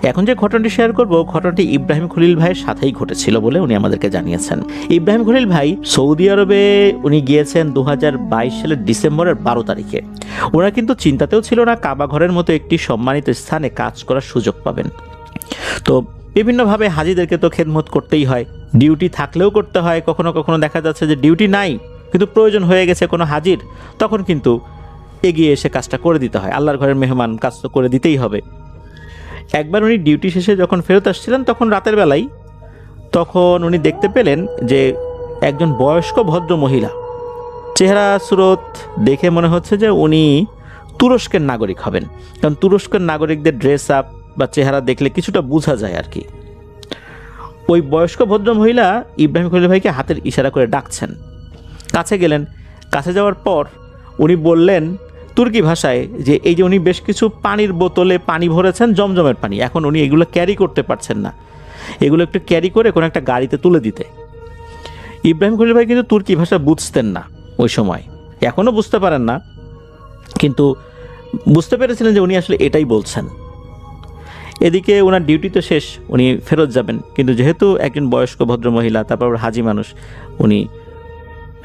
এখন যে ঘটনাটি শেয়ার করব, ঘটনাটি ইব্রাহিম খলিল ভাইয়ের সাথেই ঘটেছিল বলে উনি আমাদেরকে জানিয়েছেন। ইব্রাহিম খলিল ভাই সৌদি আরবে উনি গিয়েছেন 2022 সালের ডিসেম্বরের 12 তারিখে। ওনারা কিন্তু চিন্তাতেও ছিল না কাবা ঘরের মতো একটি সম্মানিত স্থানে কাজ করার সুযোগ পাবেন। তো বিভিন্নভাবে হাজিদেরকে তো খেদমত করতেই হয়, ডিউটি থাকলেও করতে হয়, কখনো কখনো দেখা যাচ্ছে যে ডিউটি নাই কিন্তু প্রয়োজন হয়ে গেছে কোনো হাজির, তখন কিন্তু এগিয়ে এসে কাজটা করে দিতে হয়। আল্লাহর ঘরের মেহমান, কাজ তো করে দিতেই হবে। একবার উনি ডিউটি শেষে যখন ফেরত আসছিলেন তখন রাতের বেলায়, তখন উনি দেখতে পেলেন যে একজন বয়স্ক ভদ্র মহিলা, চেহারা সুরত দেখে মনে হচ্ছে যে উনি তুরস্কের নাগরিক হবেন, কারণ তুরস্কের নাগরিকদের ড্রেস আপ বা চেহারা দেখলে কিছুটা বোঝা যায় আর কি। ওই বয়স্ক ভদ্র মহিলা ইব্রাহিম খলিল ভাইকে হাতের ইশারা করে ডাকছেন। কাছে গেলেন, কাছে যাওয়ার পর উনি বললেন তুর্কি ভাষায় যে এই যে উনি বেশ কিছু পানির বোতলে পানি ভরেছেন, জমজমের পানি, এখন উনি এগুলো ক্যারি করতে পারছেন না, এগুলো একটু ক্যারি করে কোনো একটা গাড়িতে তুলে দিতে। ইব্রাহিম খলিল ভাই কিন্তু তুর্কি ভাষা বুঝতেন না ওই সময়, এখনও বুঝতে পারেন না, কিন্তু বুঝতে পেরেছিলেন যে উনি আসলে এটাই বলছেন। এদিকে ওনার ডিউটি তো শেষ, উনি ফেরত যাবেন, কিন্তু যেহেতু একজন বয়স্ক ভদ্র মহিলা, তারপর হাজি মানুষ, উনি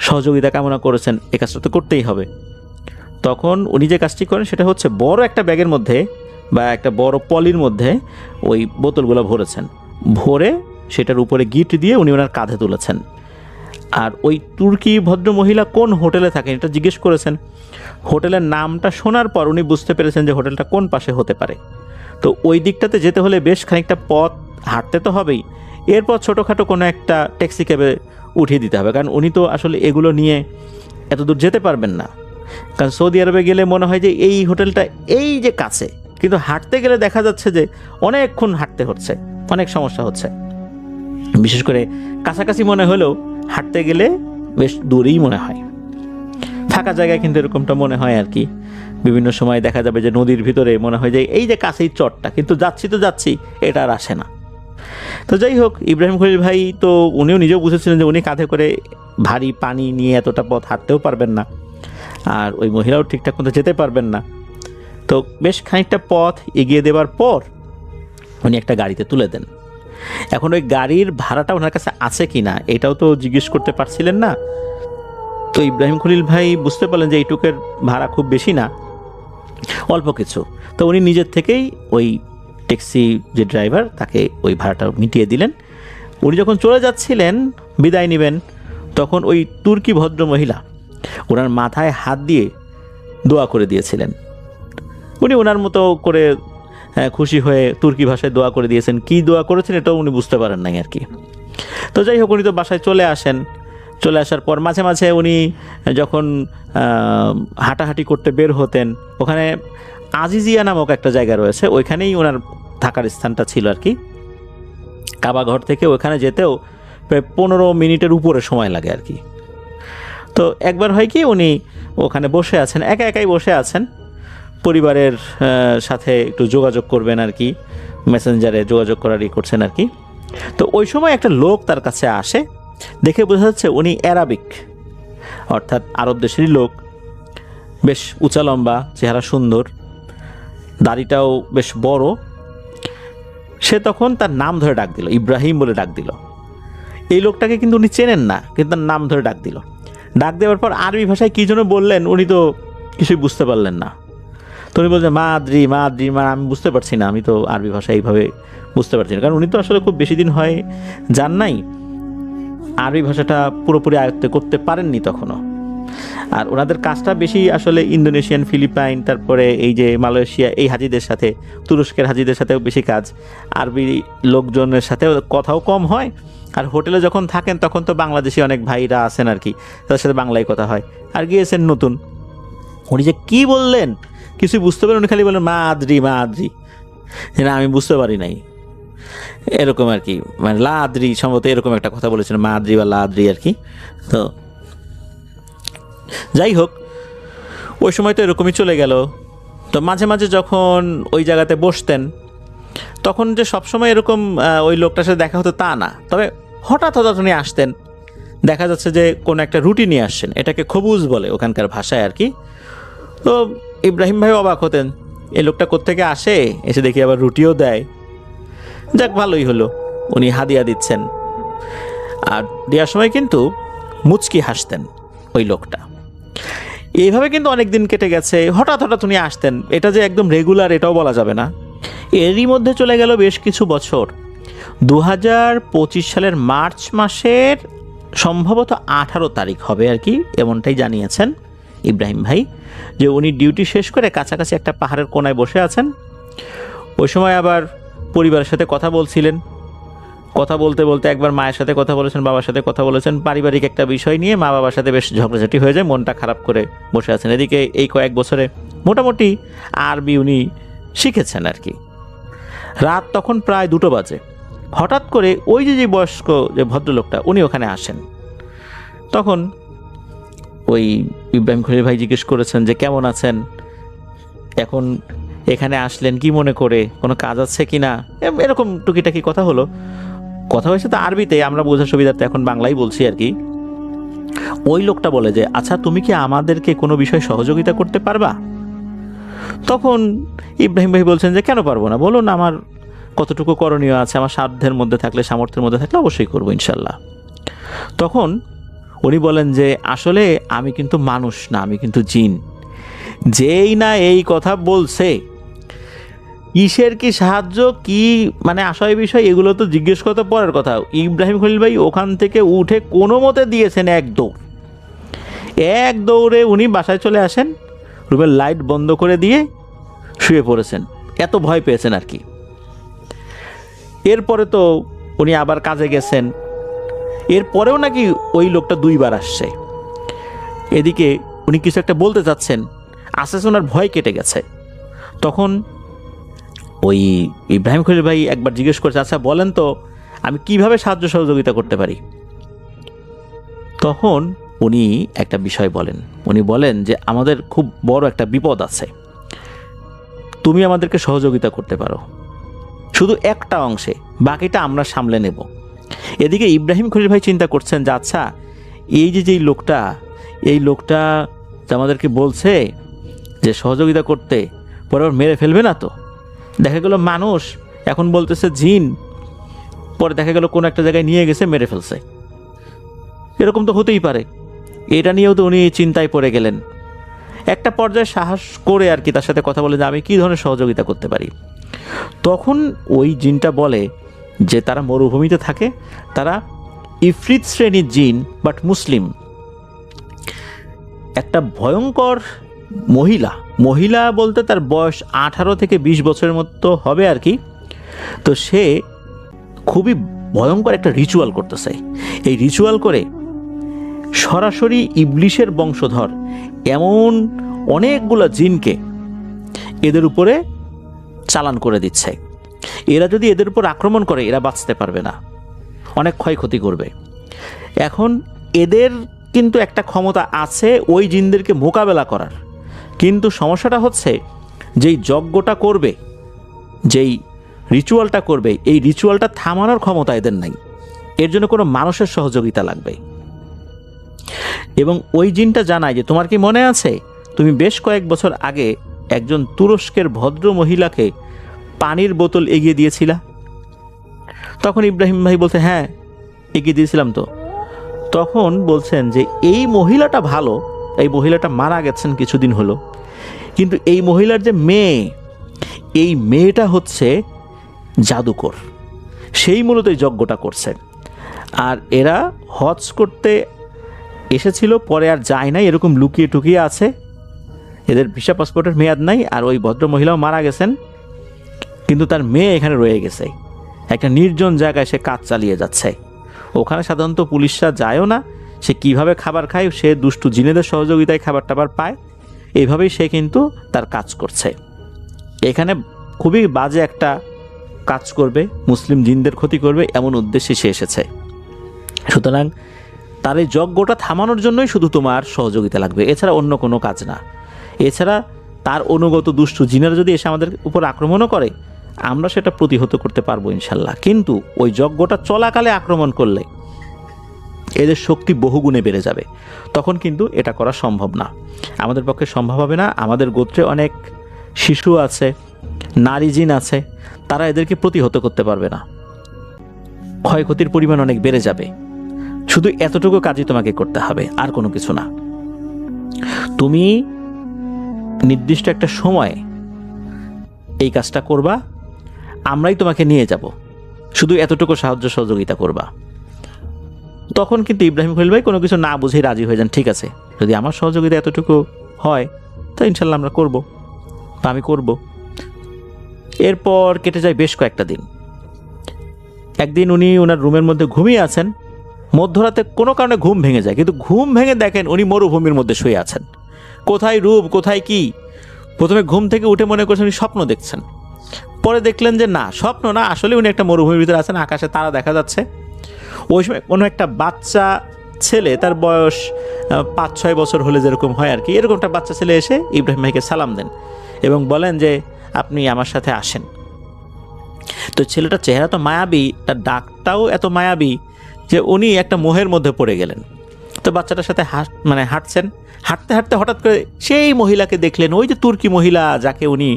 সহযোগিতা কামনা করেছেন, এ কাজটা তো করতেই হবে। তখন উনি যে কাজটি করেন সেটা হচ্ছে বড় একটা ব্যাগের মধ্যে বা একটা বড় পলির মধ্যে ওই বোতলগুলো ভরেছেন, ভরে সেটার উপরে গিট দিয়ে উনি ওনার কাঁধে তুলেছেন। আর ওই তুর্কি ভদ্র মহিলা কোন হোটেলে থাকেন এটা জিজ্ঞেস করেছেন। হোটেলের নামটা শোনার পর উনি বুঝতে পেরেছেন যে হোটেলটা কোন পাশে হতে পারে। তো ওই দিকটাতে যেতে হলে বেশ খানিকটা পথ হাঁটতে তো হবেই, এরপর ছোটোখাটো কোনো একটা ট্যাক্সি ক্যাবে উঠিয়ে দিতে হবে, কারণ উনি তো আসলে এগুলো নিয়ে এত দূর যেতে পারবেন না। কারণ সৌদি আরবে গেলে মনে হয় যে এই হোটেলটা এই যে কাছে, কিন্তু হাঁটতে গেলে দেখা যাচ্ছে যে অনেকক্ষণ হাঁটতে হচ্ছে, অনেক সমস্যা হচ্ছে। বিশেষ করে কাছাকাছি মনে হলেও হাঁটতে গেলে বেশ দূরেই মনে হয়। ফাঁকা জায়গায় কিন্তু এরকমটা মনে হয় আর কি। বিভিন্ন সময় দেখা যাবে যে নদীর ভিতরে মনে হয় যে এই যে কাছেই চটটা, কিন্তু যাচ্ছি তো যাচ্ছি, এটা আর আসে না। তো যাই হোক, ইব্রাহিম খলিল ভাই তো উনিও নিজেও বুঝেছিলেন যে উনি কাঁধে করে ভারী পানি নিয়ে এতটা পথ হাঁটতেও পারবেন না, আর ওই মহিলাও ঠিকঠাক মতো যেতে পারবেন না। তো বেশ খানিকটা পথ এগিয়ে দেওয়ার পর উনি একটা গাড়িতে তুলে দেন। এখন ওই গাড়ির ভাড়াটা ওনার কাছে আছে কি না এটাও তো জিজ্ঞেস করতে পারছিলেন না। তো ইব্রাহিম খলিল ভাই বুঝতে পারলেন যে এইটুকের ভাড়া খুব বেশি না, অল্প কিছু। তো উনি নিজের থেকেই ওই ট্যাক্সি যে ড্রাইভার তাকে ওই ভাড়াটা মিটিয়ে দিলেন। উনি যখন চলে যাচ্ছিলেন বিদায় নেবেন, তখন ওই তুর্কি ভদ্র মহিলা ওনার মাথায় হাত দিয়ে দোয়া করে দিয়েছিলেন। উনি ওনার মতো করে খুশি হয়ে তুর্কি ভাষায় দোয়া করে দিয়েছেন। কি দোয়া করেছেন এটাও উনি বুঝতে পারেন নাই আর কি। তো যাই হোক, উনি তো বাসায় চলে আসেন। চলে আসার পর মাঝে মাঝে উনি যখন হাঁটাহাঁটি করতে বের হতেন, ওখানে আজিজিয়া নামক একটা জায়গা রয়েছে, ওইখানেই ওনার থাকার স্থানটা ছিল আর কি। কাবা ঘর থেকে ওখানে যেতেও প্রায় 15 মিনিটের উপরে সময় লাগে আর কি। তো একবার হয় কি, উনি ওখানে বসে আছেন, একা একাই বসে আছেন, পরিবারের সাথে একটু যোগাযোগ করবেন আর কি, মেসেঞ্জারে যোগাযোগ করারই করছেন আর কি। তো ওই সময় একটা লোক তার কাছে আসে, দেখে বোঝা যাচ্ছে উনি অ্যারাবিক, অর্থাৎ আরব দেশেরই লোক, বেশ উঁচা লম্বা, চেহারা সুন্দর, দাড়িটাও বেশ বড়। সে তখন তার নাম ধরে ডাক দিল, ইব্রাহিম বলে ডাক দিল। এই লোকটাকে কিন্তু উনি চেনেন না, কিন্তু তার নাম ধরে ডাক দিল। ডাক দেওয়ার পর আরবি ভাষায় কী যেন বললেন, উনি তো কিছুই বুঝতে পারলেন না। তো উনি বলছেন মা আদ্রি, মা আদ্রি, মা আমি বুঝতে পারছি না, আমি তো আরবি ভাষা এইভাবে বুঝতে পারছি না, কারণ উনি তো আসলে খুব বেশি দিন হয় যান নাই, আরবি ভাষাটা পুরোপুরি আয়ত্ত করতে পারেননি তখনও। আর ওনাদের কাজটা বেশি আসলে ইন্দোনেশিয়ান, ফিলিপাইন, তারপরে এই যে মালয়েশিয়া, এই হাজিদের সাথে, তুরস্কের হাজিদের সাথেও বেশি কাজ, আরবি লোকজনের সাথেও কথাও কম হয়। আর হোটেলে যখন থাকেন তখন তো বাংলাদেশি অনেক ভাইরা আছেন আর কি, তাদের সাথে বাংলায় কথা হয়। আর গিয়েছেন নতুন, উনি যে কী বললেন কিছুই বুঝতে পারেন, উনি খালি বললেন মা আদ্রি, মা আদ্রি, না আমি বুঝতে পারি নাই, এরকম আর কি, মানে লা আদ্রি সম্ভবত এরকম একটা কথা বলেছেন, মা আদ্রি বা লা আদ্রি আর কি। তো যাই হোক, ওই সময় তো এরকমই চলে গেল। তো মাঝে মাঝে যখন ওই জায়গাতে বসতেন, তখন যে সবসময় এরকম ওই লোকটার সাথে দেখা হতো তা না, তবে হঠাৎ হঠাৎ উনি আসতেন, দেখা যাচ্ছে যে কোনো একটা রুটি নিয়ে আসছেন, এটাকে খবুজ বলে ওখানকার ভাষায় আর কি। তো ইব্রাহিম ভাই অবাক হতেন, এই লোকটা কোত্থেকে আসে, এসে দেখি আবার রুটিও দেয়। যাক, ভালোই হলো, উনি হাদিয়া দিচ্ছেন। আর দেওয়ার সময় কিন্তু মুচকি হাসতেন ওই লোকটা। এইভাবে কিন্তু অনেক দিন কেটে গেছে। হঠাৎ হঠাৎ উনি আসতেন, এটা যে একদম রেগুলার এটাও বলা যাবে না। এরই মধ্যে চলে গেল বেশ কিছু বছর। 2025 সালের মার্চ মাসের সম্ভবত 18 তারিখ হবে আর কি, এমনটাই জানিয়েছেন ইব্রাহিম ভাই, যে উনি ডিউটি শেষ করে কাছাকাছি একটা পাহাড়ের কোনায় বসে আছেন। ওই সময় আবার পরিবারের সাথে কথা বলছিলেন। কথা বলতে বলতে একবার মায়ের সাথে কথা বলেছেন, বাবার সাথে কথা বলেছেন, পারিবারিক একটা বিষয় নিয়ে মা বাবার সাথে বেশ ঝগড়াঝাটি হয়ে যায়, মনটা খারাপ করে বসে আছেন। এদিকে এই কয়েক বছরে মোটামুটি আরবি উনি শিখেছেন আর কি। রাত তখন প্রায় 2টো বাজে। হঠাৎ করে ওই যে বয়স্ক যে ভদ্রলোকটা উনি ওখানে আসেন। তখন ওই ইব্রাহিম খলিল ভাই জিজ্ঞেস করেছেন যে কেমন আছেন, এখন এখানে আসলেন কি মনে করে, কোনো কাজ আছে কি না, এরকম টুকিটাকি কথা হলো। কথা হয়েছে তো আরবিতে, আমরা বোঝার সুবিধার্থে এখন বাংলাই বলছি আর কি। ওই লোকটা বলে যে আচ্ছা, তুমি কি আমাদেরকে কোনো বিষয়ে সহযোগিতা করতে পারবা? তখন ইব্রাহিম ভাই বলছেন যে কেন পারবো না, বলুন আমার কতটুকু করণীয় আছে, আমার সাধ্যের মধ্যে থাকলে, সামর্থ্যের মধ্যে থাকলে অবশ্যই করবো ইনশাল্লাহ। তখন উনি বলেন যে আসলে আমি কিন্তু মানুষ না, আমি কিন্তু জিন। যেই না এই কথা বলছে, কিসের কি সাহায্য, কি মানে আশয় বিষয়, এগুলো তো জিজ্ঞেস করতে পরের কথা। ইব্রাহিম খলিল ভাই ওখান থেকে উঠে কোনো মতে দিয়েছেন এক দৌড়ে উনি বাসায় চলে আসেন, রুমের লাইট বন্ধ করে দিয়ে শুয়ে পড়েছেন, এত ভয় পেয়েছেন আর কি। এরপরে তো উনি আবার কাজে গেছেন, এরপরেও নাকি ওই লোকটা 2বার আসছে। এদিকে উনি কিছু একটা বলতে চাচ্ছেন, আস্তে আস্তে ওনার ভয় কেটে গেছে। তখন ওই ইব্রাহিম খলিল ভাই একবার জিজ্ঞেস করছে, আচ্ছা বলেন তো আমি কিভাবে সাহায্য সহযোগিতা করতে পারি? তখন উনি একটা বিষয় বলেন। উনি বলেন যে আমাদের খুব বড় একটা বিপদ আছে, তুমি আমাদেরকে সহযোগিতা করতে পারো শুধু একটা অংশে, বাকিটা আমরা সামলে নেব। এদিকে ইব্রাহিম খলিল ভাই চিন্তা করছেন যে আচ্ছা, এই যে লোকটা, এই লোকটা আমাদেরকে বলছে যে সহযোগিতা করতে, পরে আবার মেরে ফেলবে না তো? দেখা গেল মানুষ, এখন বলতেছে জিন, পরে দেখা গেল কোনো একটা জায়গায় নিয়ে গেছে মেরে ফেলছে, এরকম তো হতেই পারে। এটা নিয়েও তো উনি চিন্তায় পড়ে গেলেন। একটা পর্যায়ে সাহস করে আর কি তার সাথে কথা বলে যে আমি কী ধরনের সহযোগিতা করতে পারি। তখন ওই জিনটা বলে যে তারা মরুভূমিতে থাকে, তারা ইফরিত শ্রেণীর জিন, বাট মুসলিম। একটা ভয়ঙ্কর মহিলা বলতে তার বয়স 18 থেকে 20 বছরের মতো হবে আর কি। তো সে খুবই ভয়ঙ্কর একটা রিচুয়াল করতেছে। এই রিচুয়াল করে সরাসরি ইবলিশের বংশধর এমন অনেকগুলো জিনকে এদের উপরে চালান করে দিচ্ছে। এরা যদি এদের উপর আক্রমণ করে এরা বাঁচতে পারবে না, অনেক ক্ষয়ক্ষতি করবে। এখন এদের কিন্তু একটা ক্ষমতা আছে ওই জিনদেরকে মোকাবেলা করার, কিন্তু সমস্যাটা হচ্ছে যেই যজ্ঞটা করবে, যেই রিচুয়ালটা করবে, এই রিচুয়ালটা থামানোর ক্ষমতা এদের নাই। এর জন্য কোনো মানুষের সহযোগিতা লাগবে। এবং ওই জিনটা জানায় যে তোমার কি মনে আছে, তুমি বেশ কয়েক বছর আগে একজন তুরস্কের ভদ্র মহিলাকে পানির বোতল এগিয়ে দিয়েছিলা? তখন ইব্রাহিম ভাই বলছে হ্যাঁ এগিয়ে দিয়েছিলাম তো। তখন বলছেন যে এই মহিলাটা ভালো, এই মহিলাটা মারা গেছেন কিছুদিন হলো, কিন্তু এই মহিলার যে মেয়ে, এই মেয়েটা হচ্ছে জাদুকর, সেই মূলত এই যজ্ঞটা করছে। আর এরা হজ করতে এসেছিল, পরে আর যায় নাই, এরকম লুকিয়ে টুকিয়ে আছে, এদের ভিসা পাসপোর্টের মেয়াদ নাই। আর ওই ভদ্র মহিলাও মারা গেছেন, কিন্তু তার মেয়ে এখানে রয়ে গেছে, একটা নির্জন জায়গায় সে কাজ চালিয়ে যাচ্ছে। ওখানে সাধারণত পুলিশরা যায়ও না, সে কিভাবে খাবার খায়, সে দুষ্টু জিনেদের সহযোগিতায় খাবার টাবার পায়, এইভাবেই সে কিন্তু তার কাজ করছে। এখানে খুবই বাজে একটা কাজ করবে, মুসলিম জিনদের ক্ষতি করবে, এমন উদ্দেশ্যে সে এসেছে। সুতরাং তার এই যজ্ঞটা থামানোর জন্যই শুধু তোমার সহযোগিতা লাগবে, এছাড়া অন্য কোনো কাজ না। এছাড়া তার অনুগত দুষ্টু জিনেরা যদি এসে আমাদের উপর আক্রমণও করে, আমরা সেটা প্রতিহত করতে পারবো ইনশাল্লাহ। কিন্তু ওই যজ্ঞটা চলাকালে আক্রমণ করলে এদের শক্তি বহুগুণে বেড়ে যাবে, তখন কিন্তু এটা করা সম্ভব না, আমাদের পক্ষে সম্ভব হবে না। আমাদের গোত্রে অনেক শিশু আছে, নারী জিন আছে, তারা এদেরকে প্রতিহত করতে পারবে না, ক্ষয়ক্ষতির পরিমাণ অনেক বেড়ে যাবে। শুধু এতটুকু কাজই তোমাকে করতে হবে, আর কোনো কিছু না। তুমি নির্দিষ্ট একটা সময়ে এই কাজটা করবা, আমরাই তোমাকে নিয়ে যাব, শুধু এতটুকু সাহায্য সহযোগিতা করবা। তখন কিন্তু ইব্রাহিম খলিল ভাই কোনো কিছু না বুঝেই রাজি হয়ে যান। ঠিক আছে, যদি আমার সহযোগিতা এতটুকু হয় তো ইনশাল্লাহ আমরা করব, বা আমি করব। এরপর কেটে যায় বেশ কয়েকটা দিন। একদিন উনি ওনার রুমের মধ্যে ঘুমিয়ে আছেন, মধ্যরাতে কোনো কারণে ঘুম ভেঙে যায়, কিন্তু ঘুম ভেঙে দেখেন উনি মরুভূমির মধ্যে শুয়ে আছেন। কোথায় রূপ, কোথায় কি, প্রথমে ঘুম থেকে উঠে মনে করছেন উনি স্বপ্ন দেখছেন, পরে দেখলেন যে না, স্বপ্ন না, আসলে উনি একটা মরুভূমির ভিতরে আছেন, আকাশে তারা দেখা যাচ্ছে। ওই সময় কোনো একটা বাচ্চা ছেলে, তার বয়স 5-6 বছর হলে যেরকম হয় আর কি, এরকম একটা বাচ্চা ছেলে এসে ইব্রাহিম ভাইকে সালাম দেন এবং বলেন যে আপনি আমার সাথে আসেন। তো ছেলেটার চেহারা তো মায়াবী, তার ডাকটাও এত মায়াবী যে উনি একটা মোহের মধ্যে পড়ে গেলেন। তো বাচ্চাটার সাথে হাঁটছেন, হাঁটতে হাঁটতে হঠাৎ করে সেই মহিলাকে দেখলেন, ওই যে তুর্কি মহিলা যাকে উনি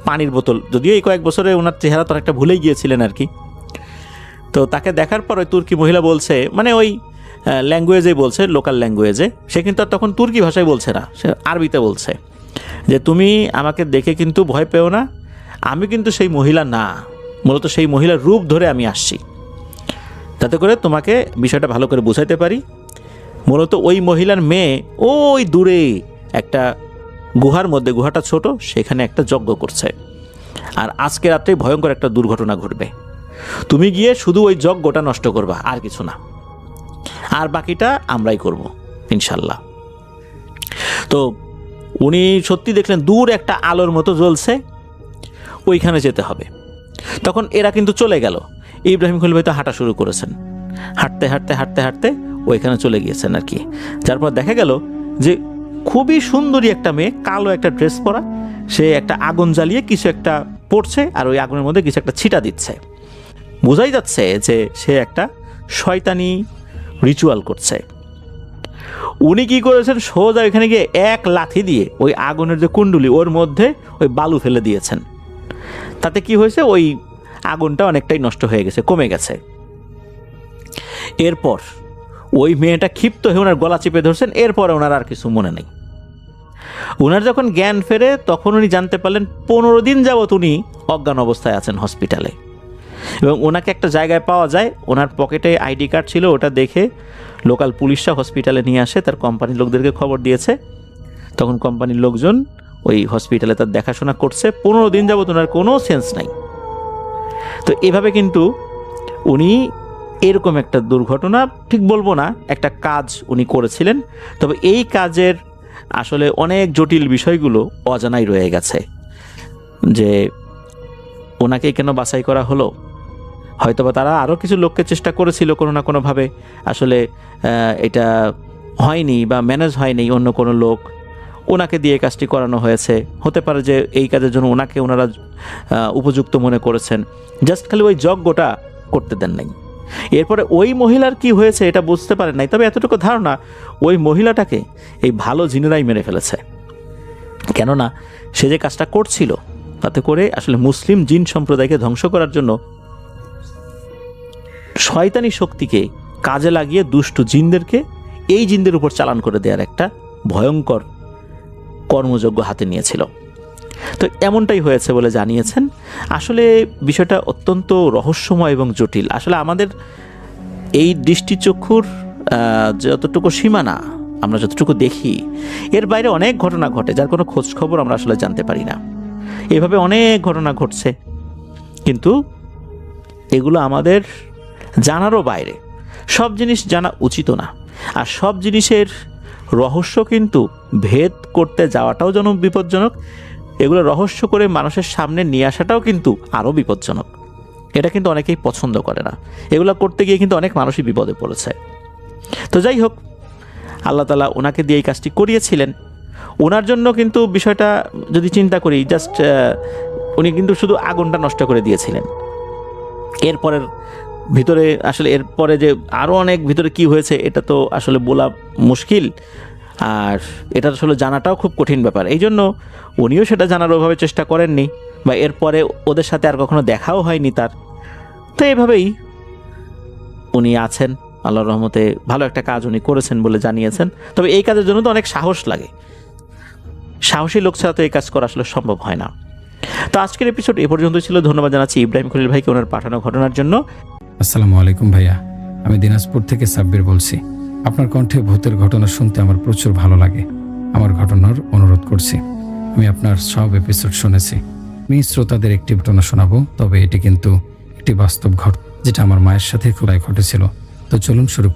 পানির বোতল, যদিও এই কয়েক বছরে ওনার চেহারা তো একটা ভুলেই গিয়েছিলেন আর কি। তো তাকে দেখার পর ওই তুর্কি মহিলা বলছে, মানে ওই ল্যাঙ্গুয়েজেই বলছে, লোকাল ল্যাঙ্গুয়েজে, সে কিন্তু আর তখন তুর্কি ভাষায় বলছে না, সে আরবিতে বলছে যে তুমি আমাকে দেখে কিন্তু ভয় পেও না, আমি কিন্তু সেই মহিলা না, মূলত সেই মহিলার রূপ ধরে আমি আসছি, যাতে করে তোমাকে বিষয়টা ভালো করে বোঝাইতে পারি। মূলত ওই মহিলার মেয়ে ওই দূরে একটা গুহার মধ্যে, গুহাটা ছোট, সেখানে একটা যজ্ঞ করছে, আর আজকে রাত্রে ভয়ঙ্কর একটা দুর্ঘটনা ঘটবে, তুমি গিয়ে শুধু ওই যজ্ঞটা নষ্ট করবা, আর কিছু না, আর বাকিটা আমরাই করব ইনশাল্লাহ। তো উনি সত্যি দেখলেন দূর একটা আলোর মতো জ্বলছে, ওইখানে যেতে হবে। তখন এরা কিন্তু চলে গেল, ইব্রাহিম খলিল ভাই তো হাঁটা শুরু করেছেন, হাঁটতে হাঁটতে হাঁটতে হাঁটতে ওইখানে চলে গিয়েছেন আর কি। তারপর দেখা গেল যে খুবই সুন্দরী একটা মেয়ে, কালো একটা ড্রেস পরা, সে একটা আগুন জ্বালিয়ে কিছু একটা পড়ছে, আর ওই আগুনের মধ্যে কিছু একটা ছিটা দিচ্ছে। বোঝাই যাচ্ছে যে সে একটা শয়তানি রিচুয়াল করছে। উনি কি করেছেন, সোজা ওইখানে গিয়ে এক লাথি দিয়ে ওই আগুনের যে কুণ্ডুলি, ওর মধ্যে ওই বালু ফেলে দিয়েছেন। তাতে কি হয়েছে, ওই আগুনটা অনেকটাই নষ্ট হয়ে গেছে, কমে গেছে। এরপর ওই মেয়েটা ক্ষিপ্ত হয়ে ওনার গলা চেপে ধরছেন, এরপরে ওনার আর কিছু মনে নেই। ওনার যখন জ্ঞান ফেরে তখন উনি জানতে পারলেন 15 দিন যাবৎ উনি অজ্ঞান অবস্থায় আছেন হসপিটালে, এবং ওনাকে একটা জায়গায় পাওয়া যায়, ওনার পকেটে আইডি কার্ড ছিল, ওটা দেখে লোকাল পুলিশরা হসপিটালে নিয়ে আসে, তার কোম্পানির লোকদেরকে খবর দিয়েছে। তখন কোম্পানির লোকজন ওই হসপিটালে তার দেখাশোনা করছে। 15 দিন যাবৎ ওনার কোনো সেন্স নাই। তো এভাবে কিন্তু উনি এরকম একটা দুর্ঘটনা, ঠিক বলবো না, একটা কাজ উনি করেছিলেন। তবে এই কাজের আসলে অনেক জটিল বিষয়গুলো অজানাই রয়ে গেছে, যে ওনাকে কেন বাছাই করা হলো। হয়তোবা তারা আরও কিছু লোককে চেষ্টা করেছিল কোনো না কোনোভাবে, আসলে এটা হয়নি বা ম্যানেজ হয়নি, অন্য কোনো লোক, ওনাকে দিয়ে কাজটি করানো হয়েছে। হতে পারে যে এই কাজের জন্য ওনাকে ওনারা উপযুক্ত মনে করেছেন, জাস্ট খালি ওই যজ্ঞটা করতে দেন নাই। এরপরে ওই মহিলার কি হয়েছে এটা বুঝতে পারেন নাই, তবে এতটুকু ধারণা ওই মহিলাটাকে এই ভালো জিনেরাই মেরে ফেলেছে। কেননা সে যে কাজটা করছিল তাতে করে আসলে মুসলিম জিন সম্প্রদায়কে ধ্বংস করার জন্য শয়তানি শক্তিকে কাজে লাগিয়ে দুষ্ট জিনদেরকে এই জিনদের উপর চালান করে দেওয়ার একটা ভয়ঙ্কর কর্মযজ্ঞ হাতে নিয়েছিল। তো এমনটাই হয়েছে বলে জানিয়েছেন। আসলে বিষয়টা অত্যন্ত রহস্যময় এবং জটিল। আসলে আমাদের এই দৃষ্টিচক্ষুর যতটুকু সীমানা, আমরা যতটুকু দেখি, এর বাইরে অনেক ঘটনা ঘটে যার কোনো খোঁজ খবর আমরা আসলে জানতে পারি না। এভাবে অনেক ঘটনা ঘটছে, কিন্তু এগুলো আমাদের জানারও বাইরে। সব জিনিস জানা উচিত না, আর সব জিনিসের রহস্য কিন্তু ভেদ করতে যাওয়াটাও যেন বিপজ্জনক, এগুলো রহস্য করে মানুষের সামনে নিয়ে আসাটাও কিন্তু আরও বিপজ্জনক। এটা কিন্তু অনেকেই পছন্দ করে না, এগুলো করতে গিয়ে কিন্তু অনেক মানুষই বিপদে পড়েছে। তো যাই হোক, আল্লাহ তাআলা ওনাকে দিয়ে এই কাজটি করিয়েছিলেন। ওনার জন্য কিন্তু বিষয়টা যদি চিন্তা করি, জাস্ট উনি কিন্তু শুধু আগুনটা নষ্ট করে দিয়েছিলেন। এরপরের ভিতরে আসলে এরপরে যে আরও অনেক ভিতরে কি হয়েছে এটা তো আসলে বলা মুশকিল, আর এটা আসলে জানাটাও খুব কঠিন ব্যাপার। এই জন্য উনিও সেটা জানার ওভাবে চেষ্টা করেননি। বা এরপরে ওদের সাথে আর কখনো দেখাও হয়নি তার। তো এইভাবেই উনি আছেন, আল্লাহর রহমতে ভালো একটা কাজ উনি করেছেন বলে জানিয়েছেন। তবে এই কাজের জন্য তো অনেক সাহস লাগে, সাহসী লোক ছাড়া তো এই কাজ করা আসলে সম্ভব হয় না। তো আজকের এপিসোড এ পর্যন্ত ছিল। ধন্যবাদ জানাচ্ছি ইব্রাহিম খলিল ভাইকে ওনার পাঠানো ঘটনার জন্য। আসসালামু আলাইকুম ভাইয়া, আমি দিনাজপুর থেকে সাব্বির বলছি। আপনার কণ্ঠে ভূতের ঘটনা শুনতে আমার প্রচুর ভালো লাগে। আমার ঘটনার অনুরোধ করছি। আমি আপনার সব এপিসোড শুনেছি। আমি শ্রোতাদের একটি ঘটনা শোনাবো, তবে এটি কিন্তু একটি বাস্তব ঘটনা যেটা আমার মায়ের সাথে খোলায় ঘটেছিল। তো চলুন শুরু।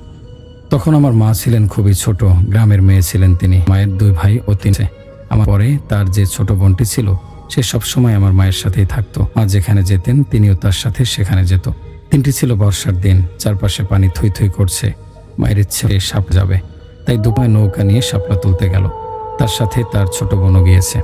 তখন আমার মা ছিলেন খুবই ছোট, গ্রামের মেয়ে ছিলেন তিনি। মায়ের 2 ভাই ও 3 আমার পরে তার যে ছোট বোনটি ছিল সে সবসময় আমার মায়ের সাথেই থাকতো। মা যেখানে যেতেন তিনিও তার সাথে সেখানে যেত। দিনটি ছিল বর্ষার দিন, চারপাশে পানি থই থই করছে। মায়ের ইচ্ছে সাপ যাবে, তাই দুপায়ে নৌকা নিয়ে শাপলা তুলতে গেল। তার সাথে তার ছোট বোনও গিয়েছে।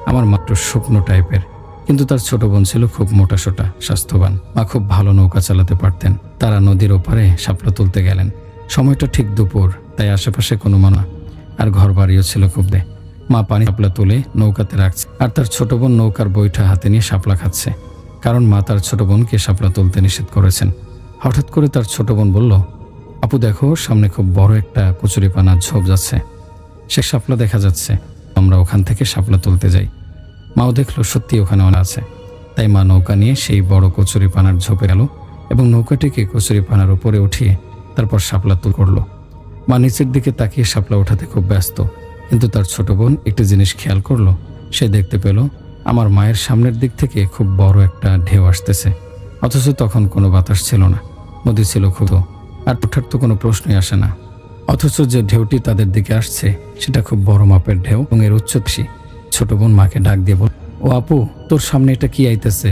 আমার মা একটু শুকনো টাইপের, কিন্তু তার ছোট বোন ছিল খুব মোটাসোটা, স্বাস্থ্যবান। মা খুব ভালো নৌকা চালাতে পারতেন। তারা নদীর ওপারে শাপলা তুলতে গেলেন। সময়টা ঠিক দুপুর, তাই আশেপাশে কোনো মানা আর ঘর বাড়িও ছিল খুব দে। মা পানি শাপলা তুলে নৌকাতে রাখছে, আর তার ছোট বোন নৌকার বইটা হাতে নিয়ে শাপলা খাচ্ছে, কারণ মা তার ছোট বোনকে শাপলা তুলতে নিষেধ করেছেন। হঠাৎ করে তার ছোট বোন বলল, আপু দেখো, সামনে খুব বড় একটা কচুরিপানার ঝোপ যাচ্ছে, সে শাপলা দেখা যাচ্ছে, আমরা ওখান থেকে শাপলা তুলতে যাই। মাও দেখলো সত্যি ওখানে অনেক আছে, তাই মা নৌকা নিয়ে সেই বড় কচুরিপানার ঝোপে গেল এবং নৌকাটিকে কচুরিপানার উপরে উঠিয়ে তারপর শাপলা তুল করলো। মা নিচের দিকে তাকিয়ে শাপলা ওঠাতে খুব ব্যস্ত, কিন্তু তার ছোট বোন একটি জিনিস খেয়াল করলো। সে দেখতে পেল আমার মায়ের সামনের দিক থেকে খুব বড় একটা ঢেউ আসতেছে, অথচ তখন কোনো বাতাস ছিল না। নদী ছিল খুব, আর ওঠার তো কোনো প্রশ্নই আসে না। অথচ যে ঢেউটি তাদের দিকে আসছে সেটা খুব বড় মাপের ঢেউ এবং এর উচ্চতা। ছোট বোন মাকে ডাক দিয়ে বল, ও আপু, তোর সামনে এটা কি আইতেছে?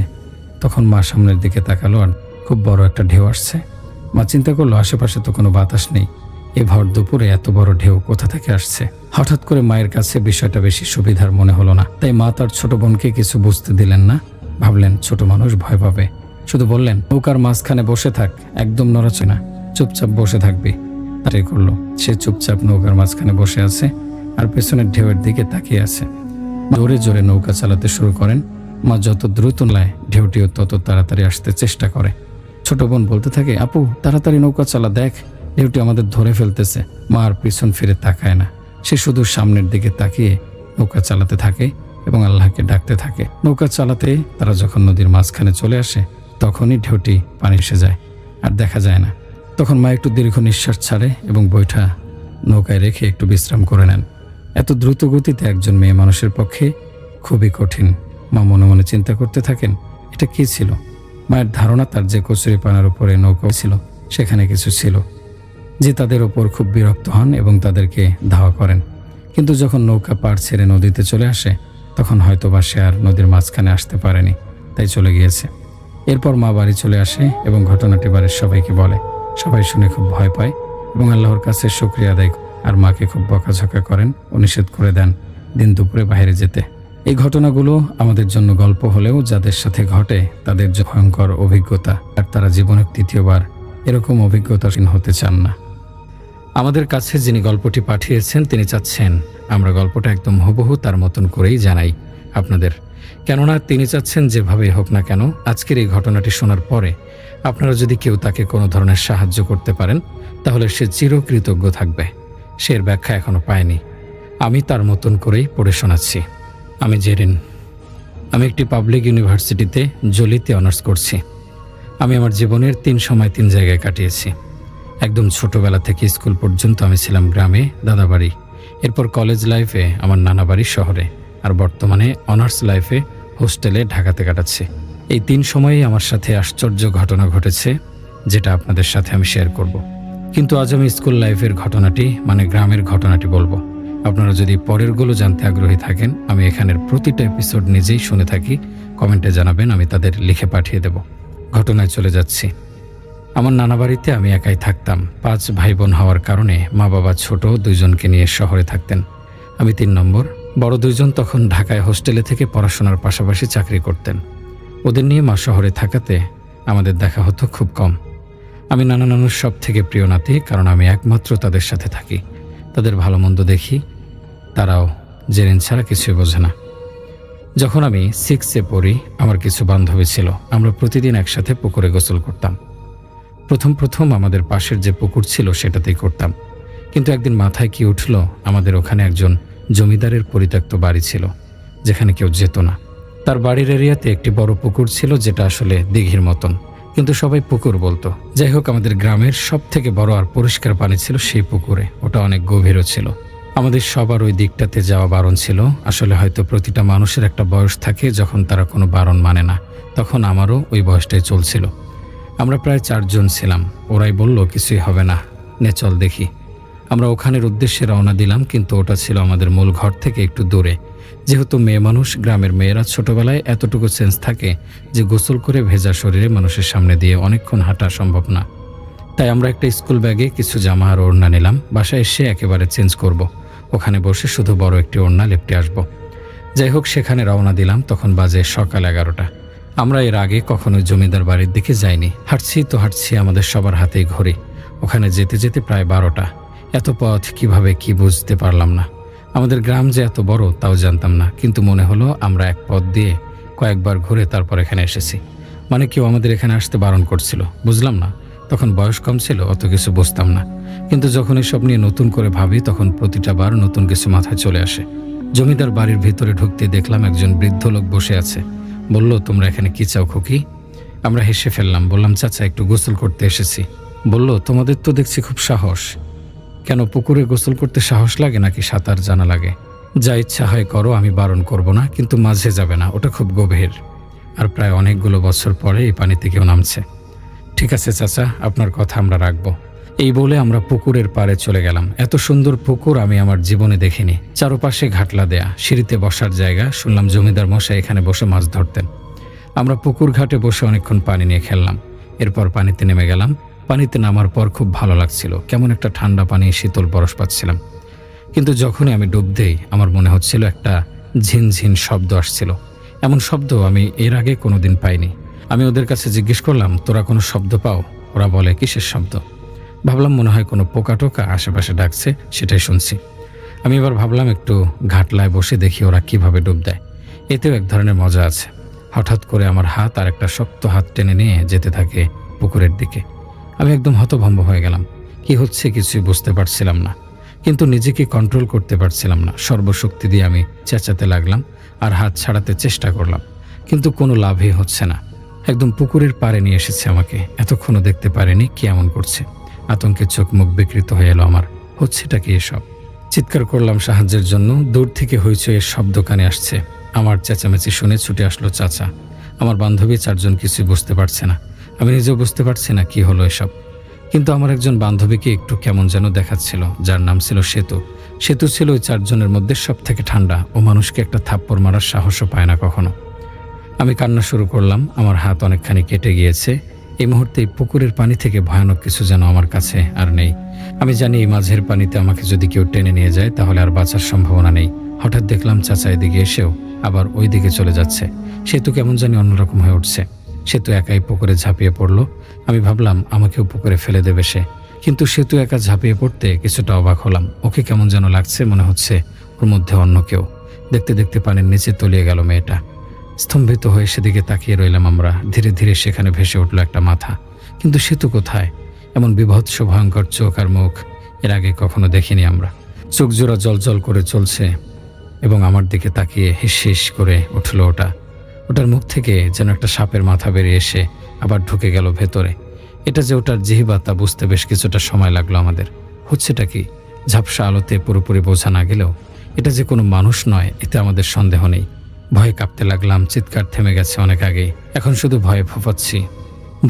তখন মা সামনের দিকে তাকালো, আর খুব বড় একটা ঢেউ আসছে। মা চিন্তা করলো আশেপাশে তো কোনো বাতাস নেই, এ ভর দুপুরে এত বড় ঢেউ কোথা থেকে আসছে। হঠাৎ করে মায়ের কাছে বিষয়টা বেশি সুবিধার মনে হলো না, তাই মা তার ছোট বোনকে কিছু বুঝতে দিলেন না। ভাবলেন ছোট মানুষ ভয় পাবে, শুধু বললেন, নৌকার মাঝখানে বসে থাক, একদম নড়াচড়া না, চুপচাপ বসে থাকবি। তাই করলো। সে চুপচাপ নৌকার মাঝখানে বসে আছে আর পেছনের ঢেউয়ের দিকে তাকিয়ে আছে। জোরে জোরে নৌকা চালাতে শুরু করেন। মা যত দ্রুত নায় ঢেউটিও তত তাড়াতাড়ি আসতে চেষ্টা করে। ছোট বোন বলতে থাকে, আপু তাড়াতাড়ি নৌকা চালা, দেখ ঢেউটি আমাদের ধরে ফেলতেছে। মা আর পিছন ফিরে তাকায় না, সে শুধু সামনের দিকে তাকিয়ে নৌকা চালাতে থাকে এবং আল্লাহকে ডাকতে থাকে। নৌকা চালাতে তারা যখন নদীর মাঝখানে চলে আসে তখনই ঢেউটি পানি এসে যায় আর দেখা যায় না। তখন মা একটু দীর্ঘ নিঃশ্বাস ছাড়ে এবং বইটা নৌকায় রেখে একটু বিশ্রাম করে নেন। এত দ্রুত গতিতে একজন মেয়ে মানুষের পক্ষে খুবই কঠিন। মা মনে মনে চিন্তা করতে থাকেন, এটা কি ছিল? মায়ের ধারণা তার যে কচুরিপানার উপরে নৌকা ছিল সেখানে কিছু ছিল, যে তাদের ওপর খুব বিরক্ত হন এবং তাদেরকে ধাওয়া করেন। কিন্তু যখন নৌকা পাড় ছেড়ে নদীতে চলে আসে তখন হয়তোবা সে আর নদীর মাঝখানে আসতে পারেনি, তাই চলে গিয়েছে। এরপর মা বাড়ি চলে আসে এবং ঘটনাটি বাড়ির সবাইকে বলে। সবাই শুনে খুব ভয় পায় এবং আল্লাহর কাছে শুকরিয়া আদায় আর মাকে খুব বকাঝকা করেন ও নিষেধ করে দেন দিন দুপুরে বাইরে যেতে। এই ঘটনাগুলো আমাদের জন্য গল্প হলেও যাদের সাথে ঘটে তাদের যে ভয়ঙ্কর অভিজ্ঞতা, আর তারা জীবনে তৃতীয়বার এরকম অভিজ্ঞতাহীন হতে চান না। আমাদের কাছে যিনি গল্পটি পাঠিয়েছেন তিনি চাচ্ছেন আমরা গল্পটা একদম হুবহু তার মতন করেই জানাই আপনাদের, কেননা তিনি চাচ্ছেন যেভাবেই হোক না কেন আজকের এই ঘটনাটি শোনার পরে আপনারা যদি কেউ তাকে কোনো ধরনের সাহায্য করতে পারেন তাহলে সে চিরকৃতজ্ঞ থাকবে। সে এর ব্যাখ্যা এখনো পায়নি, আমি তার মতন করেই পড়ে শোনাচ্ছি। আমি জেরিন, আমি একটি পাবলিক ইউনিভার্সিটিতে জলিতে অনার্স করছি। আমি আমার জীবনের 3 সময় 3 জায়গায় কাটিয়েছি। একদম ছোটবেলা থেকে স্কুল পর্যন্ত আমি ছিলাম গ্রামে, দাদাবাড়ি। এরপর কলেজ লাইফে আমার নানা বাড়ি শহরে, আর বর্তমানে অনার্স লাইফে হোস্টেলে ঢাকাতে কাটাচ্ছি। এই 3 সময়েই আমার সাথে আশ্চর্য ঘটনা ঘটেছে, যেটা আপনাদের সাথে আমি শেয়ার করব। কিন্তু আজ আমি স্কুল লাইফের ঘটনাটি মানে গ্রামের ঘটনাটি বলবো। আপনারা যদি পরেরগুলো জানতে আগ্রহী থাকেন, আমি এখানের প্রতিটা এপিসোড নিজেই শুনে থাকি, কমেন্টে জানাবেন, আমি তাদের লিখে পাঠিয়ে দেব। ঘটনায় চলে যাচ্ছি। আমার নানা বাড়িতে আমি একাই থাকতাম। 5 ভাই বোন হওয়ার কারণে মা বাবা ছোট 2 জনকে নিয়ে শহরে থাকতেন। আমি 3 নম্বর। বড় 2 জন তখন ঢাকায় হোস্টেলে থেকে পড়াশোনার পাশাপাশি চাকরি করতেন। ওদের নিয়ে মা শহরে থাকাতে আমাদের দেখা হতো খুব কম। আমি নানা নানুর সব থেকে প্রিয় নাতি, কারণ আমি একমাত্র তাদের সাথে থাকি, তাদের ভালো মন্দ দেখি। তারাও জেরিন ছাড়া কিছুই বোঝে না। যখন আমি 6-এ পড়ি, আমার কিছু বান্ধবী ছিল। আমরা প্রতিদিন একসাথে পুকুরে গোসল করতাম। প্রথম আমাদের পাশের যে পুকুর ছিল সেটাতেই করতাম। কিন্তু একদিন মাথায় কি উঠল, আমাদের ওখানে একজন জমিদারের পরিত্যক্ত বাড়ি ছিল, যেখানে কেউ যেত না। তার বাড়ির এরিয়াতে একটি বড় পুকুর ছিল, যেটা আসলে দিঘির মতন, কিন্তু সবাই পুকুর বলতো। যাই হোক, আমাদের গ্রামের সব থেকে বড় আর পরিষ্কার পানি ছিল সেই পুকুরে। ওটা অনেক গভীরও ছিল। আমাদের সবার ওই দিকটাতে যাওয়া বারণ ছিল। আসলে হয়তো প্রতিটা মানুষের একটা বয়স থাকে যখন তারা কোনো বারণ মানে না। তখন আমারও ওই বয়সটাই চলছিল। আমরা প্রায় 4 জন ছিলাম। ওরাই বলল, কিছুই হবে না, নে চল দেখি। আমরা ওখানের উদ্দেশ্যে রওনা দিলাম, কিন্তু ওটা ছিল আমাদের মূল ঘর থেকে একটু দূরে। যেহেতু মেয়ে মানুষ, গ্রামের মেয়েরা ছোটবেলায় এতটুকু সেন্স থাকে যে গোসল করে ভেজা শরীরে মানুষের সামনে দিয়ে অনেকক্ষণ হাঁটা সম্ভব না। তাই আমরা একটা স্কুল ব্যাগে কিছু জামা আর ওড়না নিলাম। বাসায় এসে একেবারে চেঞ্জ করব। ওখানে বসে শুধু বড় একটি ওড়না লেপটে আসব। যাই হোক, সেখানে রওনা দিলাম। তখন বাজে সকাল 11টা। আমরা এর আগে কখনো জমিদার বাড়ির দিকে যাইনি। হাঁটছি, আমাদের সবার হাতেই ঘড়ি। ওখানে যেতে যেতে প্রায় 12টা। এত পথ কিভাবে কি বুঝতে পারলাম না। আমাদের গ্রাম যে এত বড় তাও জানতাম না, কিন্তু মনে হলো আমরা এক পথ দিয়ে কয়েকবার ঘুরে তারপর এখানে এসেছি। মানে কেউ আমাদের এখানে আসতে বারণ করছিল, বুঝলাম না। তখন বয়স কম ছিল, অত কিছু বুঝতাম না। কিন্তু যখন এসব নিয়ে নতুন করে ভাবি, তখন প্রতিটা বার নতুন কিছু মাথায় চলে আসে। জমিদার বাড়ির ভিতরে ঢুকতে দেখলাম একজন বৃদ্ধ লোক বসে আছে। বলল, তোমরা এখানে কি চাও খুকি? আমরা হেসে ফেললাম, বললাম, চাচা একটু গোসল করতে এসেছি। বলল, তোমাদের তো দেখছি খুব সাহস। কেন, পুকুরে গোসল করতে সাহস লাগে নাকি সাঁতার জানা লাগে? যা ইচ্ছা হয় করো, আমি বারণ করব না, কিন্তু মাঝে যাবে না, ওটা খুব গভীর। আর প্রায় অনেকগুলো বছর পরে এই পানিতে কেউ নামছে। ঠিক আছে চাচা, আপনার কথা আমরা রাখবো। এই বলে আমরা পুকুরের পাড়ে চলে গেলাম। এত সুন্দর পুকুর আমি আমার জীবনে দেখিনি। চারপাশে ঘাটলা দেয়া, সিঁড়িতে বসার জায়গা। শুনলাম জমিদার মশাই এখানে বসে মাছ ধরতেন। আমরা পুকুর ঘাটে বসে অনেকক্ষণ পানি নিয়ে খেললাম। এরপর পানিতে নেমে গেলাম। পানিতে নামার পর খুব ভালো লাগছিল। কেমন একটা ঠান্ডা পানি, শীতল বরফ পাচ্ছিলাম। কিন্তু যখনই আমি ডুব দেই, আমার মনে হচ্ছিল একটা ঝিনঝিন শব্দ আসছিল। এমন শব্দ আমি এর আগে কোনোদিন পাইনি। আমি ওদের কাছে জিজ্ঞেস করলাম, তোরা কোনো শব্দ পাও? ওরা বলে, কিসের শব্দ? ভাবলাম মনে হয় কোনো পোকা টোকা আশেপাশে ডাকছে, সেটাই শুনছি। আমি এবার ভাবলাম একটু ঘাটলায় বসে দেখি ওরা কিভাবে ডুব দেয়। এতেও এক ধরনের মজা আছে। হঠাৎ করে আমার হাত আর একটা শক্ত হাত টেনে নিয়ে যেতে থাকে পুকুরের দিকে। আমি একদম হতভম্ব হয়ে গেলাম। কি হচ্ছে কিছুই বুঝতে পারছিলাম না, কিন্তু নিজেকে কন্ট্রোল করতে পারছিলাম না। সর্বশক্তি দিয়ে আমি চেঁচাতে লাগলাম আর হাত ছাড়াতে চেষ্টা করলাম, কিন্তু কোনো লাভই হচ্ছে না। একদম পুকুরের পাড়ে নিয়ে এসেছে আমাকে। এতক্ষণও দেখতে পারিনি কি এমন করছে। আতঙ্কে চোখ মুখ বিকৃত হয়ে এলো আমার। হচ্ছেটা কি এসব? চিৎকার করলাম সাহায্যের জন্য। দূর থেকে হইচইয়ের শব্দ কানে আসছে। আমার চেঁচামেচি শুনে ছুটে আসলো চাচা। আমার বান্ধবী 4 জন কিছুই বুঝতে পারছে না। আমি নিজেও বুঝতে পারছি না কি হলো এসব। কিন্তু আমার একজন বান্ধবীকে একটু কেমন যেন দেখাচ্ছিল, যার নাম ছিল সেতু। সেতু ছিল ওই 4 জনের মধ্যে সব থেকে ঠান্ডা। ও মানুষকে একটা থাপ্পড় মারার সাহসও পায় না কখনো। আমি কান্না শুরু করলাম। আমার হাত অনেকখানি কেটে গিয়েছে। এই মুহূর্তে পুকুরের পানি থেকে ভয়ানক কিছু যেন আমার কাছে আর নেই। আমি জানি এই মাঝের পানিতে আমাকে যদি কেউ টেনে নিয়ে যায় তাহলে আর বাঁচার সম্ভাবনা নেই। হঠাৎ দেখলাম চাচা এদিকে এসেও আবার ওই দিকে চলে যাচ্ছে। সেতু কেমন জানি অন্যরকম হয়ে উঠছে। সেতু একাই পুকুরে ঝাঁপিয়ে পড়লো। আমি ভাবলাম আমাকেও পুকুরে ফেলে দেবে সে, কিন্তু সেতু একা ঝাঁপিয়ে পড়তে কিছুটা অবাক হলাম। ওকে কেমন যেন লাগছে, মনে হচ্ছে ওর মধ্যে অন্য কেউ। দেখতে দেখতে পানির নিচে তলিয়ে গেল মেয়েটা। স্তম্ভিত হয়ে সেদিকে তাকিয়ে রইলাম আমরা। ধীরে ধীরে সেখানে ভেসে উঠল একটা মাথা, কিন্তু সেতু কোথায়? এমন বিভৎস ভয়ঙ্কর চোখ আর মুখ এর আগে কখনো দেখিনি আমরা। চোখ জোড়া জল করে চলছে এবং আমার দিকে তাকিয়ে হিস হিস করে উঠল ওটা। ওটার মুখ থেকে যেন একটা সাপের মাথা বেরিয়ে এসে আবার ঢুকে গেল ভেতরে। এটা যে ওটার জিহ্বা তা বুঝতে বেশ কিছুটা সময় লাগলো আমাদের। হচ্ছেটা কি? ঝাপসা আলোতে পুরোপুরি বোঝা না গেলেও এটা যে কোনো মানুষ নয়, এতে আমাদের সন্দেহ নেই। ভয়ে কাঁপতে লাগলাম। চিৎকার থেমে গেছে অনেক আগেই। এখন শুধু ভয়ে ফোঁপাচ্ছি।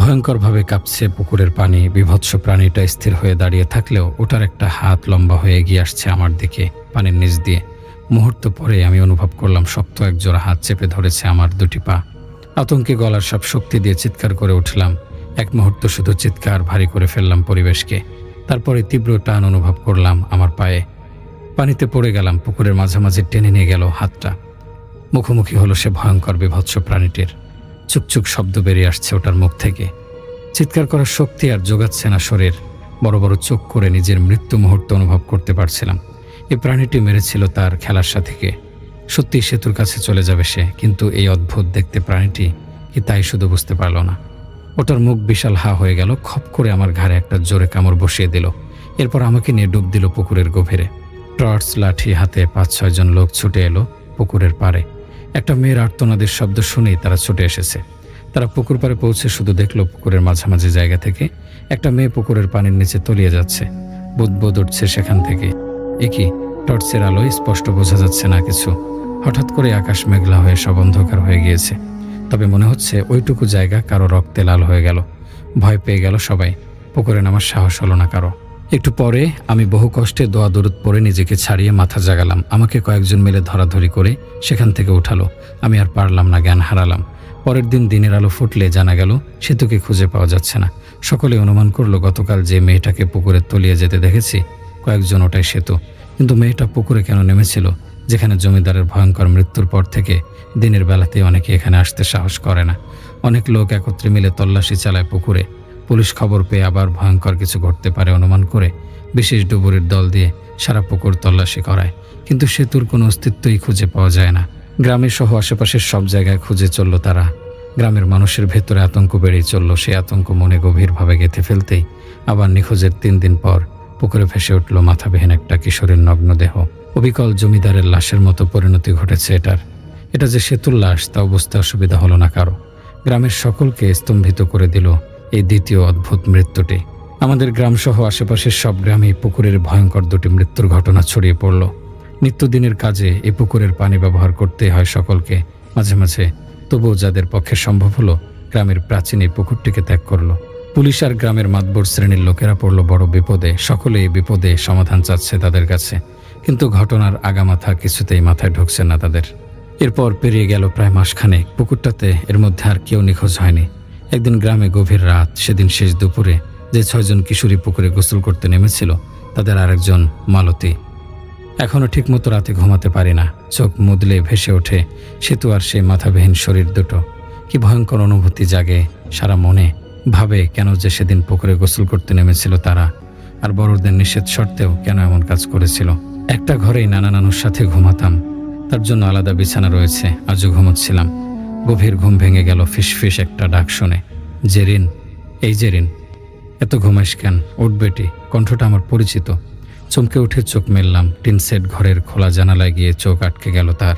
ভয়ঙ্করভাবে কাঁপছে পুকুরের পানি। বিভৎস প্রাণীটা স্থির হয়ে দাঁড়িয়ে থাকলেও ওটার একটা হাত লম্বা হয়ে এগিয়ে আসছে আমার দিকে পানির নিচ দিয়ে। মুহূর্ত পরে আমি অনুভব করলাম শক্ত এক জোড়া হাত চেপে ধরেছে আমার 2টি পা। আতঙ্কে গলার সব শক্তি দিয়ে চিৎকার করে উঠলাম। এক মুহূর্ত শুধু চিৎকার ভারী করে ফেললাম পরিবেশকে। তারপরে তীব্র টান অনুভব করলাম আমার পায়ে। পানিতে পড়ে গেলাম। পুকুরের মাঝামাঝি টেনে নিয়ে গেল হাতটা। মুখোমুখি হলো সে ভয়ঙ্কর বিভৎস প্রাণীটির। চুকচুক শব্দ বেরিয়ে আসছে ওটার মুখ থেকে। চিৎকার করার শক্তি আর জোগাচ্ছে না শরীর। বড় বড় চোখ করে নিজের মৃত্যু মুহূর্ত অনুভব করতে পারছিলাম। এই প্রাণীটি মেরেছিল তার খেলার সাথীকে। সত্যি সেতুর কাছে চলে যাবে সে, কিন্তু এই অদ্ভুত দেখতে প্রাণীটি কি তাই শুধু বুঝতে পারল না। ওটার মুখ বিশাল হা হয়ে গেল, খপ করে আমার ঘাড়ে একটা জোরে কামড় বসিয়ে দিল। এরপর আমাকে নিয়ে ডুব দিল পুকুরের গভীরে। টর্চ লাঠি হাতে 5-6 জন লোক ছুটে এলো পুকুরের পাড়ে। একটা মেয়ের আর্তনাদের শব্দ শুনেই তারা ছুটে এসেছে। তারা পুকুর পাড়ে পৌঁছে শুধু দেখলো পুকুরের মাঝামাঝি জায়গা থেকে একটা মেয়ে পুকুরের পানির নিচে তলিয়ে যাচ্ছে। বুদবুদ উঠছে সেখান থেকে। কি টর্চের আলোয় স্পষ্ট বোঝা যাচ্ছে না কিছু। হঠাৎ করে আকাশ মেঘলা হয়ে সব অন্ধকার হয়ে গিয়েছে। তবে মনে হচ্ছে ওইটুকু জায়গা কারো রক্তে লাল হয়ে গেল। ভয় পেয়ে গেল সবাই। পুকুরে নামার সাহস হলো না কারো। একটু পরে আমি বহু কষ্টে দোয়া দরুদ পড়ে নিজেকে ছাড়িয়ে মাথা জাগালাম। আমাকে কয়েকজন মিলে ধরাধরি করে সেখান থেকে উঠালো। আমি আর পারলাম না, জ্ঞান হারালাম। পরের দিন দিনের আলো ফুটলে জানা গেল সেতুকে খুঁজে পাওয়া যাচ্ছে না। সকলে অনুমান করলো গতকাল যে মেয়েটাকে পুকুরে তলিয়ে যেতে দেখেছি কয়েকজন ওটাই সেতু। কিন্তু মেয়েটা পুকুরে কেন নেমেছিল, যেখানে জমিদারের ভয়ঙ্কর মৃত্যুর পর থেকে দিনের বেলাতে অনেকে এখানে আসতে সাহস করে না। অনেক লোক একত্রে মিলে তল্লাশি চালায় পুকুরে। পুলিশ খবর পেয়ে আবার ভয়ঙ্কর কিছু ঘটতে পারে অনুমান করে বিশেষ ডুবুরির দল দিয়ে সারা পুকুর তল্লাশি করায়, কিন্তু সেতুর কোনো অস্তিত্বই খুঁজে পাওয়া যায় না। গ্রামের সহ আশেপাশের সব জায়গায় খুঁজে চলল তারা। গ্রামের মানুষের ভেতরে আতঙ্ক বেড়েই চলল। সেই আতঙ্ক মনে গভীরভাবে গেঁথে ফেলতেই আবার নিখোঁজের 3 দিন পর পুকুরে ভেসে উঠল মাথাবিহীন একটা কিশোরের নগ্ন দেহ। অবিকল জমিদারের লাশের মতো পরিণতি ঘটেছে এটার। এটা যে সেতুর লাশ তাও বুঝতে অসুবিধা হলো না কারো। গ্রামের সকলকে স্তম্ভিত করে দিল এই দ্বিতীয় অদ্ভুত মৃত্যুটি। আমাদের গ্রামসহ আশেপাশের সব গ্রামেই পুকুরের ভয়ঙ্কর 2টি মৃত্যুর ঘটনা ছড়িয়ে পড়ল। নিত্যদিনের কাজে এই পুকুরের পানি ব্যবহার করতে হয় সকলকে মাঝে মাঝে, তবুও যাদের পক্ষে সম্ভব হলো গ্রামের প্রাচীন এই পুকুরটিকে ত্যাগ করলো। পুলিশ আর গ্রামের মাতবর শ্রেণীর লোকেরা পড়ল বড় বিপদে। সকলে এই বিপদে সমাধান চাচ্ছে তাদের কাছে, কিন্তু ঘটনার আগামাথা কিছুতেই মাথায় ঢুকছে না তাদের। এরপর পেরিয়ে গেল প্রায় মাসখানেক। পুকুরটাতে এর মধ্যে আর কেউ নিখোঁজ হয়নি। একদিন গ্রামে গভীর রাত, সেদিন শেষ দুপুরে যে 6 জন কিশোরী পুকুরে গোসল করতে নেমেছিল তাদের আরেকজন মালতী। এখনও ঠিকমতো রাতে ঘুমাতে পারি না। চোখ মুদলে ভেসে ওঠে সেতু আর সেই মাথাবিহীন শরীর দুটো। কি ভয়ঙ্কর অনুভূতি জাগে সারা মনে। ভাবে কেন যে সেদিন পুকুরে গোসল করতে নেমেছিল তারা, আর বড়দের নিষেধ সত্ত্বেও কেন এমন কাজ করেছিল। একটা ঘরেই নানা নানুর সাথে ঘুমাতাম, তার জন্য আলাদা বিছানা রয়েছে। আজও ঘুমোচ্ছিলাম। গভীর ঘুম ভেঙে গেল ফিসফিস একটা ডাক শুনে। জেরিন, এই জেরিন, এত ঘুমাইস কেন? উঠ বেটি। কণ্ঠটা আমার পরিচিত। চমকে উঠে চোখ মেললাম। টিনসেট ঘরের খোলা জানালায় গিয়ে চোখ আটকে গেল তার।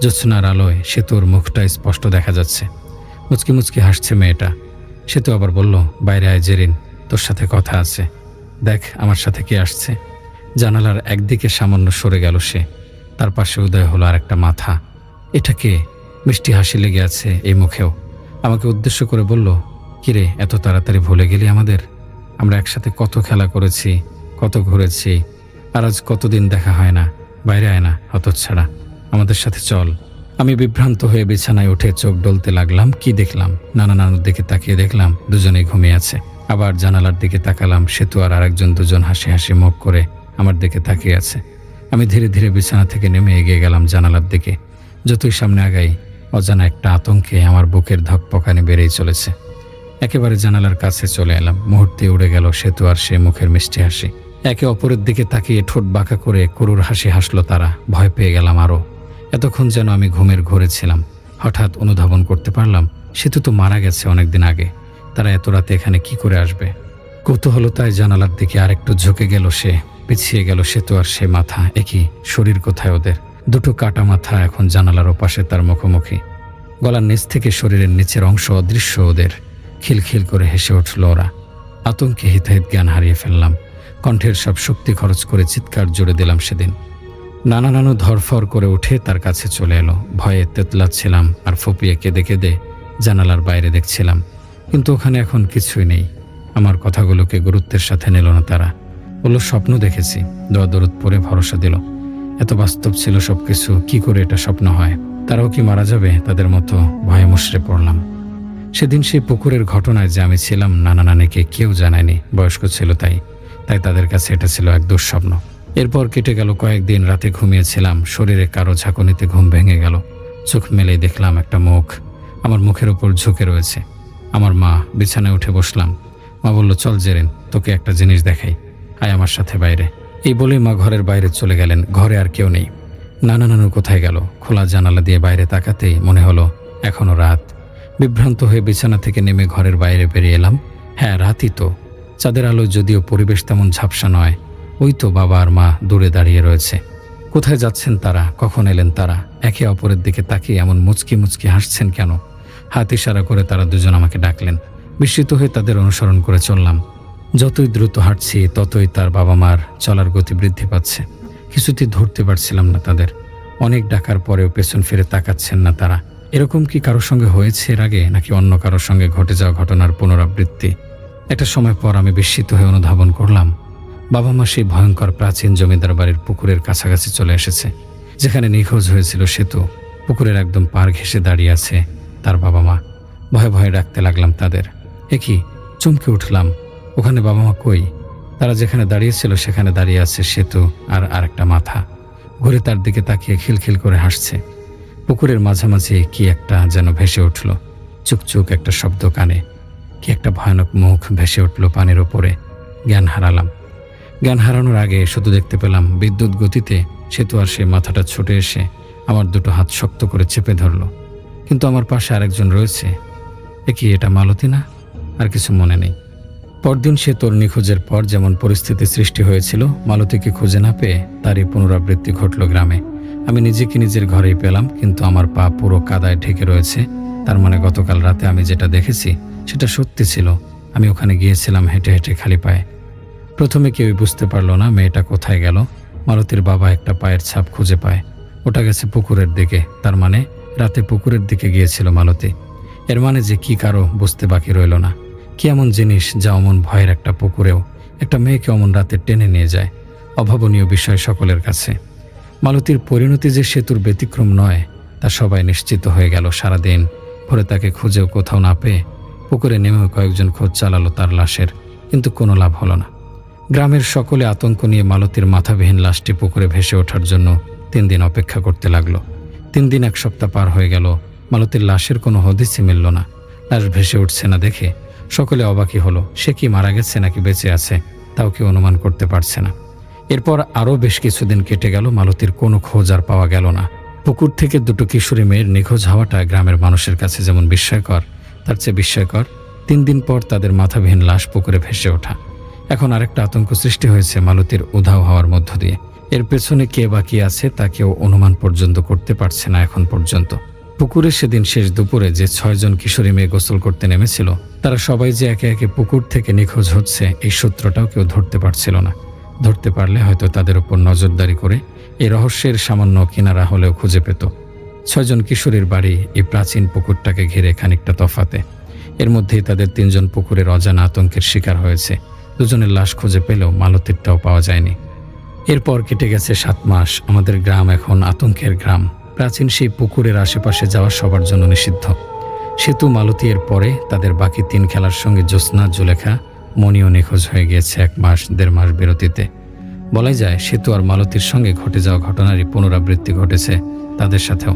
জ্যোৎস্নার আলোয় সেতুর মুখটা স্পষ্ট দেখা যাচ্ছে। মুচকি মুচকি হাসছে মেয়েটা। সেতু আবার বলল, বাইরে আয় জেরিন, তোর সাথে কথা আছে। দেখ আমার সাথে কে আসছে। জানালার একদিকে সামান্য সরে গেল সে। তার পাশে উদয় হলো আর একটা মাথা। এটা কে? মিষ্টি হাসি লেগে আছে এই মুখেও। আমাকে উদ্দেশ্য করে বলল, কিরে এত তাড়াতাড়ি ভুলে গেলি আমাদের? আমরা একসাথে কত খেলা করেছি, কত ঘুরেছি, আর আজ কতদিন দেখা হয় না। বাইরে আয় না হতচ্ছাড়া, আমাদের সাথে চল। আমি বিভ্রান্ত হয়ে বিছানায় উঠে চোখ ডলতে লাগলাম। কি দেখলাম? নানা নানুর দিকে তাকিয়ে দেখলাম দুজনেই ঘুমিয়ে আছে। আবার জানালার দিকে তাকালাম। সেতু আর আরেকজন দুজন হাসি হাসি মুখ করে আমার দিকে তাকিয়ে আছে। আমি ধীরে ধীরে বিছানা থেকে নেমে এগিয়ে গেলাম জানালার দিকে। যতই সামনে আগাই অজানা একটা আতঙ্কে আমার বুকের ধকপকানি বেড়েই চলেছে। একেবারে জানালার কাছে চলে এলাম। মুহূর্তে উড়ে গেল সেতু আর সে মুখের মিষ্টি হাসি। একে অপরের দিকে তাকিয়ে ঠোঁট বাঁকা করে করুর হাসি হাসলো তারা। ভয় পেয়ে গেলাম আরও। এতক্ষণ যেন আমি ঘুমের ঘোরে ছিলাম। হঠাৎ অনুধাবন করতে পারলাম সেতু তো মারা গেছে অনেকদিন আগে। তারা এত রাতে এখানে কি করে আসবে? কৌতূহলতায় জানালার দিকে আরেকটু ঝুঁকে গেল সে। পিছিয়ে গেল সেতু আর সে মাথা। একই শরীর কোথায় ওদের? দুটো কাটা মাথা এখন জানালার ওপাশে তার মুখোমুখি। গলার নিচ থেকে শরীরের নিচের অংশ অদৃশ্য ওদের। খিলখিল করে হেসে উঠল ওরা। আতঙ্কে হিতাহিত জ্ঞান হারিয়ে ফেললাম। কণ্ঠের সব শক্তি খরচ করে চিৎকার জুড়ে দিলাম সেদিন। নানা নানু ধরফর করে উঠে তার কাছে চলে এলো। ভয়ে তেতলাচ্ছিলাম আর ফুপিয়ে কেঁদে কেঁদে জানালার বাইরে দেখছিলাম, কিন্তু ওখানে এখন কিছুই নেই। আমার কথাগুলোকে গুরুত্বের সাথে নিল না তারা। বলল, স্বপ্ন দেখেছি। দোয়া দরুদ পরে ভরসা দিল। এত বাস্তব ছিল সবকিছু, কি করে এটা স্বপ্ন হয়? তারাও কি মারা যাবে তাদের মতো? ভয়ে মুষড়ে পড়লাম। সেদিন সেই পুকুরের ঘটনায় যে আমি ছিলাম নানা নানিকে কেউ জানায়নি। বয়স্ক ছিল তাই তাদের কাছে এটা ছিল এক দুঃস্বপ্ন। এরপর কেটে গেল কয়েকদিন। রাতে ঘুমিয়েছিলাম। শরীরে কারো ঝাঁকুনিতে ঘুম ভেঙে গেল। চোখ মেলেই দেখলাম একটা মুখ আমার মুখের ওপর ঝুঁকে রয়েছে। আমার মা। বিছানায় উঠে বসলাম। মা বলল, চল জেরিন, তোকে একটা জিনিস দেখাই, আয় আমার সাথে বাইরে। এই বলে মা ঘরের বাইরে চলে গেলেন। ঘরে আর কেউ নেই। নানু কোথায় গেল? খোলা জানালা দিয়ে বাইরে তাকাতেই মনে হলো এখনো রাত। বিভ্রান্ত হয়ে বিছানা থেকে নেমে ঘরের বাইরে বেরিয়ে এলাম। হ্যাঁ, রাতই তো। চাঁদের আলো যদিও পরিবেশ তেমন ঝাপসা নয়। ওই তো বাবা আর মা দূরে দাঁড়িয়ে রয়েছে। কোথায় যাচ্ছেন তারা? কখন এলেন তারা? একে অপরের দিকে তাকিয়ে এমন মুচকি মুচকি হাসছেন কেন? হাত ইশারা করে তারা দুজন আমাকে ডাকলেন। বিস্মিত হয়ে তাদের অনুসরণ করে চললাম। যতই দ্রুত হাঁটছি ততই তার বাবা মার চলার গতি বৃদ্ধি পাচ্ছে। কিছুতেই ধরতে পারছিলাম না তাদের। অনেক ডাকার পরেও পেছন ফিরে তাকাচ্ছেন না তারা। এরকম কি কারোর সঙ্গে হয়েছে এর আগে, নাকি অন্য কারোর সঙ্গে ঘটে যাওয়া ঘটনার পুনরাবৃত্তি? একটা সময় পর আমি বিস্মিত হয়ে অনুধাবন করলাম বাবা মা সেই ভয়ঙ্কর প্রাচীন জমিদার বাড়ির পুকুরের কাছাকাছি চলে এসেছে, যেখানে নিখোঁজ হয়েছিল সেতু। পুকুরের একদম পার ঘেঁষে দাঁড়িয়ে আছে তার বাবা মা। ভয়ে ভয়ে ডাকতে লাগলাম তাদের। কি চমকে উঠলাম, ওখানে বাবা মা কই? তারা যেখানে দাঁড়িয়েছিল সেখানে দাঁড়িয়ে আছে সেতু আর আরেকটা মাথা। ঘুরে তার দিকে তাকিয়ে খিলখিল করে হাসছে। পুকুরের মাঝামাঝি কি একটা যেন ভেসে উঠল। চুকচুক একটা শব্দ কানে। কি একটা ভয়ানক মুখ ভেসে উঠল পানির ওপরে। জ্ঞান হারালাম। জ্ঞান হারানোর আগে শুধু দেখতে পেলাম বিদ্যুৎ গতিতে সেতু আর সে মাথাটা ছুটে এসে আমার দুটো হাত শক্ত করে চেপে ধরল। কিন্তু আমার পাশে আরেকজন রয়েছে। কি এটা মালতী না? আর কিছু মনে নেই। পরদিন সে তোর নিখোঁজের পর যেমন পরিস্থিতি সৃষ্টি হয়েছিল, মালতীকে খুঁজে না পেয়ে তারই পুনরাবৃত্তি ঘটল গ্রামে। আমি নিজেকে নিজের ঘরেই পেলাম, কিন্তু আমার পা পুরো কাদায় ঢেকে রয়েছে। তার মানে গতকাল রাতে আমি যেটা দেখেছি সেটা সত্যি ছিল। আমি ওখানে গিয়েছিলাম হেঁটে হেঁটে খালি পায়ে। প্রথমে কেউই বুঝতে পারলো না মেয়েটা কোথায় গেল। মালতীর বাবা একটা পায়ের ছাপ খুঁজে পায়। ওটা গেছে পুকুরের দিকে। তার মানে রাতে পুকুরের দিকে গিয়েছিল মালতী। এর মানে যে কি কারো বুঝতে বাকি রইল না। কি এমন জিনিস যা অমন ভয়ের একটা পুকুরেও একটা মেয়েকে অমন রাতে টেনে নিয়ে যায়? অভাবনীয় বিষয় সকলের কাছে। মালতীর পরিণতি যে সেতুর ব্যতিক্রম নয় তা সবাই নিশ্চিত হয়ে গেল। সারাদিন ভোরে তাকে খুঁজেও কোথাও না পেয়ে পুকুরে নেমেও কয়েকজন খোঁজ চালালো তার লাশের, কিন্তু কোনো লাভ হলো না। গ্রামের সকলে আতঙ্ক নিয়ে মালতীর মাথাবিহীন লাশটি পুকুরে ভেসে ওঠার জন্য 3 দিন অপেক্ষা করতে লাগলো। 3 দিন 1 সপ্তাহ পার হয়ে গেল। মালতীর লাশের কোনো হদিসই মিলল না। লাশ ভেসে উঠছে না দেখে সকলে অবাকই হলো। সে কি মারা গেছে নাকি বেঁচে আছে তাও কেউ অনুমান করতে পারছে না। এরপর আরও বেশ কিছুদিন কেটে গেল। মালতীর কোনো খোঁজ আর পাওয়া গেল না। পুকুর থেকে দুটো কিশোরী মেয়ের নিখোঁজ হওয়াটা গ্রামের মানুষের কাছে যেমন বিস্ময়কর, তার চেয়ে বিস্ময়কর 3 দিন পর তাদের মাথাবিহীন লাশ পুকুরে ভেসে ওঠা। এখন আরেকটা আতঙ্ক সৃষ্টি হয়েছে মালতীর উধাও হওয়ার মধ্য দিয়ে। এর পেছনে কে বা কি আছে তা কেউ অনুমান পর্যন্ত করতে পারছে না এখন পর্যন্ত। পুকুরে সেদিন শেষ দুপুরে যে 6 জন কিশোরী মেয়ে গোসল করতে নেমেছিল, তারা সবাই যে একে একে পুকুর থেকে নিখোঁজ হচ্ছে এই সূত্রটাও কেউ ধরতে পারছিল না। ধরতে পারলে হয়তো তাদের উপর নজরদারি করে এই রহস্যের সামান্য কিনারা হলেও খুঁজে পেত। 6 জন কিশোরীর বাড়ি এই প্রাচীন পুকুরটাকে ঘিরে খানিকটা তফাতে। এর মধ্যেই তাদের 3 জন পুকুরের অজানা আতঙ্কের শিকার হয়েছে। 2 জনের লাশ খুঁজে পেলেও মালতীরটাও পাওয়া যায়নি। এরপর কেটে গেছে 7 মাস। আমাদের গ্রাম এখন আতঙ্কের গ্রাম। প্রাচীন সেই পুকুরের আশেপাশে যাওয়া সবার জন্য নিষিদ্ধ। সেতু, মালতী এর পরে তাদের বাকি 3 খেলার সঙ্গে জ্যোৎস্না, জুলেখা, মণিও নিখোঁজ হয়ে গিয়েছে 1 মাস 1.5 মাস বিরতিতে। বলা যায় সেতু আর মালতীর সঙ্গে ঘটে যাওয়া ঘটনারই পুনরাবৃত্তি ঘটেছে তাদের সাথেও।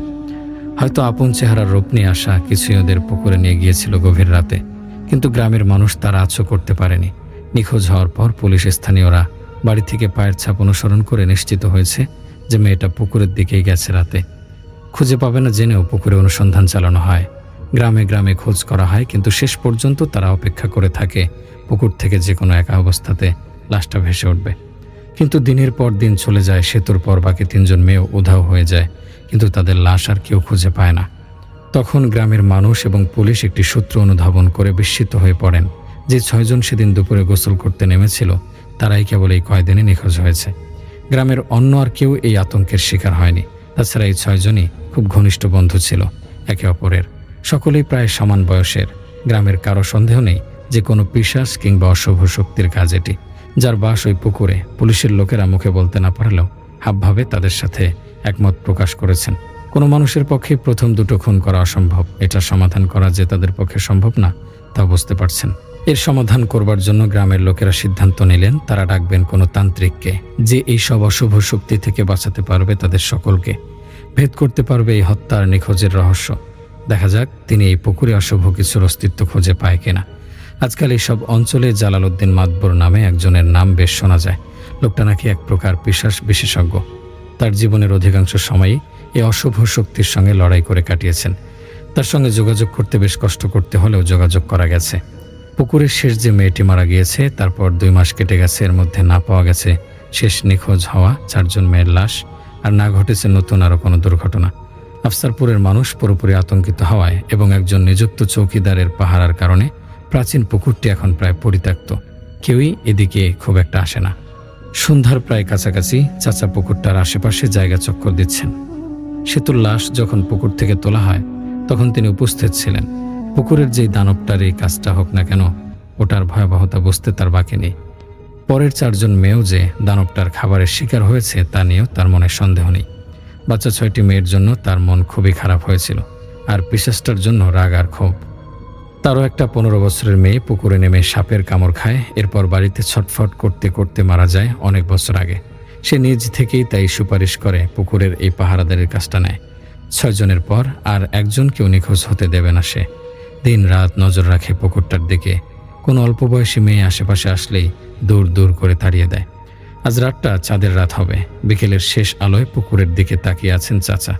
হয়তো আপন চেহারার রূপ নিয়ে আসা কিছুই ওদের পুকুরে নিয়ে গিয়েছিল গভীর রাতে, কিন্তু গ্রামের মানুষ তারা আচ্ছ করতে পারেনি। নিখোঁজ হওয়ার পর পুলিশ, স্থানীয়রা বাড়ি থেকে পায়ের ছাপ অনুসরণ করে নিশ্চিত হয়েছে যে মেয়েটা পুকুরের দিকেই গেছে রাতে। খুঁজে পাবে না জেনেও পুকুরে অনুসন্ধান চালানো হয়। গ্রামে গ্রামে খোঁজ করা হয়, কিন্তু শেষ পর্যন্ত তারা অপেক্ষা করে থাকে পুকুর থেকে যে কোনো একা অবস্থাতে লাশটা ভেসে উঠবে। কিন্তু দিনের পর দিন চলে যায়। সেতুর পর বাকি 3 জন মেয়েও উধাও হয়ে যায়, কিন্তু তাদের লাশ আর কেউ খুঁজে পায় না। তখন গ্রামের মানুষ এবং পুলিশ একটি সূত্র অনুধাবন করে বিস্মিত হয়ে পড়েন যে 6 জন সেদিন দুপুরে গোসল করতে নেমেছিল তারাই কেবল এই কয়দিনে নিখোঁজ হয়েছে। গ্রামের অন্য আর কেউ এই আতঙ্কের শিকার হয়নি। তাছাড়া এই 6 জনই খুব ঘনিষ্ঠ বন্ধু ছিল একে অপরের। সকলেই প্রায় সমান বয়সের। গ্রামের কারো সন্দেহ নেই যে কোনো পিশাচ কিংবা অশুভ শক্তির কাজ এটি, যার বাস ওই পুকুরে। পুলিশের লোকেরা মুখে বলতে না পারলেও হাবভাবে তাদের সাথে একমত প্রকাশ করেছেন। কোনো মানুষের পক্ষে প্রথম 2টো খুন করা অসম্ভব। এটা সমাধান করা যে তাদের পক্ষে সম্ভব না তা বুঝতে পারছেন। এর সমাধান করবার জন্য গ্রামের লোকেরা সিদ্ধান্ত নিলেন তারা ডাকবেন কোনো তান্ত্রিককে, যে এই সব অশুভ শক্তি থেকে বাঁচাতে পারবে তাদের সকলকে, ভেদ করতে পারবে এই হত্যার নিখোঁজের রহস্য। দেখা যাক তিনি এই পুকুরে অশুভ কিছুর অস্তিত্ব খুঁজে পায় কিনা। আজকাল এইসব অঞ্চলে জালালউদ্দিন মাতবর নামে একজনের নাম বেশ শোনা যায়। লোকটা নাকি এক প্রকার পিশাচ বিশেষজ্ঞ। তার জীবনের অধিকাংশ সময়ই এই অশুভ শক্তির সঙ্গে লড়াই করে কাটিয়েছেন। তার সঙ্গে যোগাযোগ করতে বেশ কষ্ট করতে হলেও যোগাযোগ করা গেছে। পুকুরের শেষ যে মেয়েটি মারা গিয়েছে, তারপর 2 মাস কেটে গেছে, এর মধ্যে না পাওয়া গেছে শেষ নিখোঁজ হওয়া 4 জন মেয়ের লাশ, আর না ঘটেছে নতুন আরও কোনো দুর্ঘটনা। আফসারপুরের মানুষ পুরোপুরি আতঙ্কিত হওয়ায় এবং একজন নিযুক্ত চৌকিদারের পাহারার কারণে প্রাচীন পুকুরটি এখন প্রায় পরিত্যক্ত। কেউই এদিকে খুব একটা আসে না। সন্ধ্যার প্রায় কাছাকাছি চাচা পুকুরটার আশেপাশে জায়গা চক্কর দিচ্ছেন। সেতুর লাশ যখন পুকুর থেকে তোলা হয় তখন তিনি উপস্থিত ছিলেন। পুকুরের যেই দানবটার এই কাজটা হোক না কেন, ওটার ভয়াবহতা বুঝতে তার বাকি নেই। পরের 4 জন মেয়েও যে দানবটার খাবারের শিকার হয়েছে তা নিয়েও তার মনে সন্দেহ নেই। বাচ্চা 6টি মেয়ের জন্য তার মন খুবই খারাপ হয়েছিল, আর পিশাচটার জন্য রাগ আর ক্ষোভ। তারও একটা 15 বছরের মেয়ে পুকুরে নেমে সাপের কামড় খায়, এরপর বাড়িতে ছটফট করতে করতে মারা যায় অনেক বছর আগে। সে নিজ থেকেই তাই সুপারিশ করে পুকুরের এই পাহারাদারের কাজটা নেয়। 6 জনের পর আর একজনকেও নিখোঁজ হতে দেবে না সে। দিন রাত নজর রাখে পুকুরটার দিকে। কোনো অল্প বয়সী মেয়ে আশেপাশে আসলেই দূর দূর করে তাড়িয়ে দেয়। আজ রাতটা চাঁদের রাত হবে। বিকেলের শেষ আলোয় পুকুরের দিকে তাকিয়ে আছেন চাচা।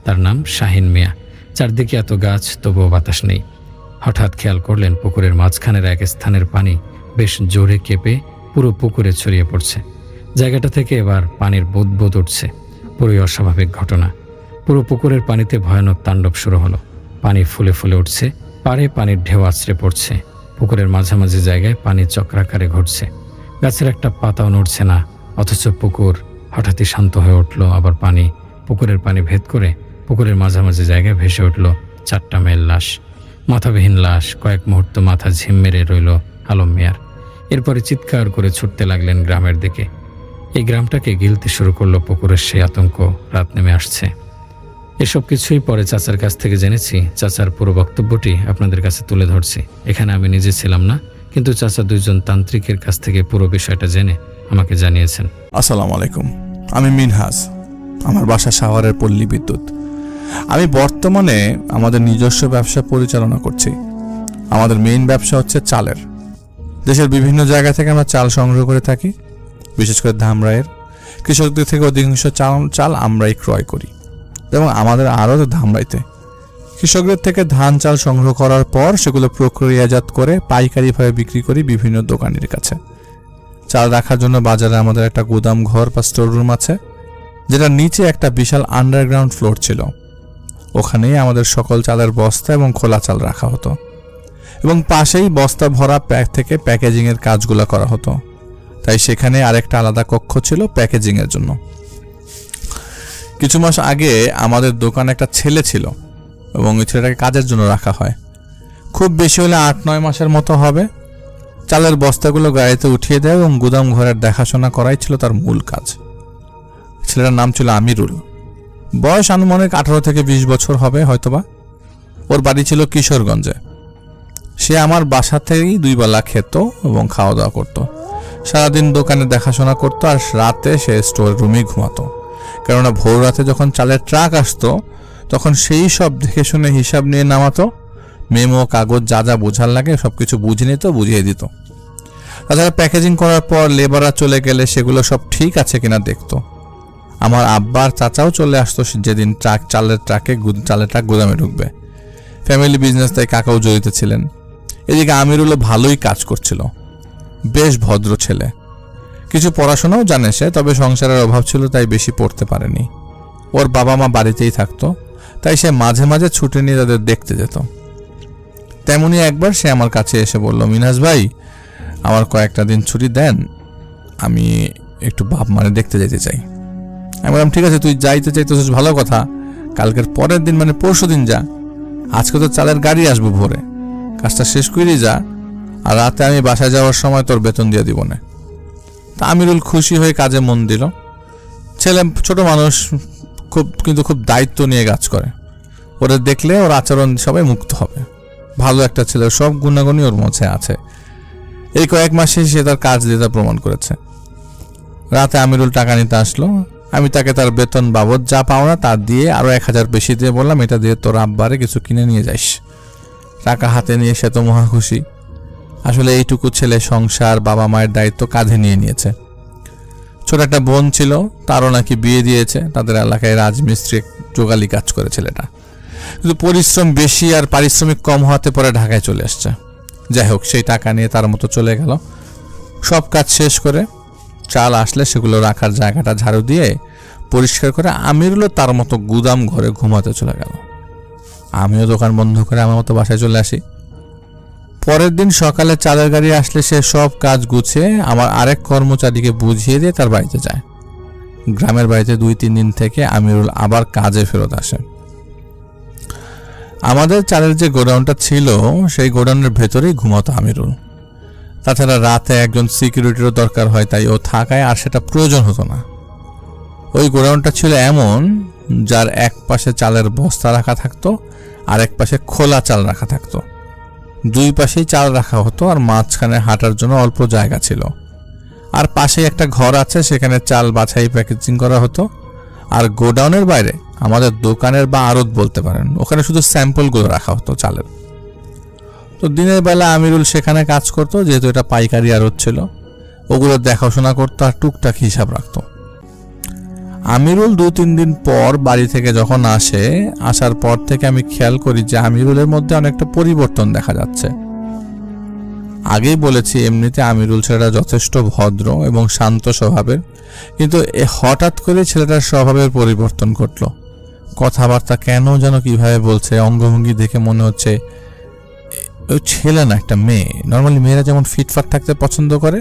তার নাম শাহিন মিয়া। চারদিকে এত গাছ, তবুও বাতাস নেই। হঠাৎ খেয়াল করলেন পুকুরের মাঝখানের এক স্থানের পানি বেশ জোরে কেঁপে পুরো পুকুরে ছড়িয়ে পড়ছে। জায়গাটা থেকে এবার পানির বুদবুদ উঠছে। পুরোই অস্বাভাবিক ঘটনা। পুরো পুকুরের পানিতে ভয়ানক তাণ্ডব শুরু হলো। পানি ফুলে ফুলে উঠছে, পাড়ে পানির ঢেউ আছড়ে পড়ছে। পুকুরের মাঝামাঝি জায়গায় পানি চক্রাকারে ঘটছে। গাছের একটা পাতাও নড়ছে না, অথচ পুকুর হঠাৎই শান্ত হয়ে উঠল। আবার পুকুরের পানি ভেদ করে পুকুরের মাঝামাঝি জায়গায় ভেসে উঠল 4টা মেয়ের লাশ, মাথাবিহীন লাশ। কয়েক মুহূর্ত মাথা ঝিম মেরে রইল আলম মিয়ার। এরপরে চিৎকার করে ছুটতে লাগলেন গ্রামের দিকে। এই গ্রামটাকে গিলতে শুরু করলো পুকুরের সেই আতঙ্ক। রাত নেমে আসছে। এসব কিছুই পরে চাচার কাছ থেকে জেনেছি। চাচার পুরো বক্তব্যটি আপনাদের কাছে তুলে ধরছি। এখানে আমি নিজে ছিলাম না, কিন্তু চাচা 2 জন তান্ত্রিকের কাছ থেকে পুরো বিষয়টা জেনে আমাকে জানিয়েছেন। আসসালামু আলাইকুম, আমি মিনহাজ। আমার বাসা শাওয়ারের পল্লী বিদ্যুৎ। আমি বর্তমানে আমাদের নিজস্ব ব্যবসা পরিচালনা করছি। আমাদের মেইন ব্যবসা হচ্ছে চালের। দেশের বিভিন্ন জায়গা থেকে আমরা চাল সংগ্রহ করে থাকি, বিশেষ করে ধামরাইয়ের কৃষকদের থেকে অধিকাংশ চাল আমরাই ক্রয় করি। এবং আমাদের আরও ধামরাইতে কৃষকদের থেকে ধান চাল সংগ্রহ করার পর সেগুলো প্রক্রিয়াজাত করে পাইকারিভাবে বিক্রি করি বিভিন্ন দোকানের কাছে। চাল রাখার জন্য বাজারে আমাদের একটা গুদাম ঘর বা স্টোর রুম আছে, যেটা নিচে একটা বিশাল আন্ডারগ্রাউন্ড ফ্লোর ছিল। ওখানেই আমাদের সকল চালের বস্তা এবং খোলা চাল রাখা হতো, এবং পাশেই বস্তা ভরা থেকে প্যাকেজিংয়ের কাজগুলো করা হতো। তাই সেখানে আরেকটা আলাদা কক্ষ ছিল প্যাকেজিংয়ের জন্য। কিছু মাস আগে আমাদের দোকানে একটা ছেলে ছিল, এবং ওই ছেলেটাকে কাজের জন্য রাখা হয়। খুব বেশি হলে 8-9 মাসের মতো হবে। চালের বস্তাগুলো গাড়িতে উঠিয়ে দেয় এবং গুদাম ঘরের দেখাশোনা করাই ছিল তার মূল কাজ। ছেলেটার নাম ছিল আমিরুল। বয়স আনুমানিক 18 থেকে 20 বছর হবে হয়তোবা। ওর বাড়ি ছিল কিশোরগঞ্জে। সে আমার বাসা থেকেই 2 বেলা খেত এবং খাওয়া দাওয়া করতো। সারাদিন দোকানে দেখাশোনা করতো, আর রাতে সে স্টোর রুমেই ঘুমাতো। কেননা ভোর রাতে যখন চালের ট্রাক আসতো তখন সেই সব দেখে শুনে হিসাব নিয়ে নামাতো। মেমো কাগজ যা যা বোঝার লাগে সবকিছু বুঝে নিত, বুঝিয়ে দিত। তাছাড়া প্যাকেজিং করার পর লেবাররা চলে গেলে সেগুলো সব ঠিক আছে কিনা দেখতো। আমার আব্বার চাচাও চলে আসতো যেদিন চালের ট্রাক গুদামে ঢুকবে। ফ্যামিলি বিজনেস, তাই কাকাও জড়িত ছিলেন। এদিকে আমিরুলও ভালোই কাজ করছিল, বেশ ভদ্র ছেলে। কিছু পড়াশোনাও জানে সে, তবে সংসারের অভাব ছিল তাই বেশি পড়তে পারেনি। ওর বাবা মা বাড়িতেই থাকতো, তাই সে মাঝে মাঝে ছুটি নিয়ে তাদের দেখতে যেত। তেমনি একবার সে আমার কাছে এসে বলল, মিনহাজ ভাই, আমার কয়েকটা দিন ছুটি দেন, আমি একটু বাপ মারে দেখতে যেতে চাই। আমি বললাম, ঠিক আছে, তুই যাইতে চাইতেছিস ভালো কথা, কালকের পরের দিন মানে পরশু দিন যা। আজকে তো চালের গাড়ি আসবো ভোরে, কাজটা শেষ করেই যা, আর রাতে আমি বাসায় যাওয়ার সময় তোর বেতন দিয়ে দিব না। তা আমিরুল খুশি হয়ে কাজে মন দিল। ছেলে ছোট মানুষ, খুব দায়িত্ব নিয়ে কাজ করে। ওরা দেখলে ওর আচরণ সবাই মুক্ত হবে। ভালো একটা ছেলে, সব গুণাগুণই ওর মধ্যে আছে। এই কয়েক মাসে সে তার কাজ দিয়ে তা প্রমাণ করেছে। রাতে আমিরুল টাকা নিতে আসলো। আমি তাকে তার বেতন বাবদ যা পাওনা তা দিয়ে আরো 1000 বেশি দিয়ে বললাম, এটা দিয়ে তোর আব্বারে কিছু কিনে নিয়ে যাইস। টাকা হাতে নিয়ে সে তো মহা খুশি। আসলে এইটুকু ছেলে সংসার, বাবা মায়ের দায়িত্ব কাঁধে নিয়ে নিয়েছে। ছোট একটা বোন ছিল, তারও নাকি বিয়ে দিয়েছে, তাদের এলাকায় রাজমিস্ত্রি জোগালি কাজ করে ছেলেটা, কিন্তু পরিশ্রম বেশি আর পারিশ্রমিক কম হওয়াতে পরে ঢাকায় চলে আসছে। যাই হোক, সেই টাকা নিয়ে তার মতো চলে গেল। সব কাজ শেষ করে চাল আসলে সেগুলো রাখার জায়গাটা ঝাড়ু দিয়ে পরিষ্কার করে আমিরুলও তার মতো গুদাম ঘরে ঘুমাতে চলে গেল। আমিও দোকান বন্ধ করে আমার মতো বাসায় চলে আসি। পরের দিন সকালে চালের গাড়ি আসলে সে সব কাজ গুছিয়ে আমার আরেক কর্মচারীকে বুঝিয়ে দিয়ে তার বাড়িতে যায়। গ্রামের বাড়িতে 2-3 দিন থেকে আমিরুল আবার কাজে ফেরত আসে। আমাদের চালের যে গোডাউনটা ছিল সেই গোডাউনের ভেতরেই ঘুমাতো আমিরুল। তাছাড়া রাতে একজন সিকিউরিটিরও দরকার হয়, তাই ও থাকায় আর সেটা প্রয়োজন হতো না। ওই গোডাউনটা ছিল এমন, যার এক পাশে চালের বস্তা রাখা থাকতো আর এক পাশে খোলা চাল রাখা থাকতো। দুই পাশেই চাল রাখা হতো আর মাঝখানে হাঁটার জন্য অল্প জায়গা ছিল। আর পাশেই একটা ঘর আছে, সেখানে চাল বাছাই প্যাকেজিং করা হতো। আর গোডাউনের বাইরে আমাদের দোকানের বা আড়ত বলতে পারেন, ওখানে শুধু স্যাম্পলগুলো রাখা হতো চালের। তো দিনের বেলা আমিরুল সেখানে কাজ করতো, যেহেতু এটা পাইকারি আড়ত ছিল। ওগুলো দেখাশোনা করতো আর টুকটাক হিসাব রাখতো। আমিরুল 2-3 দিন পর বাড়ি থেকে যখন আসার পর থেকে আমি খেয়াল করি যে আমিরুলের মধ্যে অনেকটা পরিবর্তন দেখা যাচ্ছে। আগেই বলেছি, এমনিতে আমিরুল ছেলেটা যথেষ্ট ভদ্র এবং শান্ত স্বভাবের, কিন্তু হঠাৎ করে ছেলেটার স্বভাবের পরিবর্তন ঘটল। কথাবার্তা কেন যেন কিভাবে বলছে, অঙ্গভঙ্গি দেখে মনে হচ্ছে ওই ছেলে না, একটা মেয়ে। নর্মালি মেয়েরা যেমন ফিটফাট থাকতে পছন্দ করে,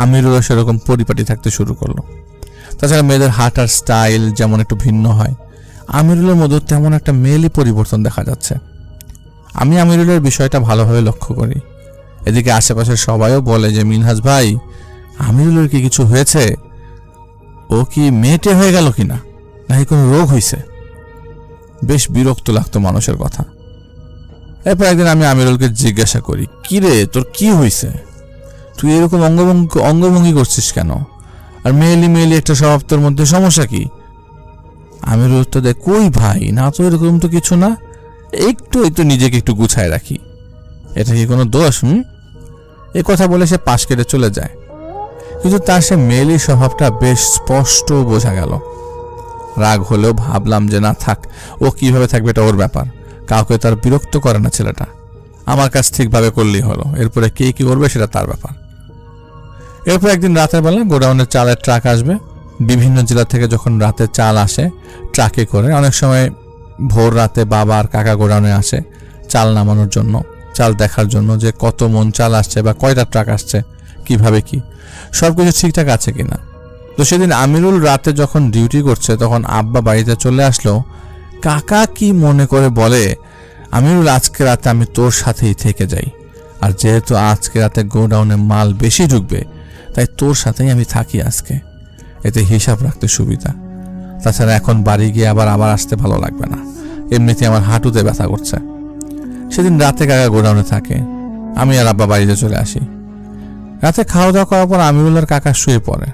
আমিরুলও সেরকম পরিপাটি থাকতে শুরু করলো। তাছাড়া মেয়েদের হাঁটার স্টাইল যেমন একটু ভিন্ন হয়, আমিরুলের মধ্যে তেমন একটা মেয়েলি পরিবর্তন দেখা যাচ্ছে। আমি আমিরুলের বিষয়টা ভালোভাবে লক্ষ্য করি। এদিকে আশেপাশের সবাইও বলে যে, মিনহাজ ভাই, আমিরুলের কি কিছু হয়েছে? ও কি মেয়েটে হয়ে গেল কিনা, নাকি কোনো রোগ হয়েছে? বেশ বিরক্ত লাগতো মানুষের কথা। এরপর একদিন আমি আমিরুলকে জিজ্ঞাসা করি, কি রে, তোর কি হয়েছে? তুই এরকম অঙ্গভঙ্গি করছিস কেন? আর মেয়েলি একটা স্বভাব, তোর মধ্যে সমস্যা কি? আমিরুল তো দেখ, কই ভাই, না তো এরকম তো কিছু না, একটু নিজেকে একটু গুছায় রাখি। এটা কি কোনো দোষ? এ কথা বলে সে পাশ কেটে চলে যায়। কিন্তু তার সে মেয়েলি স্বভাবটা বেশ স্পষ্ট বোঝা গেল। রাগ হলেও ভাবলাম যে না থাক, ও কিভাবে থাকবে এটা ওর ব্যাপার, কাউকে তার বিরক্ত করে না ছেলেটা। আমার কাজ ঠিকভাবে করলেই হলো, এরপরে কে কি করবে সেটা তার ব্যাপার। এরপর একদিন রাতের বেলা গোডাউনের চালের ট্রাক আসবে। বিভিন্ন জেলা থেকে যখন রাতে চাল আসে ট্রাকে করে, অনেক সময় ভোর রাতে বাবা আর কাকা গোডাউনে আসে চাল নামানোর জন্য, চাল দেখার জন্য যে কত মন চাল আসছে বা কয়টা ট্রাক আসছে, কিভাবে কি সব কিছু ঠিকঠাক আছে কিনা। তো সেদিন আমিরুল রাতে যখন ডিউটি করছে, তখন আব্বা বাড়িতে চলে আসলো। কাকা কি মনে করে বলে, আমিরুল, আজকে রাতে আমি তোর সাথেই থেকে যাই, আর যেহেতু আজকে রাতে গোডাউনে মাল বেশি ঢুকবে, তাই তোর সাথেই আমি থাকি আজকে, এতে হিসাব রাখতে সুবিধা। তাছাড়া এখন বাড়ি গিয়ে আবার আসতে ভালো লাগবে না, এমনিতে আমার হাঁটুতে ব্যথা করছে। সেদিন রাতে কাকা গোডাউনে থাকে, আমি আর আব্বা বাড়িতে চলে আসি। রাতে খাওয়া দাওয়া করার পর আমিরুল আর কাকা শুয়ে পড়ে।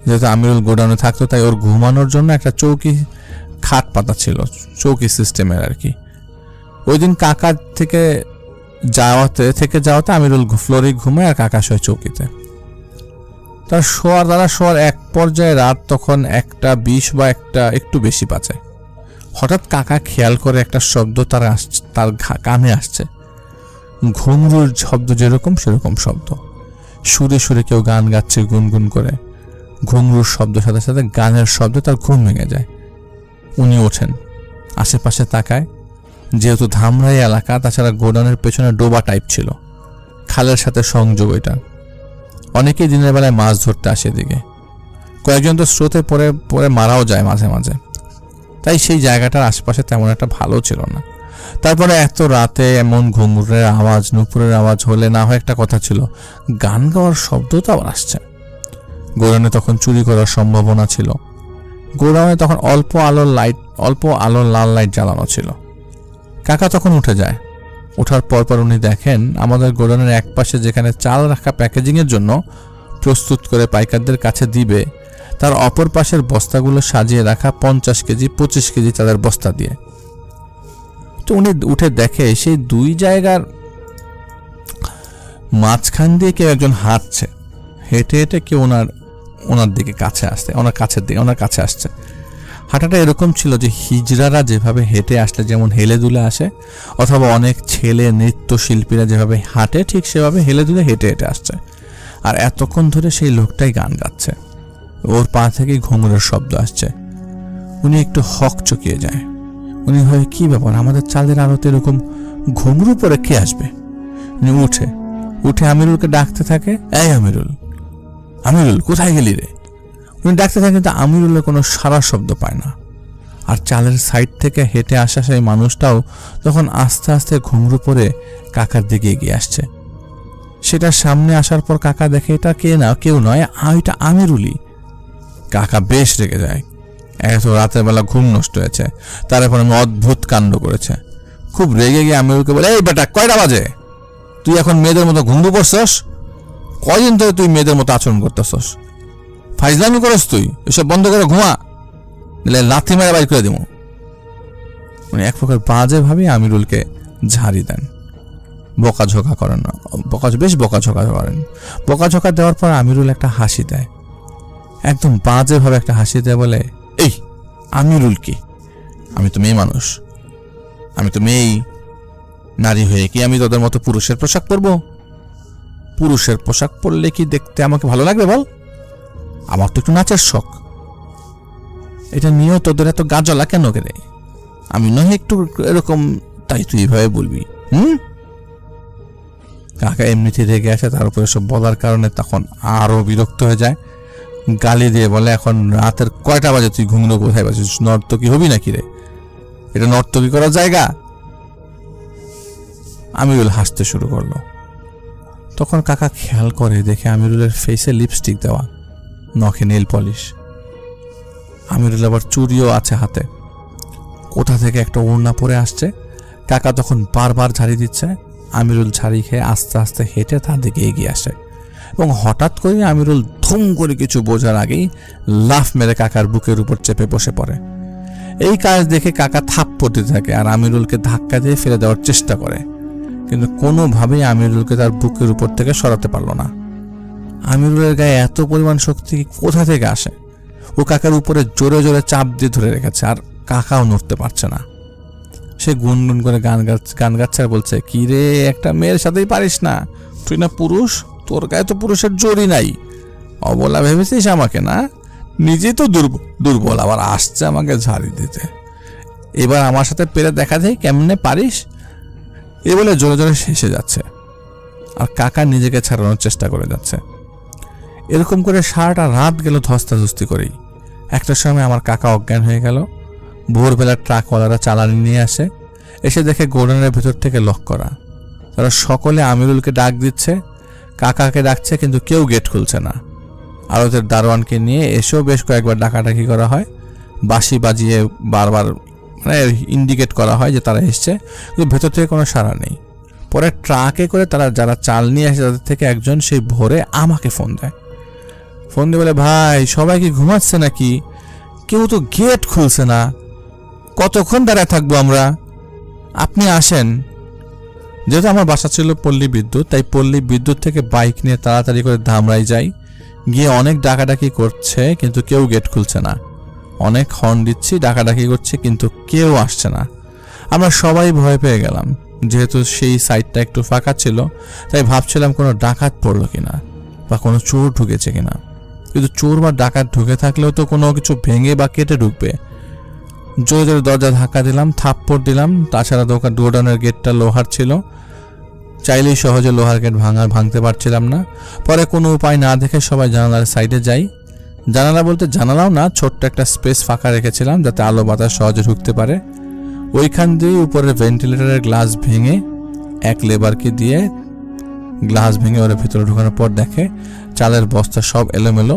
যেহেতু আমিরুল গোডাউনে থাকতো, তাই ওর ঘুমানোর জন্য একটা চৌকি খাট পাতা ছিল, চৌকি সিস্টেমের আর কি। ওই দিন কাকা থেকে যাওয়াতে আমিরুল ফ্লোরে ঘুমায় আর কাকা শোয় চৌকিতে। তার শোয়ার এক পর্যায়ে রাত তখন 1:20 বা একটু বেশি বাজে। হঠাৎ কাকা খেয়াল করে একটা শব্দ তার কানে আসছে, ঘুঙরুর শব্দ, যেরকম সেরকম শব্দ। সুরে সুরে কেউ গান গাচ্ছে গুনগুন করে। ঘুঙরুর শব্দের সাথে সাথে গানের শব্দে তার ঘুম ভেঙে যায়। উনি ওঠেন, আশেপাশে তাকায়। যেহেতু ধামরাই এলাকা, তাছাড়া গোডাউনের পেছনে ডোবা টাইপ ছিল, খালের সাথে সংযোগ এটা। অনেকেই দিনের বেলায় মাছ ধরতে আসে এদিকে। কয়েকজন তো স্রোতে পরে মারাও যায় মাঝে মাঝে, তাই সেই জায়গাটার আশেপাশে তেমন একটা ভালো ছিল না। তারপরে এত রাতে এমন ঘুঙুরের আওয়াজ, নুপুরের আওয়াজ হলে না হয় একটা কথা ছিল, গান গাওয়ার শব্দ তো আবার আসছে। গোডাউনে তখন চুরি করার সম্ভাবনা ছিল। গোডাউনে তখন অল্প আলোর লাল লাইট জ্বালানো ছিল। কাকা তখন উঠে যায়। ওঠার পর উনি দেখেন আমাদের গোডাউনের এক পাশে যেখানে চাল রাখা প্যাকেজিংয়ের জন্য প্রস্তুত করে পাইকারদের কাছে দিবে, তার অপর পাশের বস্তাগুলো সাজিয়ে রাখা 50 কেজি 25 কেজি চালের বস্তা দিয়ে। তো উনি উঠে দেখে সেই দুই জায়গার মাঝখান দিয়ে কেউ একজন হাঁটছে। হেঁটে হেঁটে কেউ ওনার ওনার দিকে কাছে আসছে, ওনার কাছের দিকে, ওনার কাছে আসছে। হাঁটাটা এরকম ছিল যে হিজড়ারা যেভাবে হেঁটে আসলে যেমন হেলে দুলে আসে, অথবা অনেক ছেলে নৃত্যশিল্পীরা যেভাবে হাঁটে ঠিক সেভাবে হেলে দুলে হেঁটে হেঁটে আসছে। আর এতক্ষণ ধরে সেই লোকটাই গান গাচ্ছে, ওর পা থেকেই ঘুঙুরের শব্দ আসছে। উনি একটু হক চকিয়ে যায়। উনি ভাবে কি ব্যাপার, আমাদের চাঁদের আলোতে এরকম ঘুঙরু পরে কে আসবে। উনি উঠে আমিরুলকে ডাকতে থাকে, এই আমিরুল, আমিরুল কোথায় গেলি রে। উনি ডাকতে থাকে কিন্তু আমিরুলের কোনো সারা শব্দ পায় না। আর চালের সাইড থেকে হেঁটে আসা সেই মানুষটাও তখন আস্তে আস্তে ঘুঙরু পরে কাকার দিকে এগিয়ে আসছে। সেটা সামনে আসার পর কাকা দেখে এটা কেউ নয়, এটা আমিরুলই। কাকা বেশ রেগে যায়, এত রাতের বেলা ঘুম নষ্ট হয়েছে, তারপর আমি অদ্ভুত কাণ্ড করেছে। খুব রেগে গিয়ে আমিরুলকে বলে, এই বেটা কয়টা বাজে, তুই এখন মেয়েদের মতো ঘুঙরু পড়ছস? কয়দিন ধরে তুই মেয়েদের মতো আচরণ করতেছস? ফাইজলামি করস তুই? এসব বন্ধ করে ঘুমা, দিলে লাথি মেরে বাইর করে দিব। মানে এক প্রকার বাজে ভাবে আমিরুলকে ঝাড়ি দেন, বকাঝোকা করেন না, বেশ বকাঝোকা করেন। বকাঝোকা দেওয়ার পর আমিরুল একটা হাসি দেয়, একদম বাজে ভাবে একটা হাসি দেয়, বলে, এই আমিরুল কি? আমি তো মেয়ে মানুষ, আমি তো মেয়েই, নারী হয়ে কি আমি তোদের মতো পুরুষের পোশাক পরবো? পুরুষের পোশাক পরলে কি দেখতে আমাকে ভালো লাগবে বল? আমার তো একটু নাচের শখ, এটা নিয়েও তোদের এত গাজলা কেন করে? আমি নয় একটু এরকম, তাই তুই এইভাবে বলবি? কাকা এমনিতে রেগে আসে, তার উপরে সব বলার কারণে তখন আরো বিরক্ত হয়ে যায়, গালি দিয়ে বলে, এখন রাতের কয়টা বাজে, তুই ঘুমনো কোথায় বাজিস? নর্তকী হবি নাকি রে? এটা নর্তকী করার জায়গা? আমিরুল হাসতে শুরু করলো। তখন কাকা খেয়াল করে দেখে আমিরুলের ফেসে লিপস্টিক দেওয়া, নখে নেল পলিশ, আমিরুল আবার চুড়িও আছে হাতে। কোথা থেকে একটা ওড়না পরে আসছে। কাকা তখন বারবার ঝাড়ি দিচ্ছে। আমিরুল ঝাড়ি খেয়ে আস্তে আস্তে হেঁটে তার দিকে এগিয়ে আসে এবং হঠাৎ করে আমিরুল ধুম করে কিছু বোঝার আগেই লাফ মেরে কাকার বুকের উপর চেপে বসে পড়ে। এই কাজ দেখে কাকা থাপ্পড় দিতে থাকে আর আমিরুলকে ধাক্কা দিয়ে ফেলে দেওয়ার চেষ্টা করে, কিন্তু কোনোভাবেই আমিরুলকে তার বুকের উপর থেকে সরাতে পারল না। আমিরুলের গায়ে এত পরিমাণ শক্তি কোথা থেকে আসে? ও কাকার উপরে জোরে জোরে চাপ দিয়ে ধরে রেখেছে আর কাকাও নড়তে পারছে না। সে গুনগুন করে গান গাচ্ছে আর বলছে, কি রে, একটা মেয়ের সাথেই পারিস না? তুই না পুরুষ, তোর গায়ে তো পুরুষের জোরই নাই। অবলা ভেবেছিস আমাকে না? নিজে তো দুর্বল, আবার আসছে আমাকে ঝাড়ি দিতে। এবার আমার সাথে পেরে দেখা যায় কেমনে পারিস। এ বলে জোরে জোরে হেসে যাচ্ছে আর কাকা নিজেকে ছাড়ানোর চেষ্টা করে যাচ্ছে। এরকম করে সারাটা রাত গেল ধস্তাধস্তি করেই। একটার সময় আমার কাকা অজ্ঞান হয়ে গেল। ভোরবেলা ট্রাকওয়ালারা চালানি নিয়ে আসে, এসে দেখে গোডাউনের ভেতর থেকে লক করা। তারা সকলে আমিরুলকে ডাক দিচ্ছে, কাকাকে ডাকছে, কিন্তু কেউ গেট খুলছে না। আর ওদের দারোয়ানকে নিয়ে এসেও বেশ কয়েকবার ডাকাডাকি করা হয়, বাঁশি বাজিয়ে বারবার মানে ইন্ডিকেট করা হয় যে তারা এসছে, কিন্তু ভেতর থেকে কোনো সাড়া নেই। পরে ট্রাকে করে তারা যারা চাল নিয়ে আসে তাদের থেকে একজন সেই ভোরে আমাকে ফোন দেয়। ফোন দিয়ে বলে, ভাই সবাই কি ঘুমাচ্ছে নাকি? কেউ তো গেট খুলছে না, কতক্ষণ দাঁড়ায় থাকবো আমরা? আপনি আসেন। যেহেতু আমার বাসা ছিল পল্লী বিদ্যুৎ, তাই পল্লী বিদ্যুৎ থেকে বাইক নিয়ে তাড়াতাড়ি করে ধামরাই যাই। গিয়ে অনেক ডাকাডাকি করছে, কিন্তু কেউ গেট খুলছে না। অনেক হর্ন দিচ্ছি, ডাকাডাকি করছে, কিন্তু কেউ আসছে না। আমরা সবাই ভয় পেয়ে গেলাম। যেহেতু সেই সাইডটা একটু ফাঁকা ছিল, তাই ভাবছিলাম কোনো ডাকাত পড়লো কিনা বা কোনো চোর ঢুকেছে কিনা। কিন্তু চোর বা ডাকাত ঢুকে থাকলেও তো কোনো কিছু ভেঙে বা কেটে ঢুকবে। জোরে জোরে দরজা ধাক্কা দিলাম, থাপ্পড় দিলাম। তাছাড়া গোডাউনের গেটটা লোহার ছিল, চাইলেই সহজে লোহার গেট ভাঙতে পারছিলাম না। পরে কোনো উপায় না দেখে সবাই জানালার সাইডে যাই। জানালা বলতে জানালাও না, ছোট্ট একটা স্পেস ফাঁকা রেখেছিলাম যাতে আলো বাতাস সহজে ঢুকতে পারে। ওইখান দিয়ে উপরের ভেন্টিলেটরের গ্লাস ভেঙে এক লেবারকে দিয়ে গ্লাস ভেঙে ওরা ভিতরে ঢোকানোর পর দেখে চালের বস্তা সব এলোমেলো,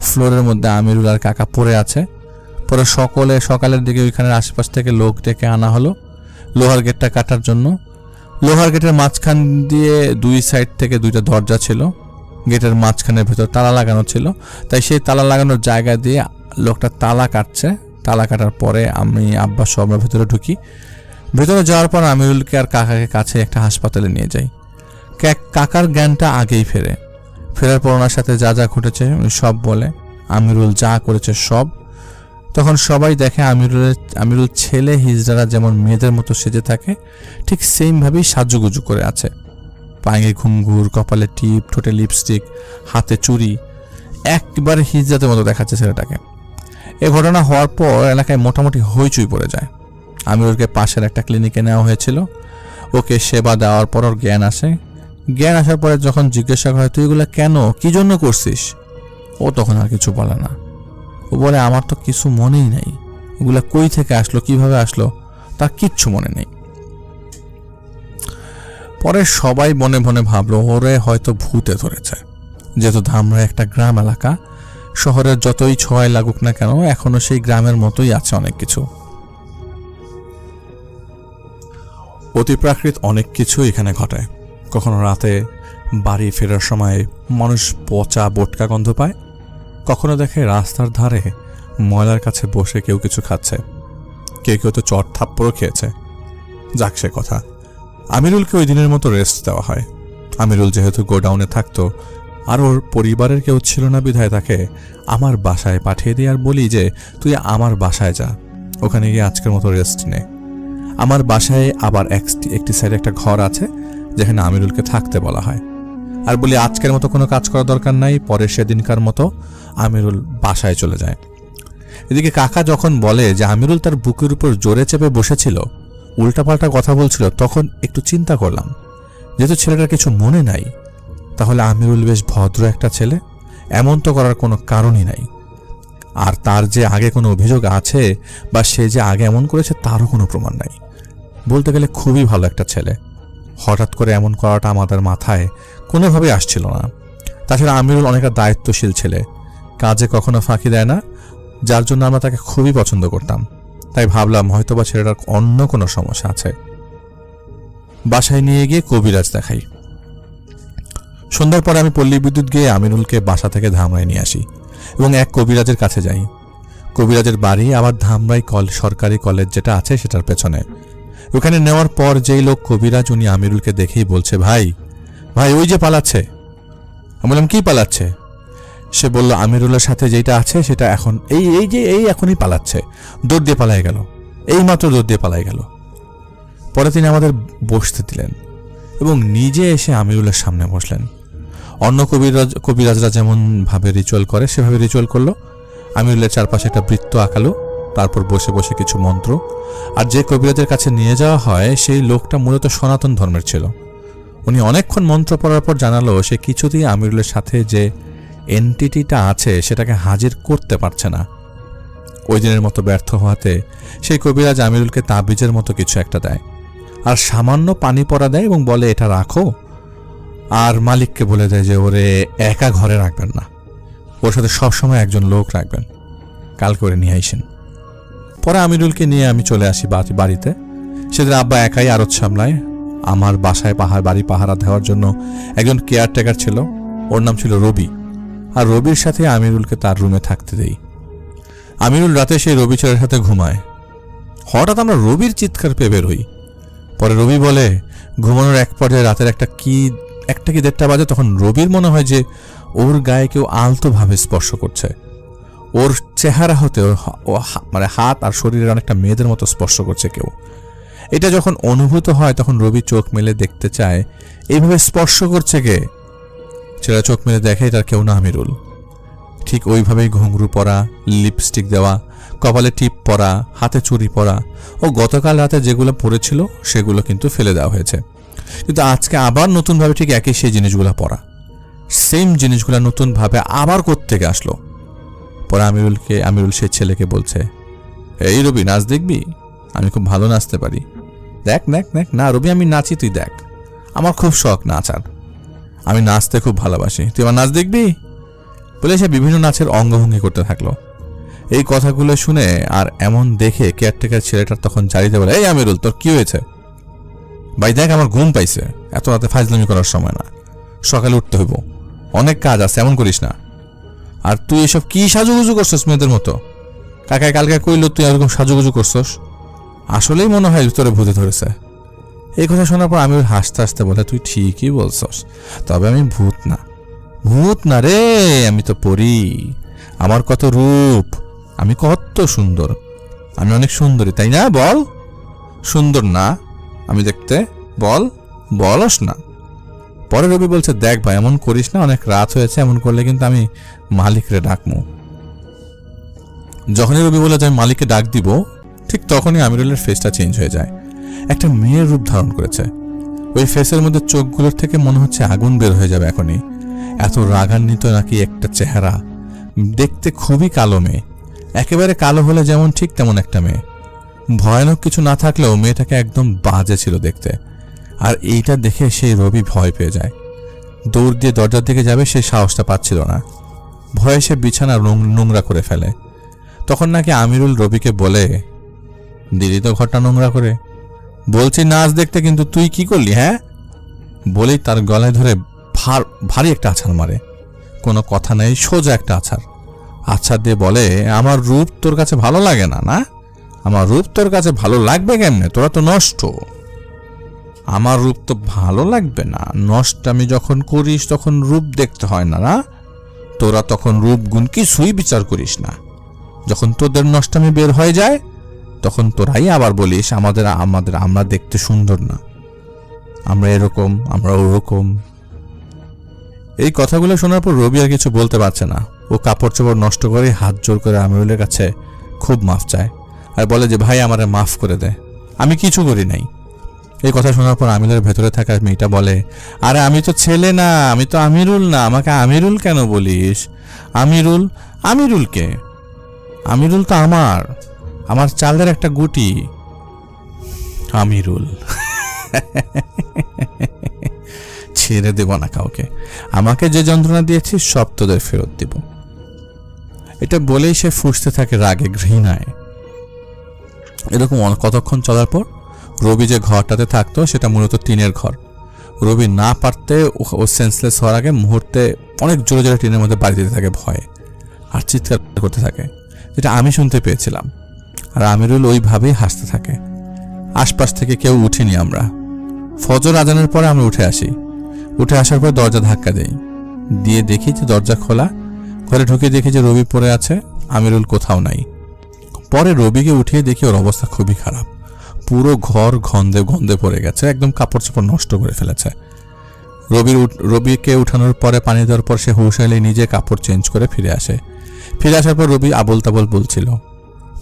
ফ্লোরের মধ্যে আমিরুল আর কাকা পড়ে আছে। পরে সকালের দিকে ওইখানের আশেপাশ থেকে লোক ডেকে আনা হলো লোহার গেটটা কাটার জন্য। লোহার গেটের মাঝখান দিয়ে দুই সাইড থেকে দুইটা দরজা ছিল। গেটের মাঝখানের ভেতর তালা লাগানো ছিল, তাই সেই তালা লাগানোর জায়গা দিয়ে লোকটা তালা কাটছে। তালা কাটার পরে আমি আব্বা সব ভেতরে ঢুকি। ভেতরে যাওয়ার পর আমিরুলকে আর কাকাকে কাছে একটা হাসপাতালে নিয়ে যাই। কাকার জ্ঞানটা আগেই ফেরার পর ওনার সাথে যা যা ঘটেছে উনি সব বলে। আমিরুল যা করেছে সব। তখন সবাই দেখে আমিরুল ছেলে হিজড়ারা যেমন মেয়েদের মতো সেজে থাকে ঠিক সেমভাবেই সাজুগুজু করে আছে। পায়ে ঘুঙ্গুর, কপালে টিপ, ঠোঁটে লিপস্টিক, হাতে চুড়ি, একবারে হিজড়াদের মতো দেখাচ্ছে ছেলেটাকে। এ ঘটনা হওয়ার পর এলাকায় মোটামুটি হইচই পড়ে যায়। আমিরুলকে পাশের একটা ক্লিনিকে নেওয়া হয়েছিল। ওকে সেবা দেওয়ার পর ওর জ্ঞান আসে। জ্ঞান আসার পরে যখন জিজ্ঞাসা করে তুই এগুলো কেন, কি জন্য করছিস, ও তখন আর কিছু বলে না। ও বলে আমার তো কিছু মনেই নেই, ওগুলা কই থেকে আসলো, কিভাবে আসলো, তার কিচ্ছু মনে নেই। পরে সবাই মনে মনে ভাবলো ওরে হয়তো ভূতে ধরেছে। যেহেতু ধামরা একটা গ্রাম এলাকা, শহরের যতই ছোঁয়ায় লাগুক না কেন এখনো সেই গ্রামের মতোই আছে অনেক কিছু। অতিপ্রাকৃত অনেক কিছু এখানে ঘটে। কখনো রাতে বাড়ি ফেরার সময় মানুষ পচা বোটকা গন্ধ পায়, কখনো দেখে রাস্তার ধারে ময়লার কাছে বসে কেউ কিছু খাচ্ছে, কেউ কেউ তো চট থাপ্পড়ও খেয়েছে। যাক সে কথা, আমিরুলকে ওই দিনের মতো রেস্ট দেওয়া হয়। আমিরুল যেহেতু গোডাউনে থাকতো আর ওর পরিবারের কেউ ছিল না বিধায় তাকে আমার বাসায় পাঠিয়ে দিই আর বলি যে তুই আমার বাসায় যা, ওখানে গিয়ে আজকের মতো রেস্ট নে। আমার বাসায় আবার একটি সাইডে একটা ঘর আছে যেখানে আমিরুলকে থাকতে বলা হয়। আর বলি আজকের মতো কোনো কাজ করার দরকার নাই, পরে সেদিনকার মতো আমিরুল বাসায় চলে যায়। এদিকে কাকা যখন বলে যে আমিরুল তার বুকের উপর জোরে চেপে বসেছিল, উল্টাপাল্টা কথা বলছিল, তখন একটু চিন্তা করলাম যেহেতু ছেলেটার কিছু মনে নাই, তাহলে আমিরুল বেশ ভদ্র একটা ছেলে, এমন তো করার কোনো কারণই নাই। আর তার যে আগে কোনো অভিযোগ আছে বা সে যে আগে এমন করেছে তারও কোনো প্রমাণ নাই। বলতে গেলে খুবই ভালো একটা ছেলে। হঠাৎ করে এমন করাটা আমাদের মাথায় কোনোভাবেই আসছিল না। তাছাড়া আমিরুল অনেকটা দায়িত্বশীল ছেলে, কাজে কখনো ফাঁকি দেয় না, যার জন্য আমরা তাকে খুবই পছন্দ করতাম। তাই ভাবলাম হয়তোবা ছেলেটার অন্য কোনো সমস্যা আছে। বাসায় নিয়ে গিয়ে কবিরাজ দেখাই। সন্ধ্যার পরে আমি পল্লী বিদ্যুৎ গিয়ে আমিরুলকে বাসা থেকে ধামরায় নিয়ে আসি এবং এক কবিরাজের কাছে যাই। কবিরাজের বাড়ি আবার ধামরাই সরকারি কলেজ যেটা আছে সেটার পেছনে। ওখানে নেওয়ার পর যেই লোক কবিরাজ, উনি আমিরুলকে দেখেই বলছে ভাই ভাই ওই যে পালাচ্ছে। আমি বললাম কি পালাচ্ছে? সে বলল আমিরুলের সাথে যেটা আছে সেটা এখন এই এখনই পালাচ্ছে, দৌড় দিয়ে পালাই গেল, এই মাত্র দৌড় দিয়ে পালাই গেল। পরে তিনি আমাদের বসতে দিলেন এবং নিজে এসে আমিরুলের সামনে বসলেন। অন্য কবিরাজরা যেমন ভাবে রিচুয়াল করে সেভাবে রিচুয়াল করলো। আমিরুলের চারপাশে একটা বৃত্ত আঁকালো, তারপর বসে বসে কিছু মন্ত্র। আর যে কবিরাজের কাছে নিয়ে যাওয়া হয় সেই লোকটা মূলত সনাতন ধর্মের ছিল। উনি অনেকক্ষণ মন্ত্র পড়ার পর জানালো সে কিছুতেই আমিরুলের সাথে যে এন্টিটিটা আছে সেটাকে হাজির করতে পারছে না। ওই দিনের মতো ব্যর্থ হওয়াতে সেই কবিরাজ আমিরুলকে তাবিজের মতো কিছু একটা দেয় আর সামান্য পানি পড়া দেয় এবং বলে এটা রাখো, আর মালিককে বলে দেয় যে ওরে একা ঘরে রাখবেন না, ওর সাথে সবসময় একজন লোক রাখবেন, কাল করে নিয়ে আইসেন। পরে আমিরুলকে নিয়ে আমি চলে আসি বাড়িতে। সেদিন আব্বা একাই আড়ত সামলায়। আমার বাসায় বাড়ি পাহারা দেওয়ার জন্য একজন কেয়ারটেকার ছিল, ওর নাম ছিল রবি। আর রবির সাথে আমিরুলকে তার রুমে থাকতে দেই। আমিরুল রাতে সেই রবি ছেলের সাথে ঘুমায়। হঠাৎ আমরা রবির চিৎকার পেয়ে বের হই। পরে রবি বলে ঘুমানোর এক পর্যায়ে রাতের একটা কি 1টা বাজে, তখন রবির মনে হয় যে ওর গায়ে কেউ আলতোভাবে স্পর্শ করছে। ওর চেহারা হতে মানে হাত আর শরীরের অনেকটা মেয়েদের মতো স্পর্শ করছে কেউ। এটা যখন অনুভূত হয় তখন রবি চোখ মেলে দেখতে চায় এইভাবে স্পর্শ করছে কে। ছেলে চোখ মেলে দেখে এটার কেউ না আমিরুল। ঠিক ওইভাবেই ঘুঙরু পরা, লিপস্টিক দেওয়া, কপালে টিপ পরা, হাতে চুড়ি পরা ও গতকাল রাতে যেগুলো পরেছিল সেগুলো কিন্তু ফেলে দেওয়া হয়েছে। কিন্তু আজকে আবার নতুনভাবে ঠিক একই সেই জিনিসগুলো পরা, সেম জিনিসগুলো নতুনভাবে আবার কোত্থেকে আসলো। পরে আমিরুল সেই ছেলেকে বলছে এই রবি নাচ দেখবি, আমি খুব ভালো নাচতে পারি, দেখ না রবি আমি নাচি, তুই দেখ, আমার খুব শখ নাচার, আমি নাচতে খুব ভালোবাসি, তুই আমার নাচ দেখবি বলে সে বিভিন্ন নাচের অঙ্গভঙ্গি করতে থাকলো। এই কথাগুলো শুনে আর এমন দেখে কেয়ারটেকার ছেলেটার তখন জারিতে বলে এই আমিরুল তোর কি হয়েছে? ভাই দেখ আমার ঘুম পাইছে, এত রাতে ফাজলামি করার সময় না, সকালে উঠতে হইব, অনেক কাজ আছে, এমন করিস না। আর তুই এসব কি সাজুগুজু করছস মেয়েদের মতো? কাকায় কালকে কইলো তুই এরকম সাজুগুজু করছস, আসলেই মনে হয় তোরে ভূতে ধরেছে। এই কথা শোনার পর আমিরুল হাসতে হাসতে বলে তুই ঠিকই বলছস, তবে আমি ভূত না রে, আমি তো পড়ি, আমার কত রূপ, আমি কত সুন্দর, আমি অনেক সুন্দরী, তাই না? বল, সুন্দর না আমি দেখতে? বল, বলস না। পরে রবি বলছে, দেখ ভাই, এমন করিস না, অনেক রাত হয়েছে, এমন করলে কিন্তু আমি মালিকরে ডাকবো। যখনই রবি বলে যে আমি মালিককে ডাক দিব, ঠিক তখনই আমিরুলের ফেসটা চেঞ্জ হয়ে যায়, একটা মেয়ের রূপ ধারণ করেছে। ওই ফেসের মধ্যে চোখগুলোর থেকে মনে হচ্ছে আগুন বের হয়ে যাবে এখনই, এত রাগান্বিত নাকি একটা চেহারা। দেখতে খুবই কালো মেয়ে, একেবারে কালো হলে যেমন ঠিক তেমন একটা মেয়ে। ভয়ানক কিছু না থাকলেও মেয়েটাকে একদম বাজে ছিল দেখতে। আর এইটা দেখে সেই রবি ভয় পেয়ে যায়, দৌড় দিয়ে দরজার দিকে যাবে, সেই সাহসটা পাচ্ছিল না। ভয়ে সে বিছানা নোংরা করে ফেলে। তখন নাকি আমিরুল রবিকে বলে, দিদি তো ঘরটা নোংরা করে, বলছি নাচ দেখতে, কিন্তু তুই কি করলি? হ্যাঁ, বলেই তার গলায় ধরে ভারী একটা আছাড় মারে। কোনো কথা নেই, সোজা একটা আছাড় দিয়ে বলে, আমার রূপ তোর কাছে ভালো লাগে না? না, আমার রূপ তোর কাছে ভালো লাগবে কেমনে? তোরা তো নষ্ট। আমার রূপ তো ভালো লাগবে না, নষ্টামি যখন করিস তখন রূপ দেখতে হয় না? না, তোরা তখন রূপ গুণ কিছুই বিচার করিস না। যখন তোদের নষ্টামি বের হয়ে যায় তখন তোরাই আবার বলিস আমরা দেখতে সুন্দর না, আমরা এরকম, আমরা ওরকম। এই কথাগুলো শোনার পর রবি আর কিছু বলতে পারছে না। ও কাপড় চোপড় নষ্ট করে হাত জোর করে আমিরুলের কাছে খুব মাফ চায় আর বলে যে, ভাই আমারে মাফ করে দে, আমি কিছু করি নাই। এই কথা শোনার পর আমিরুলের ভেতরে থাকা মেয়েটা বলে, আরে আমি তো ছেলে না, আমি তো আমিরুল না, আমাকে আমিরুল কেন বলিস? আমিরুল কে? আমিরুল তো আমার চালের একটা গুটি। আমিরুল ছেড়ে দেব না কাউকে, আমাকে যে যন্ত্রণা দিয়েছিস সব তোদের ফেরত দিব। এটা বলেই সে ফুঁসতে থাকে রাগে, ঘৃণায়। এরকম কতক্ষণ চলার পর রবি যে ঘরটাতে থাকতো সেটা মূলত টিনের ঘর। রবি না পারতে ও সেন্সলেস হওয়ার আগে মুহূর্তে অনেক জোরে জোরে টিনের মধ্যে বাড়ি দিতে থাকে ভয়ে, আর চিৎকার করতে থাকে, যেটা আমি শুনতে পেয়েছিলাম। আর আমিরুল ওইভাবেই হাসতে থাকে। আশপাশ থেকে কেউ উঠিনি আমরা। ফজর আজানের পরে আমরা উঠে আসি। উঠে আসার পর দরজা ধাক্কা দেই, দিয়ে দেখি যে দরজা খোলা। ঘরে ঢুকে দেখি যে রবি পড়ে আছে, আমিরুল কোথাও নাই। পরে রবিকে উঠিয়ে দেখি ওর অবস্থা খুবই খারাপ, পুরো ঘর গন্ধে পড়ে গেছে, একদম কাপড় চোপড় নষ্ট করে ফেলেছে। রবিকে উঠানোর পরে পানি দেওয়ার পর সে হুঁশ এলে নিজে কাপড় চেঞ্জ করে ফিরে আসে। ফিরে আসার পর রবি আবোল তাবোল বলছিল।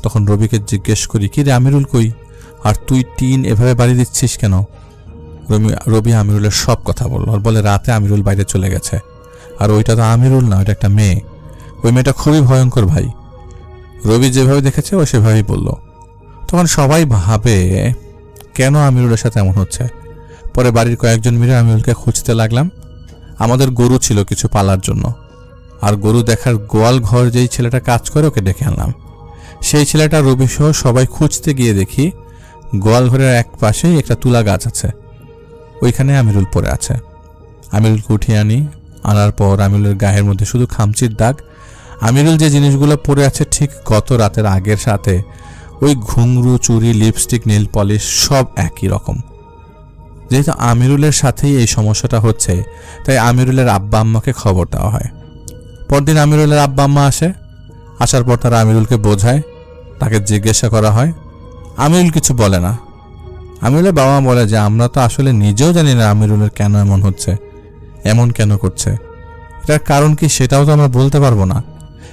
তখন রবিকে জিজ্ঞেস করি, কি রে আমিরুল কই, আর তুই টিন এভাবে বাড়ি দিচ্ছিস কেন? রবি আমিরুলের সব কথা বলল আর বলে, রাতে আমিরুল বাইরে চলে গেছে, আর ওইটা তো আমিরুল না, ওইটা একটা মেয়ে। ওই মেয়েটা খুবই ভয়ঙ্কর ভাই। রবি যেভাবে দেখেছে ও সেভাবেই বলল। তখন সবাই ভাবে কেন আমিরুলের সাথে এমন হচ্ছে। পরে বাড়ির কয়েকজন মিলে আমিরুলকে খুঁজতে লাগলাম। আমাদের গরু ছিল কিছু পালার জন্য, আর গরু দেখার গোয়াল ঘর যেই ছেলেটা কাজ করে ওকে ডেকে আনলাম। সেই ছেলেটা রবি সহ সবাই খুঁজতে গিয়ে দেখি গোয়াল ঘরের এক পাশেই একটা তুলা গাছ আছে, ওইখানে আমিরুল পড়ে আছে। আমিরুলকে উঠিয়ে আনার পর আমিরুলের গায়ের মধ্যে শুধু খামচির দাগ। আমিরুল যে জিনিসগুলো পরে আছে ঠিক গত রাতের আগের সাথে ওই ঘুঙরু, চুড়ি, লিপস্টিক, নেল পলিশ সব একই রকম। যেহেতু আমিরুলের সাথেই এই সমস্যাটা হচ্ছে, তাই আমিরুলের আব্বা আম্মাকে খবর দেওয়া হয়। পরদিন আমিরুলের আব্বা আম্মা আসে। আসার পর তারা আমিরুলকে বোঝায়, তাকে জিজ্ঞাসা করা হয়। আমিরুল কিছু বলে না। আমিরুলের বাবা বলে যে, আমরা তো আসলে নিজেও জানি না আমিরুলের কেন এমন হচ্ছে, এমন কেন করছে, এটার কারণ কি সেটাও তো আমরা বলতে পারবো না।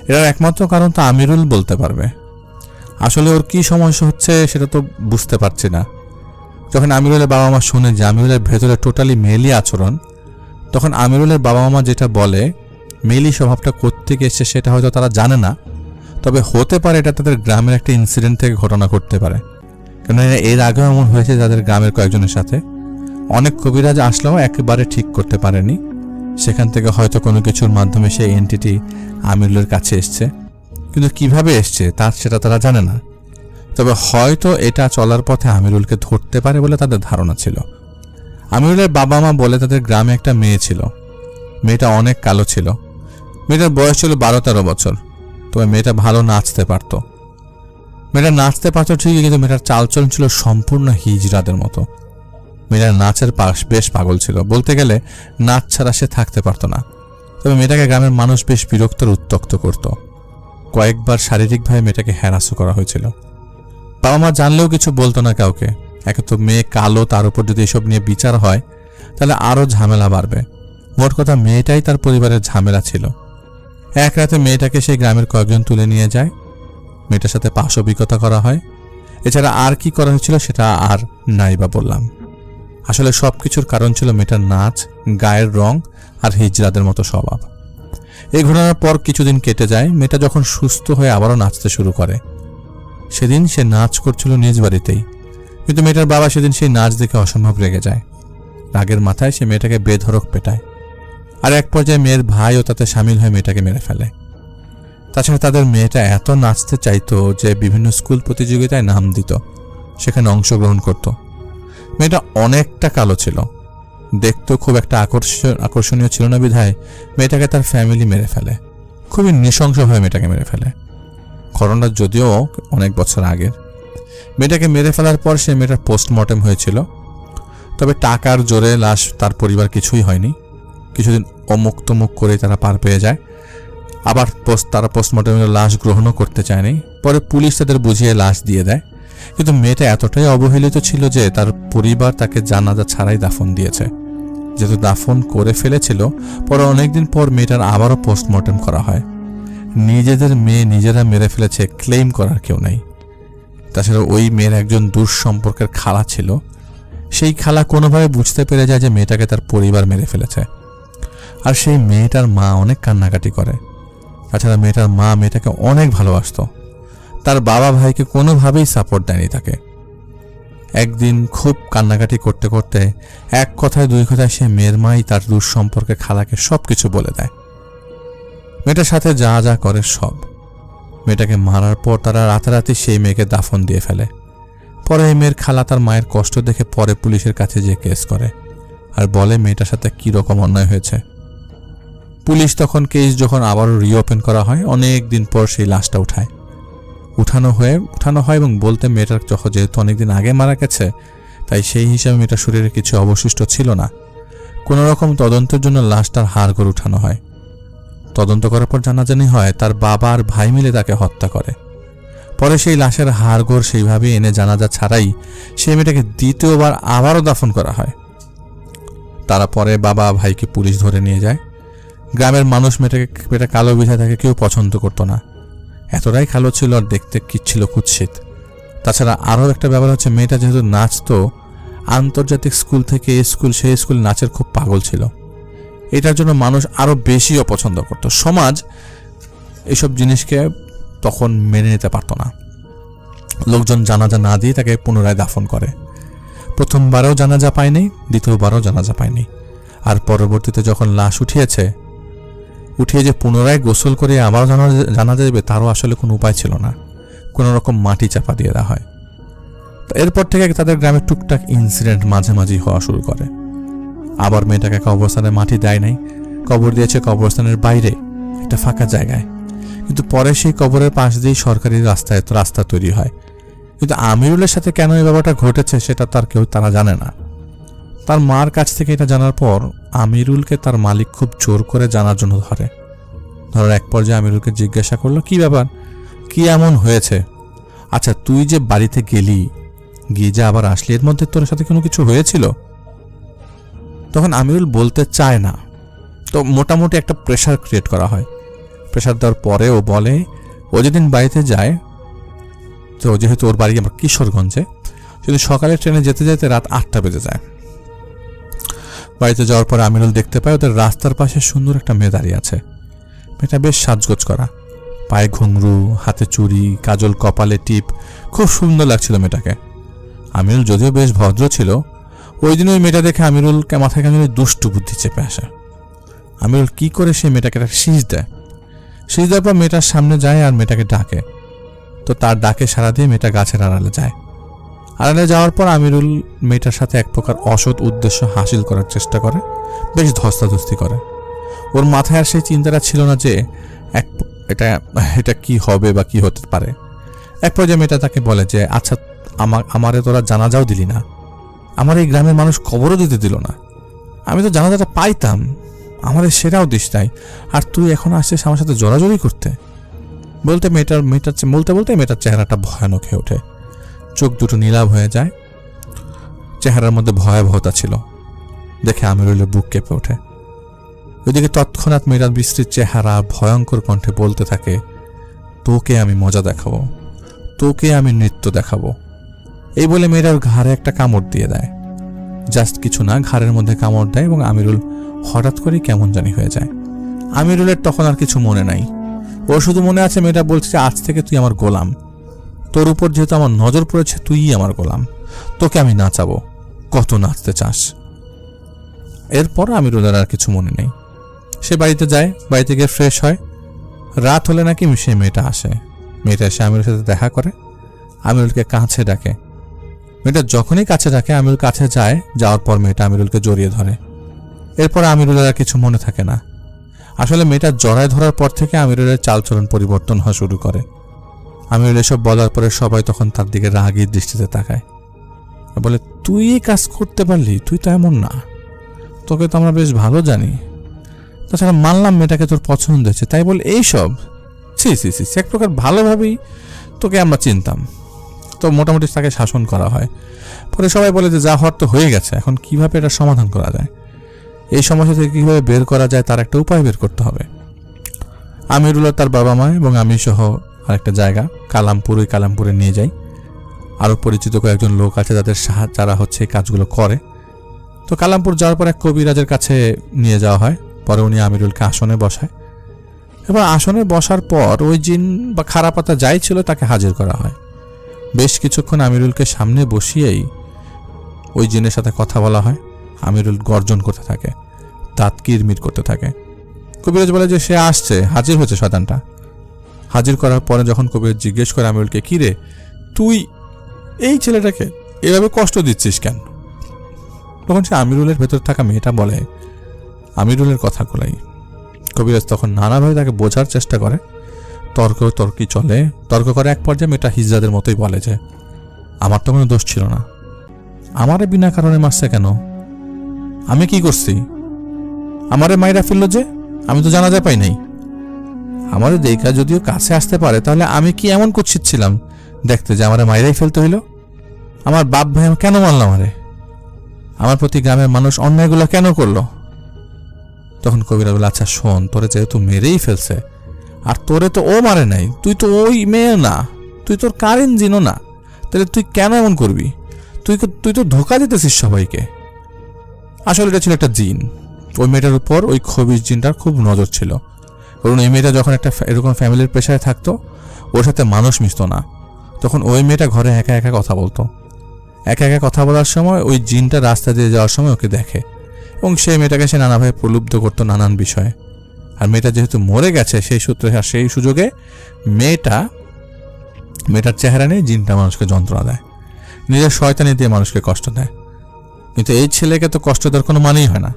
এটার একমাত্র কারণ তো আমিরুল বলতে পারবে। আসলে ওর কি সমস্যা হচ্ছে সেটা তো বুঝতে পারছি না। যখন আমিরুলের বাবা মা শুনে যে আমিরুলের ভেতরে টোটালি মেলি আচরণ, তখন আমিরুলের বাবা মা যেটা বলে মেলি স্বভাবটা কোত্থেকে এসছে সেটা হয়তো তারা জানে না, তবে হতে পারে এটা তাদের গ্রামের একটা ইনসিডেন্ট থেকে ঘটনা করতে পারে। কেন এর আগেও এমন হয়েছে যাদের গ্রামের কয়েকজনের সাথে। অনেক কবিরাজ আসলেও একেবারে ঠিক করতে পারেনি। সেখান থেকে হয়তো কোনো কিছুর মাধ্যমে সেই এন্টিটি আমিরুলের কাছে এসছে, কিন্তু কিভাবে এসছে সেটা তারা জানে না। তবে হয়তো এটা চলার পথে আমিরুলকে ধরতে পারে বলে তাদের ধারণা ছিল। আমিরুলের বাবা মা বলে তাদের গ্রামে একটা মেয়ে ছিল। মেয়েটা অনেক কালো ছিল। মেয়েটার বয়স ছিল 12-13 বছর। তবে মেয়েটা ভালো নাচতে পারত। মেয়েটা নাচতে পারত ঠিকই, কিন্তু মেয়েটার চালচলন ছিল সম্পূর্ণ হিজড়াদের মতো। মেয়েটার নাচের বেশ পাগল ছিল, বলতে গেলে নাচ ছাড়া সে থাকতে পারত না। তবে মেয়েটাকে গ্রামের মানুষ বেশ বিরক্ত উত্ত্যক্ত করত। কয়েকবার শারীরিকভাবে মেয়েটাকে হ্যারাসও করা হয়েছিল। বাবা মা জানলেও কিছু বলতো না কাউকে। একে তো মেয়ে কালো, তার উপর যদি এসব নিয়ে বিচার হয় তাহলে আরও ঝামেলা বাড়বে। মোট কথা মেয়েটাই তার পরিবারের ঝামেলা ছিল। এক রাতে মেয়েটাকে সেই গ্রামের কয়েকজন তুলে নিয়ে যায়। মেয়েটার সাথে পাশবিকতা করা হয়। এছাড়া আর কি করা হয়েছিল সেটা আর নাই বা বললাম। আসলে সব কিছুর কারণ ছিল মেয়েটার নাচ, গায়ের রং আর হিজড়াদের মতো স্বভাব। এই ঘটনার পর কিছুদিন কেটে যায়। মেয়েটা যখন সুস্থ হয়ে আবারও নাচতে শুরু করে। সেদিন সে নাচ করছিল নিজ বাড়িতেই, কিন্তু মেয়েটার বাবা সেদিন সেই নাচ দেখে অসম্ভব রেগে যায়। রাগের মাথায় সে মেয়েটাকে বেধড়ক পেটায়। আর এক পর্যায়ে মেয়ের ভাইও তাতে সামিল হয়ে মেয়েটাকে মেরে ফেলে। তাছাড়া তাদের মেয়েটা এত নাচতে চাইতো যে বিভিন্ন স্কুল প্রতিযোগিতায় নাম দিত, সেখানে অংশগ্রহণ করত। মেয়েটা অনেকটা কালো ছিল, দেখতেও খুব একটা আকর্ষণীয় ছিল না বিধায় মেয়েটাকে তার ফ্যামিলি মেরে ফেলে। খুবই নৃশংসভাবে মেয়েটাকে মেরে ফেলে। ঘটনাটা যদিও অনেক বছর আগের। মেয়েটাকে মেরে ফেলার পর সে মেয়েটার পোস্টমর্টেম হয়েছিল, তবে টাকার জোরে লাশ তার পরিবার কিছুই হয়নি। কিছুদিন অমুক তমুক করে তারা পার পেয়ে যায়। আবার তারা পোস্টমর্টেমের লাশ গ্রহণও করতে চায়নি। পরে পুলিশ তাদের বুঝিয়ে লাশ দিয়ে দেয়। কিন্তু মেয়েটা এতটাই অবহেলিত ছিল যে তার পরিবার তাকে জানাজা ছাড়াই দাফন দিয়েছে। যেহেতু দাফন করে ফেলেছিল, পরে অনেকদিন পর মেয়েটার আবারও পোস্টমর্টেম করা হয়। নিজেদের মেয়ে নিজেরা মেরে ফেলেছে, ক্লেম করার কেউ নেই। তাছাড়া ওই মেয়ের একজন দূর সম্পর্কের খালা ছিল। সেই খালা কোনোভাবে বুঝতে পেরে যায় যে মেয়েটাকে তার পরিবার মেরে ফেলেছে। আর সেই মেয়েটার মা অনেক কান্নাকাটি করে। তাছাড়া মেয়েটার মা মেয়েটাকে অনেক ভালোবাসতো। তার বাবা ভাইকে কোনোভাবেই সাপোর্ট দেয়নি তাকে। একদিন খুব কান্নাকাটি করতে করতে এক কথায় দুই কথায় সে মেয়ের মাই তার দূর সম্পর্কে খালাকে সবকিছু বলে দেয়। মেয়েটার সাথে যা যা করে সব। মেয়েটাকে মারার পর তারা রাতারাতি সেই মেয়েকে দাফন দিয়ে ফেলে। পরে এই মেয়ের খালা তার মায়ের কষ্ট দেখে পরে পুলিশের কাছে যেয়ে কেস করে আর বলে মেয়েটার সাথে কী রকম অন্যায় হয়েছে। পুলিশ তখন কেস যখন আবারও রিওপেন করা হয়, অনেক দিন পর সেই লাশটা উঠানো হয় এবং বলতে মেয়েটার যেহেতু অনেকদিন আগে মারা গেছে, তাই সেই হিসাবে মেয়েটার শরীরে কিছু অবশিষ্ট ছিল না। কোনো রকম তদন্তের জন্য লাশটার হাড়গোড় উঠানো হয়। তদন্ত করার পর জানাজানি হয় তার বাবা আর ভাই মিলে তাকে হত্যা করে। পরে সেই লাশের হাড়গোড় সেইভাবে এনে জানাজা ছাড়াই সেই মেয়েটাকে দ্বিতীয়বার আবারও দাফন করা হয়। তারা পরে বাবা ভাইকে পুলিশ ধরে নিয়ে যায়। গ্রামের মানুষ মেয়েটা কালো বিধায় তাকে কেউ পছন্দ করতো না। এতটাই কালো ছিল আর দেখতে ছিল কুৎসিত। তাছাড়া আরও একটা ব্যাপার হচ্ছে, মেয়েটা যেহেতু নাচতো, আন্তর্জাতিক স্কুল থেকে সেই স্কুল নাচের খুব পাগল ছিল। এটার জন্য মানুষ আরও বেশি অপছন্দ করত। সমাজ এসব জিনিসকে তখন মেনে নিতে পারতো না। লোকজন জানাজা না দিয়ে তাকে পুনরায় দাফন করে। প্রথমবারও জানাজা পায়নি, দ্বিতীয়বারও জানাজা পায়নি। আর পরবর্তীতে যখন লাশ উঠিয়ে যে পুনরায় গোসল করে আবার জানাজা দেবে, তারও আসলে কোনো উপায় ছিল না। কোনো রকম মাটি চাপা দিয়ে দেওয়া হয়। এরপর থেকে তাদের গ্রামে টুকটাক ইনসিডেন্ট মাঝে মাঝেই হওয়া শুরু করে। আবার মেয়েটাকে কবরস্থানে মাটি দেয় নাই, কবর দিয়েছে কবরস্থানের বাইরে একটা ফাঁকা জায়গায়। কিন্তু পরে সেই কবরের পাশ দিয়েই সরকারি রাস্তা তৈরি হয়। কিন্তু আমিরুলের সাথে কেন এই ব্যাপারটা ঘটেছে সেটা তারা জানে না। তার মার কাছ থেকে এটা জানার পর আমিরুলকে তার মালিক খুব জোর করে জানার জন্য ধরার এক পর্যায়ে আমিরুলকে জিজ্ঞাসা করলো, কি ব্যাপার, কি এমন হয়েছে? আচ্ছা, তুই যে বাড়িতে গিয়ে যে আবার আসলি, এর মধ্যে তোর সাথে কোনো কিছু হয়েছিল? তখন আমিরুল বলতে চায় না। তো মোটামুটি একটা প্রেশার ক্রিয়েট করা হয়। প্রেশার দেওয়ার পরে ও বলে, ও যেদিন বাড়িতে যায়, তো যেহেতু ওর বাড়ি আমার কিশোরগঞ্জে, সেদিন সকালে ট্রেনে যেতে যেতে রাত 8টা বেজে যায়। বাড়িতে যাওয়ার পরে আমিরুল দেখতে পায় ওদের রাস্তার পাশে সুন্দর একটা মেয়ে দাঁড়িয়ে আছে। মেয়েটা বেশ সাজগোজ করা, পায়ে ঘুঙরু, হাতে চুড়ি, কাজল, কপালে টিপ, খুব সুন্দর লাগছিল মেয়েটাকে। আমিরুল যদিও বেশ ভদ্র ছিল, ওই দিন ওই মেয়েটা দেখে আমিরুলকে মাথায় কেন দুষ্টু বুদ্ধি চেপে আসে। আমিরুল কি করে সেই মেয়েটাকে একটা শীষ দেয়। শীষ দেওয়ার পর মেয়েটার সামনে যায় আর মেয়েটাকে ডাকে। তো তার ডাকে সাড়া দিয়ে মেয়েটা গাছের আড়ালে যায়। আড়ালে যাওয়ার পর আমিরুল মেয়েটার সাথে এক প্রকার অসৎ উদ্দেশ্য হাসিল করার চেষ্টা করে, বেশ ধস্তাধস্তি করে। ওর মাথায় আর সেই চিন্তাটা ছিল না যে এটা কি হবে বা কি হতে পারে। এক পর্যায়ে মেয়েটা তাকে বলে যে, আচ্ছা, আমারে তোরা জানাজাও দিলি না, আমার এই গ্রামের মানুষ কবরও দিতে দিল না, আমি তো জানাজাটা পাইতাম, আমাদের সেটাও দিস নাই, আর তুই এখন আসছিস আমার সাথে জড়াজড়ি করতে। বলতে মেয়েটার চেহারাটা ভয়ানক হয়ে ওঠে, চোখ দুটো নীলাভ হয়ে যায়, চেহারার মধ্যে ভয়াবহতা ছিল। দেখে আমিরুলের বুক কেঁপে ওঠে। ওইদিকে তৎক্ষণাৎ মেয়েটার বিশ্রীর চেহারা ভয়ঙ্কর কণ্ঠে বলতে থাকে, তোকে আমি মজা দেখাবো, তোকে আমি নৃত্য দেখাবো। এই বলে মেয়েটার ঘাড়ে একটা কামড় দিয়ে দেয়। জাস্ট কিছু না, ঘাড়ের মধ্যে কামড় দেয় এবং আমিরুল হঠাৎ করেই কেমন জানি হয়ে যায়। আমিরুলের তখন আর কিছু মনে নাই, ওর শুধু মনে আছে মেয়েটা বলছে যে আজ থেকে তুই আমার গোলাম, তোর উপর যেহেতু আমার নজর পড়েছে তুই আমার গোলাম, তোকে আমি নাচাবো, কত নাচতে চাস। এরপর আমিরুলের আর কিছু মনে নেই। সে বাড়িতে যায়, বাড়িতে গিয়ে ফ্রেশ হয়। রাত হলে নাকি সে মেয়েটা আসে। মেয়েটা এসে আমিরুলের সাথে দেখা করে, আমিরুলকে কাছে ডাকে। মেয়েটা যখনই কাছে ডাকে আমিরুল কাছে যায়, যাওয়ার পর মেয়েটা আমিরুলকে জড়িয়ে ধরে। এরপর আমিরুলের আর কিছু মনে থাকে না। আসলে মেয়েটা জড়ায় ধরার পর থেকে আমিরুলের চালচলন পরিবর্তন হওয়া শুরু করে। আমিরুল এসব বলার পরে সবাই তখন তার দিকে রাগী দৃষ্টিতে তাকায়, বলে তুই এই কাজ করতে পারলি, তুই তো এমন না, তোকে তো আমরা বেশ ভালো জানি, তাছাড়া মানলাম মেয়েটাকে তোর পছন্দ হয়েছে, তাই বল এইসব, ছি ছি ছি, এক প্রকার ভালোভাবেই তোকে আমরা চিনতাম। তো মোটামুটি তাকে শাসন করা হয়। পরে সবাই বলে যে যা হওয়ার তো হয়ে গেছে, এখন কিভাবে এটা সমাধান করা যায়, এই সমস্যা থেকে কীভাবে বের করা যায় তার একটা উপায় বের করতে হবে। আমিরুল তার বাবা মা এবং আমি সহ আরেকটা জায়গা কালামপুর, ওই কালামপুরে নিয়ে যাই। আরও পরিচিত কয়েকজন লোক আছে যাদের যারা হচ্ছে এই কাজগুলো করে। তো কালামপুর যাওয়ার পর এক কবিরাজের কাছে নিয়ে যাওয়া হয়। পরে উনি আমিরুলকে আসনে বসায়। এবার আসনে বসার পর ওই জিন বা খারাপ আত্মা যাই ছিল তাকে হাজির করা হয়। বেশ কিছুক্ষণ আমিরুলকে সামনে বসিয়েই ওই জিনের সাথে কথা বলা হয়। আমিরুল গর্জন করতে থাকে, দাঁত কিরমির করতে থাকে। কবিরাজ বলে যে সে আসছে, হাজির হয়েছে শয়তানটা। হাজির করার পরে যখন কবিরাজ জিজ্ঞেস করে আমিরুলকে, কি রে তুই এই ছেলেটাকে এভাবে কষ্ট দিচ্ছিস কেন, তখন সে আমিরুলের ভেতর থাকা মেয়েটা বলে আমিরুলের কথাগুলাই। কবিরাজ তখন নানাভাবে তাকে বোঝার চেষ্টা করে, তর্কি চলে, তর্ক করে। এক পর্যায়ে মেয়েটা হিজড়াদের মতোই বলে যে আমার তো কোনো দোষ ছিল না, আমারে বিনা কারণে মারছে কেন, আমি কি করছি, আমারে মাইরা ফেললো যে, আমি তো জানাজা পাই নাই, আমারে দেখা যদিও কাছে আসতে পারে তাহলে আমি কি এমন কুৎসিত ছিলাম দেখতে যে আমারে মাইরাই ফেলতে হইল, আমার বাপ ভাই কেন মারলাম, আমার প্রতি গ্রামের মানুষ অন্যায়গুলো কেন করলো। তখন কবিরা বলে আচ্ছা শোন, তোরে যেহেতু মেরেই ফেলছে আর তোরে তো ও মারে নাই, তুই তো ওই মেয়ে না, তুই তোর কারেন্ট জিনো না, তাহলে তুই কেন এমন করবি, তুই তো ধোকা দিতেছিস সবাইকে। আসলে এটা ছিল একটা জিন। ওই মেয়েটার উপর ওই খবিস জিনটার খুব নজর ছিল, কারণ এই মেয়েটা যখন একটা এরকম ফ্যামিলির পেশায় থাকতো, ওর সাথে মানুষ মিশতো না, তখন ওই মেয়েটা ঘরে একা একা কথা বলতো। একা একা কথা বলার সময় ওই জিনটা রাস্তা দিয়ে যাওয়ার সময় ওকে দেখে এবং সেই মেয়েটাকে সে নানাভাবে প্রলুব্ধ করতো নানান বিষয়ে। আর মেয়েটা যেহেতু মরে গেছে সেই সূত্রে আর সেই সুযোগে মেয়েটার চেহারা নিয়ে জিনটা মানুষকে যন্ত্রণা দেয়, নিজের শয়তানি দিয়ে মানুষকে কষ্ট দেয়। কিন্তু এই ছেলেকে তো কষ্ট দেওয়ার কোনো মানেই হয় না।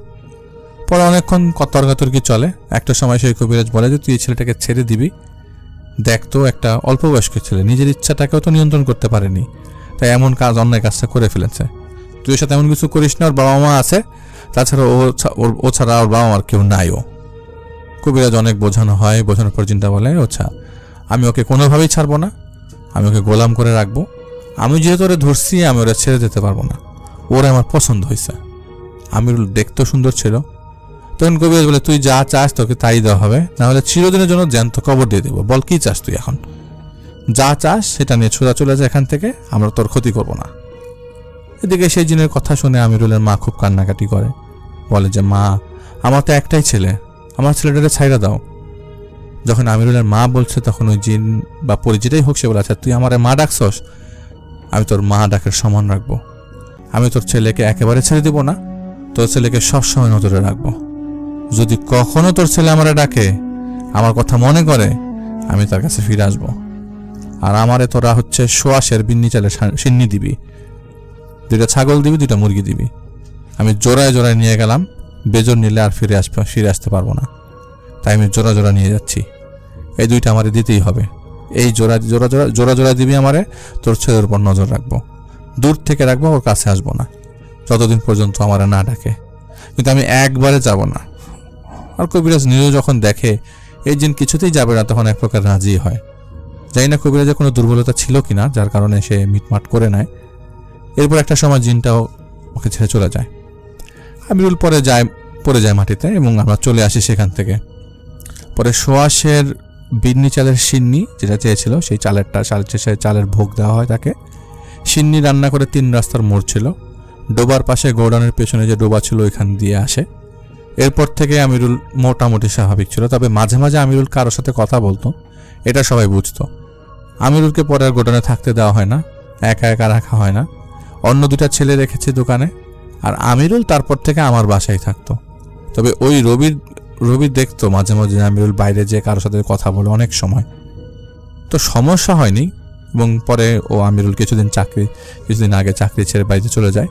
পরে অনেকক্ষণ তর্কাতর্কি চলে। একটা সময় সেই কবিরাজ বলে যে তুই এই ছেলেটাকে ছেড়ে দিবি, দেখ তো একটা অল্প বয়স্ক ছেলে, নিজের ইচ্ছাটাকেও তো নিয়ন্ত্রণ করতে পারেনি, তাই এমন কাজ, অন্যায় কাজটা করে ফেলেছে। তুই এর সাথে এমন কিছু করিস না, ওর বাবা মা আছে, তাছাড়া ও ছাড়া ওর বাবা মার কেউ নাই। ও কবিরাজ অনেক বোঝানো হয়, বোঝানোর পর চিন্তা বলে আচ্ছা আমি ওকে কোনোভাবেই ছাড়বো না, আমি ওকে গোলাম করে রাখবো, আমি যেহেতু ওরে ধরছি আমি ওরা ছেড়ে যেতে পারবো না, ওরা আমার পছন্দ হয়েছে। আমিরুল দেখতেও সুন্দর ছিল। তখন কবিরাজ বলে তুই যা চাস তোকে তাই দেওয়া হবে, না হলে চিরদিনের জন্য জ্যান্ত কবর দিয়ে দেবো, বল কি চাস তুই, এখন যা চাস সেটা নিয়ে ছোড়া চলে যায় এখান থেকে, আমরা তোর ক্ষতি করবো না। এদিকে সেই জিনের কথা শুনে আমিরুলের মা খুব কান্নাকাটি করে, বলে যে মা আমার তো একটাই ছেলে, আমার ছেলেটাকে ছাইড়া দাও। যখন আমিরুলের মা বলছে তখন ওই জিন বা পরিচিতই হোক সে বলে আচ্ছা তুই আমার মা ডাকছস, আমি তোর মা ডাকের সমান রাখবো, আমি তোর ছেলেকে একেবারে ছেড়ে দিব না, তোর ছেলেকে সবসময় নজরে রাখবো, যদি কখনো তোর ছেলে আমারে ডাকে, আমার কথা মনে করে, আমি তার কাছে ফিরে আসবো। আর আমারে তোরা হচ্ছে সোয়াশের বিন্নি চালে সিন্নি দিবি, 2টা ছাগল দিবি, 2টা মুরগি দিবি। আমি জোড়ায় জোড়ায় নিয়ে গেলাম, বেজোর নিলে আর ফিরে আসতে পারবো না, তাই আমি জোড়া জোড়া নিয়ে যাচ্ছি, এই 2টা আমারে দিতেই হবে। এই জোড়া দিবি আমারে, তোর ছেলের উপর নজর রাখবো, দূর থেকে রাখবো, ওর কাছে আসবো না যতদিন পর্যন্ত আমারে না ডাকে, কিন্তু আমি একবারে যাব না। আর কবিরাজ নিজেও যখন দেখে এই জিন কিছুতেই যাবে না, তখন এক প্রকার রাজি হয়। জানি না কবিরাজের কোনো দুর্বলতা ছিল কিনা যার কারণে সে মিটমাট করে নেয়। এরপর একটা সময় জিনটাও ওকে ছেড়ে চলে যায়। আমিরুল পড়ে যায় মাটিতে এবং আমরা চলে আসি সেখান থেকে। পরে সোয়াশের বিন্নি চালের সিন্নি যেটা চেয়েছিল সেই চালের ভোগ দেওয়া হয় তাকে। সিন্নি রান্না করে 3 রাস্তার মোড় ছিল, ডোবার পাশে গোডাউনের পেছনে যে ডোবা ছিল ওইখান দিয়ে আসে। এরপর থেকে আমিরুল মোটামুটি স্বাভাবিক ছিল, তবে মাঝে মাঝে আমিরুল কারোর সাথে কথা বলতো, এটা সবাই বুঝতো। আমিরুলকে পরে আর গোডাউনে থাকতে দেওয়া হয় না, একা একা রাখা হয় না, অন্য 2টা ছেলে রেখেছে দোকানে, আর আমিরুল তারপর থেকে আমার বাসায় থাকতো। তবে ওই রবি দেখতো মাঝে মাঝে আমিরুল বাইরে যে কারোর সাথে কথা বলে অনেক সময়, তো সমস্যা হয়নি। এবং পরে আমিরুল কিছুদিন আগে চাকরি ছেড়ে বাড়িতে চলে যায়।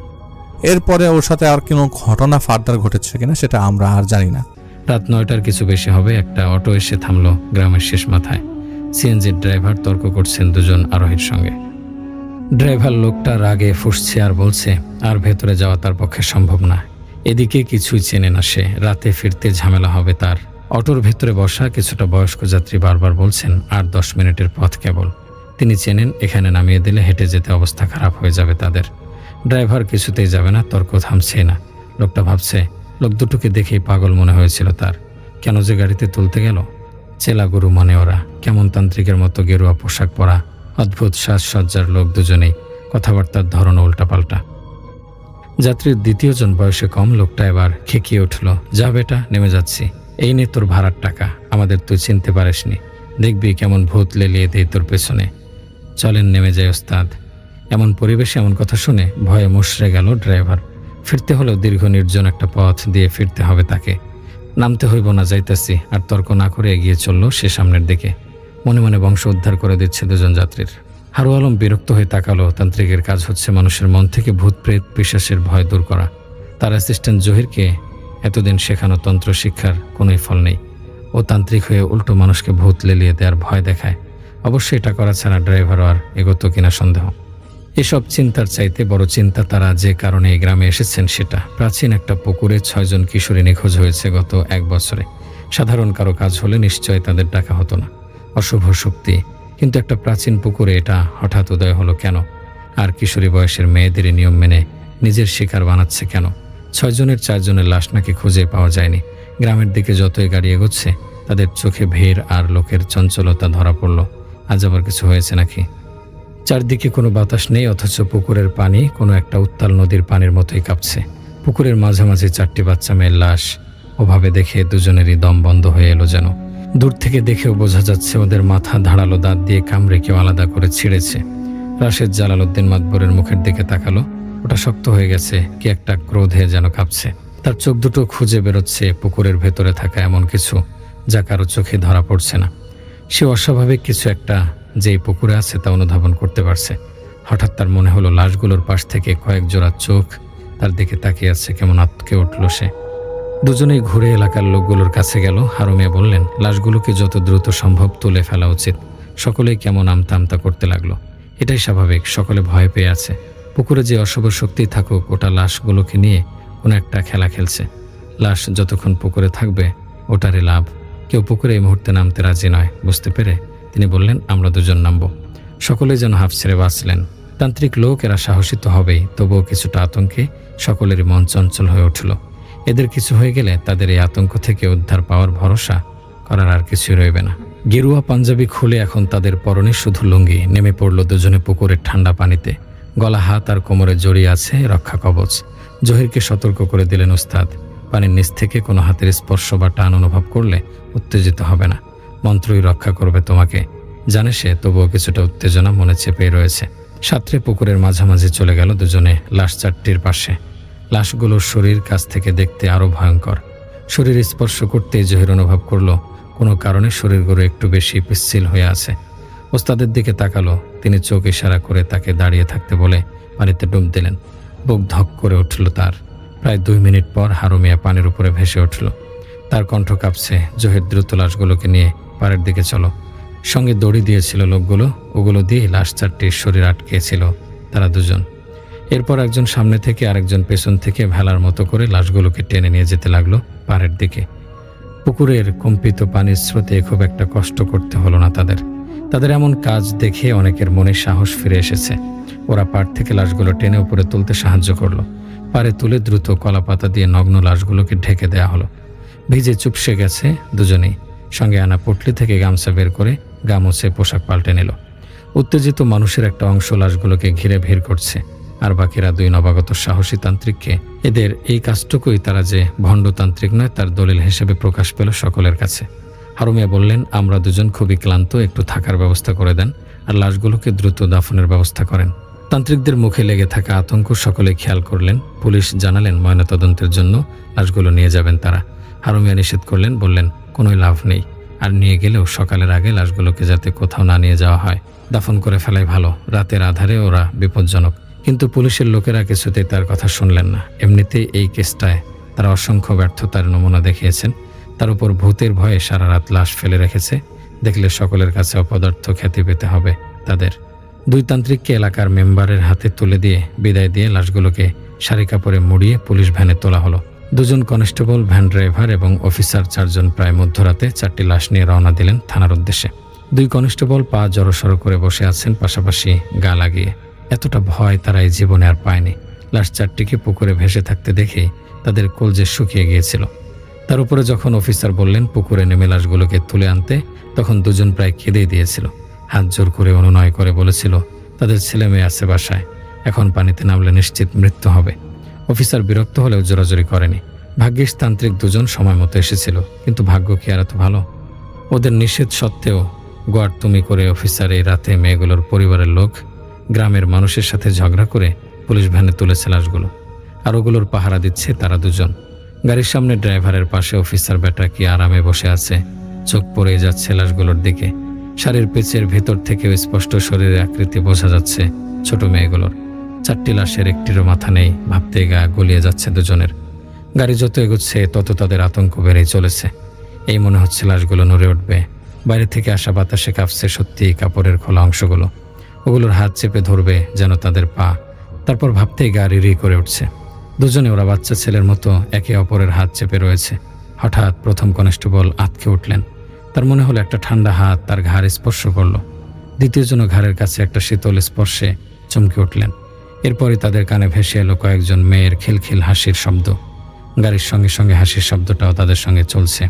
এরপরে ওর সাথে আর কোনো ঘটনা ফার্দার ঘটেছে কিনা সেটা আমরা আর জানি না। রাত 9টার কিছু বেশি হবে, একটা অটো এসে থামলো গ্রামের শেষ মাথায়। সিএনজির ড্রাইভার তর্ক করছেন 2 জন আরোহীর সঙ্গে। ড্রাইভার লোকটা রাগে ফুঁসছে আর বলছে আর ভেতরে যাওয়া তার পক্ষে সম্ভব না, এদিকে কিছুই চেনে না সে, রাতে ফিরতে ঝামেলা হবে তার। অটোর ভেতরে বসা কিছুটা বয়স্ক যাত্রী বারবার বলছেন আর 10 মিনিটের পথ কেবল, তিনি চেনেন এখানে নামিয়ে দিলে হেঁটে যেতে অবস্থা খারাপ হয়ে যাবে তাদের। ড্রাইভার কিছুতেই যাবে না, তর্ক থামছে না। লোকটা ভাবছে লোক দুটোকে দেখেই পাগল মনে হয়েছিল তার, কেন যে গাড়িতে তুলতে গেল। চেলা গুরু মনে ওরা, কেমন তান্ত্রিকের মতো গেরুয়া পোশাক পরা, অদ্ভুত সাজসজ্জার লোক দুজনেই, কথাবার্তার ধরন উল্টাপাল্টা। যাত্রীর 2য় জন বয়সে কম লোকটা এবার খেকিয়ে উঠল, যা বেটা নেমে যাচ্ছি, এই নে তোর ভাড়ার টাকা, আমাদের তুই চিনতে পারিসনি, দেখবি কেমন ভূত লেলিয়ে দেই তোর পেছনে, চলেন নেমে যায় ওস্তাদ। এমন পরিবেশে এমন কথা শুনে ভয়ে মুষড়ে গেল ড্রাইভার। ফিরতে হলেও দীর্ঘ নির্জন একটা পথ দিয়ে ফিরতে হবে তাকে। নামতে হইব না, যাইতাছি, আর তর্ক না করে এগিয়ে চলল সে সামনের দিকে। মনে মনে বংশ উদ্ধার করে দিচ্ছে 2 জন যাত্রীর। হারু আলম বিরক্ত হয়ে তাকালো, তান্ত্রিকের কাজ হচ্ছে মানুষের মন থেকে ভূত প্রেত পিশাচের ভয় দূর করা। তার অ্যাসিস্ট্যান্ট জহিরকে এতদিন শেখানো তন্ত্র শিক্ষার কোনোই ফল নেই, ও তান্ত্রিক হয়ে উল্টো মানুষকে ভূত লেলিয়ে দেওয়ার ভয় দেখায়। অবশ্যই এটা করা ছাড়া ড্রাইভারও আর এগোতো কিনা সন্দেহ। এসব চিন্তার চাইতে বড় চিন্তা তারা যে কারণে এই গ্রামে এসেছেন সেটা। প্রাচীন একটা পুকুরে 6 জন কিশোরী নিখোঁজ হয়েছে গত 1 বছরে। সাধারণ কারো কাজ হলে নিশ্চয় তাদের ডাকা হতো না, অশুভ শক্তি, কিন্তু একটা প্রাচীন পুকুরে এটা হঠাৎ উদয় হলো কেন? আর কিশোরী বয়সের মেয়েদের নিয়ম মেনে নিজের শিকার বানাচ্ছে কেন? 6 জনের 4 জনের লাশ নাকি খুঁজে পাওয়া যায়নি। গ্রামের দিকে যতই গাড়ি এগোচ্ছে তাদের চোখে ভিড় আর লোকের চঞ্চলতা ধরা পড়ল। আজ আবার কিছু হয়েছে নাকি? চারদিকে কোনো বাতাস নেই, অথচ পুকুরের পানি কোনো একটা উত্তাল নদীর পানির মতোই কাঁপছে। পুকুরের মাঝামাঝি 4টি বাচ্চা মেয়ের লাশ। ওভাবে দেখে দুজনেরই দম বন্ধ হয়ে এলো যেন। দূর থেকে দেখেও বোঝা যাচ্ছে ওদের মাথা ধারালো দাঁত দিয়ে কামড়ে কেউ আলাদা করে ছিঁড়েছে। রাশেদ জালালউদ্দিন মাতবরের মুখের দিকে তাকালো, ওটা শক্ত হয়ে গেছে, কি একটা ক্রোধে যেন কাঁপছে। তার চোখ দুটো খুঁজে বেরোচ্ছে পুকুরের ভেতরে থাকা এমন কিছু যা কারো চোখে ধরা পড়ছে না। সে অস্বাভাবিক কিছু একটা যেই পুকুরে আছে তা অনুধাবন করতে পারছে। হঠাৎ তার মনে হলো লাশগুলোর পাশ থেকে কয়েক জোড়া চোখ তার দিকে তাকিয়ে আছে, কেমন আতকে উঠল সে। দুজনেই ঘুরে এলাকার লোকগুলোর কাছে গেল। হারুমিয়া বললেন, লাশগুলোকে যত দ্রুত সম্ভব তুলে ফেলা উচিত। সকলেই কেমন আমতা আমতা করতে লাগলো। এটাই স্বাভাবিক, সকলে ভয় পেয়ে আছে। পুকুরে যে অশুভ শক্তি থাকুক, ওটা লাশগুলোকে নিয়ে কোনো একটা খেলা খেলছে। লাশ যতক্ষণ পুকুরে থাকবে ওটারই লাভ। কেউ পুকুরে এই মুহূর্তে নামতে রাজি নয়। বুঝতে পেরে তিনি বললেন, আমরা 2 জন নামবো। সকলেই যেন হাফ ছেড়ে বাঁচলেন। তান্ত্রিক লোক, এরা সাহসী তো হবেই, তবুও কিছুটা আতঙ্কে সকলেরই মন চঞ্চল হয়ে উঠল। এদের কিছু হয়ে গেলে তাদের এই আতঙ্ক থেকে উদ্ধার পাওয়ার ভরসা করার আর কিছুই রইবে না। গেরুয়া পাঞ্জাবি খুলে এখন তাদের পরনে শুধু লুঙ্গি। নেমে পড়ল দুজনে পুকুরের ঠান্ডা পানিতে। গলা, হাত আর কোমরে জড়িয়ে আছে রক্ষা কবচ। জহিরকে সতর্ক করে দিলেন উস্তাদ, পানির নিচ থেকে কোনো হাতের স্পর্শ বা টান অনুভব করলে উত্তেজিত হবে না, মন্ত্রই রক্ষা করবে তোমাকে। জানে সে, তবুও কিছুটা উত্তেজনা মনে চেপে রয়েছে। সাঁতরে পুকুরের মাঝামাঝি চলে গেল দুজনে লাশ 4টির পাশে। লাশগুলোর শরীর কাছ থেকে দেখতে আরো ভয়ঙ্কর। শরীর স্পর্শ করতেই জহির অনুভব করলো কোনো কারণে শরীরগুলো একটু বেশি পিচ্ছিল হয়ে আছে। ওস্তাদের দিকে তাকালো। তিনি চোখ ইশারা করে তাকে দাঁড়িয়ে থাকতে বলে পানিতে ডুব দিলেন। বুক ধক করে উঠল তার। প্রায় 2 মিনিট পর হারুমিয়া পানির উপরে ভেসে উঠল। তার কণ্ঠ কাঁপছে। জহির দ্রুত লাশগুলোকে নিয়ে পাড়ের দিকে চলো। সঙ্গে দড়ি দিয়েছিল লোকগুলো, ওগুলো দিয়ে লাশ 4টির শরীর আটকেছিল তারা 2 জন। এরপর একজন সামনে থেকে আরেকজন পেছন থেকে ভেলার মতো করে লাশগুলোকে টেনে নিয়ে যেতে লাগলো পাড়ের দিকে। পুকুরের কম্পিত পানির স্রোতে খুব একটা কষ্ট করতে হলো না তাদের। তাদের এমন কাজ দেখে অনেকের মনে সাহস ফিরে এসেছে। ওরা পাড় থেকে লাশগুলো টেনে উপরে তুলতে সাহায্য করলো। পাড়ে তুলে দ্রুত কলা পাতা দিয়ে নগ্ন লাশগুলোকে ঢেকে দেওয়া হলো। ভিজে চুপসে গেছে দুজনেই। সঙ্গে আনা পুটলি থেকে গামছা বের করে গা মুছে পোশাক পাল্টে নিল। উত্তেজিত মানুষের একটা অংশ লাশগুলোকে ঘিরে ভিড় করছে, আর বাকিরা দুই নবাগত সাহসী তান্ত্রিককে এদের এই কাজটুকুই তারা যে ভণ্ডতান্ত্রিক নয় তার দলিল হিসেবে প্রকাশ পেল সকলের কাছে। হারুমিয়া বললেন, আমরা দুজন খুবই ক্লান্ত, একটু থাকার ব্যবস্থা করে দেন আর লাশগুলোকে দ্রুত দাফনের ব্যবস্থা করেন। তান্ত্রিকদের মুখে লেগে থাকা আতঙ্ক সকলে খেয়াল করলেন। পুলিশ জানালেন ময়নাতদন্তের জন্য লাশগুলো নিয়ে যাবেন তারা। হারুমিয়া নিষেধ করলেন, বললেন কোনো লাভ নেই, আর নিয়ে গেলেও সকালের আগে লাশগুলোকে যাতে কোথাও না নিয়ে যাওয়া হয়, দাফন করে ফেলাই ভালো, রাতের আধারে ওরা বিপজ্জনক। কিন্তু পুলিশের লোকেরা কিছুতেই তার কথা শুনলেন না। এমনিতেই এই কেসটায় তারা অসংখ্য ব্যর্থতার নমুনা দেখিয়েছেন, তার উপর ভূতের ভয়ে সারা রাত লাশ ফেলে রেখেছে। দেখলে সকলের কাছে অপদার্থ খ্যাতি পেতে হবে তাদের। দুই তান্ত্রিককে এলাকার মেম্বারের হাতে তুলে দিয়ে বিদায় দিয়ে লাশগুলোকে শাড়ি কাপড়ে মুড়িয়ে পুলিশ ভ্যানে তোলা হলো। দুজন কনস্টেবল, ভ্যান ড্রাইভার এবং অফিসার চারজন প্রায় মধ্যরাতে 4টি লাশ নিয়ে রওনা দিলেন থানার উদ্দেশ্যে। দুই কনস্টেবল পা জড়সড় করে বসে আছেন, পাশাপাশি গা লাগিয়ে। এতটা ভয় তারা এই জীবনে আর পায়নি। লাশ 4টিকে পুকুরে ভেসে থাকতে দেখেই তাদের কলজে শুকিয়ে গিয়েছিল। তার উপরে যখন অফিসার বললেন পুকুরে নেমে লাশগুলোকে তুলে আনতে, তখন দুজন প্রায় কেঁদেই দিয়েছিল। হাত জোর করে অনুনয় করে বলেছিল তাদের ছেলে মেয়ে আছে বাসায়, এখন পানিতে নামলে নিশ্চিত মৃত্যু হবে। অফিসার বিরক্ত হলেও জোরাজোরি করেনি। ভাগ্যিস তান্ত্রিক দুজন সময় মতো এসেছিল, কিন্তু ভাগ্য কি আর এত ভালো? ওদের নিষেধ সত্ত্বেও গোয়ারতুমি করে অফিসার এই রাতে মেয়েগুলোর পরিবারের লোক, গ্রামের মানুষের সাথে ঝগড়া করে পুলিশ ভ্যানে তুলেছে লাশগুলো, আর ওগুলোর পাহারা দিচ্ছে তারা দুজন। গাড়ির সামনে ড্রাইভারের পাশে অফিসার বেটা কি আরামে বসে আছে, চোখ পড়ে যাচ্ছে লাশগুলোর দিকে। শাড়ির পেঁচের ভেতর থেকেও স্পষ্ট শরীরের আকৃতি বোঝা যাচ্ছে ছোট মেয়েগুলোর। 4টি লাশের একটিরও মাথা নেই, ভাবতেই গা গলিয়ে যাচ্ছে দুজনের। গাড়ি যত এগোচ্ছে তত তাদের আতঙ্ক বেড়েই চলেছে। এই মনে হচ্ছে লাশগুলো নড়ে উঠবে। বাইরে থেকে আসা বাতাসে কাঁপছে সত্যি কাপড়ের খোলা অংশগুলো। ওগুলোর হাত চেপে ধরবে যেন তাদের পা। তারপর ভাবতেই গা রিরি করে উঠছে। দুজনে ওরা বাচ্চা ছেলের মতো একে অপরের হাত চেপে রয়েছে। হঠাৎ প্রথম কনস্টেবল আঁতকে উঠলেন। তার মনে হলো একটা ঠান্ডা হাত তার ঘাড় স্পর্শ করলো। দ্বিতীয় জন ঘাড়ের কাছে একটা শীতল স্পর্শে চমকে উঠলেন। এরপরই তাদের কানে ভেসে এলো কয়েকজন মেয়ের খিলখিল হাসির শব্দ। গাড়ির সঙ্গে সঙ্গে হাসির শব্দটাও তাদের সঙ্গে চলছে।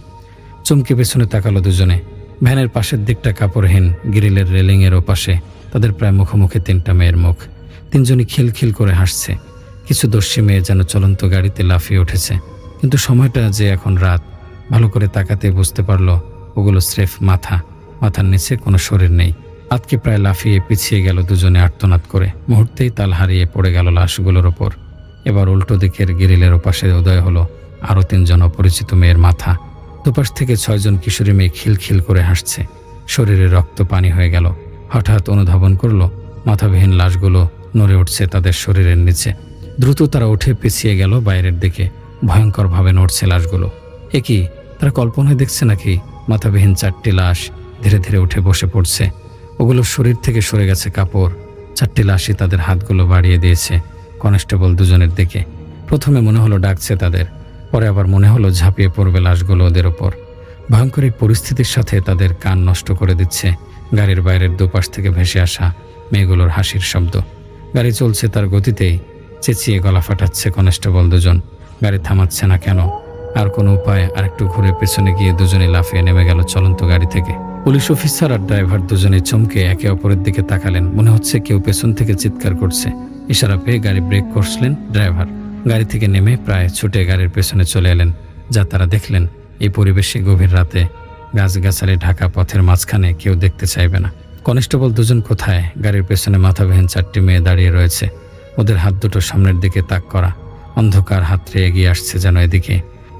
চমকে পেছনে তাকালো দুজনে। ভ্যানের পাশের দিকটা কাপড়হীন, গ্রিলের রেলিংয়ের ওপাশে তাদের প্রায় মুখোমুখি 3টা মেয়ের মুখ। 3জনই খিলখিল করে হাসছে। কিছু দস্যি মেয়ে যেন চলন্ত গাড়িতে লাফিয়ে উঠেছে। কিন্তু সময়টা যে এখন রাত, ভালো করে তাকাতে বুঝতে পারলো ওগুলো স্রেফ মাথার নিচে কোনো শরীর নেই। আতকে প্রায় লাফিয়ে পিছিয়ে গেল দুজনে আর্তনাদ করে। মুহূর্তেই তাল হারিয়ে পড়ে গেল লাশগুলোর ওপর। এবার উল্টো দিকের গ্রিলের ওপাশে উদয় হলো আরও 3জন অপরিচিত মেয়ের মাথা। দুপাশ থেকে 6জন কিশোরী মেয়ে খিলখিল করে হাসছে। শরীরে রক্ত পানি হয়ে গেল। হঠাৎ অনুধাবন করলো মাথাবিহীন লাশগুলো নড়ে উঠছে তাদের শরীরের নিচে। দ্রুত তারা উঠে পিছিয়ে গেল বাইরের দিকে। ভয়ঙ্করভাবে নড়ছে লাশগুলো। এ কি, তারা কল্পনায় দেখছে নাকি? মাথাবিহীন 4টি লাশ ধীরে ধীরে উঠে বসে পড়ছে। ওগুলোর শরীর থেকে সরে গেছে কাপড়। 4টি লাশই তাদের হাতগুলো বাড়িয়ে দিয়েছে কনস্টেবল দুজনের দিকে। প্রথমে মনে হলো ডাকছে তাদের, পরে আবার মনে হলো ঝাঁপিয়ে পড়বে লাশগুলো ওদের ওপর। ভয়ঙ্কর এই পরিস্থিতির সাথে তাদের কান নষ্ট করে দিচ্ছে গাড়ির বাইরের দুপাশ থেকে ভেসে আসা মেয়েগুলোর হাসির শব্দ। গাড়ি চলছে তার গতিতেই। চেঁচিয়ে গলা ফাটাচ্ছে কনস্টেবল দুজন। গাড়ি থামাচ্ছে না কেন? আর কোনো উপায়? আরেকটু ঘুরে পেছনে গিয়ে দুজনে লাফিয়ে নেমে গেল চলন্ত গাড়ি থেকে। পুলিশ অফিসার আর ড্রাইভার দুজনে চমকে একে অপরের দিকে তাকালেন। মনে হচ্ছে কেউ পেছন থেকে চিৎকার করছে। ইশারা পেয়ে গাড়ি ব্রেক করলেন ড্রাইভার। গাড়ি থেকে নেমে প্রায় ছুটে গাড়ির পেছনে চলে এলেন। যা তারা দেখলেন, এই পরিবেশে গভীর রাতে গাছগাছালি ঢাকা পথের মাঝখানে কেউ দেখতে চাইবে না। কনস্টেবল দুজন কোথায়? গাড়ির পেছনে মাথাবিহীন 4টি মেয়ে দাঁড়িয়ে রয়েছে। ওদের হাত দুটো সামনের দিকে তাক করা। অন্ধকার হাতড়ে এগিয়ে আসছে যেন এদিকে।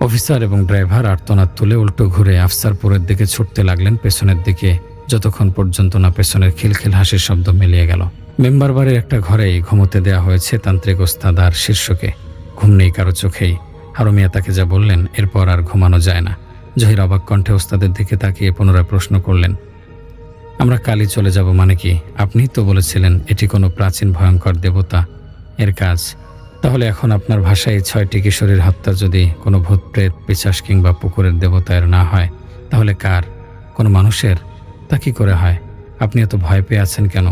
অফিসার এবং ড্রাইভার আর্তনাদ তুলে উল্টো ঘুরে আফসারপুরের দিকে ছুটতে লাগলেন পেছনের দিকে, যতক্ষণ পর্যন্ত না পেছনের খিলখিল হাসির শব্দ মিলিয়ে গেল। মেম্বার বাড়ির একটা ঘরেই ঘুমোতে দেয়া হয়েছে তান্ত্রিক ওস্তাদ আর শীর্ষকে। ঘুম নেই কারো চোখেই। হারুমিয়া তাকে যা বললেন এরপর আর ঘুমানো যায় না। জহির অবাক কণ্ঠে ওস্তাদের দিকে তাকিয়ে পুনরায় প্রশ্ন করলেন, আমরা কালই চলে যাব মানে কি? আপনিই তো বলেছিলেন এটি কোনো প্রাচীন ভয়ঙ্কর দেবতা এর কাজ। তাহলে এখন আপনার ভাষায় 6টি কিশোরীর হত্যা যদি কোনো ভূত প্রেত পিশাচ কিংবা পুকুরের দেবতার না হয়, তাহলে কার? কোনো মানুষের? তা কি করে হয়? আপনি এত ভয় পেয়ে আছেন কেন?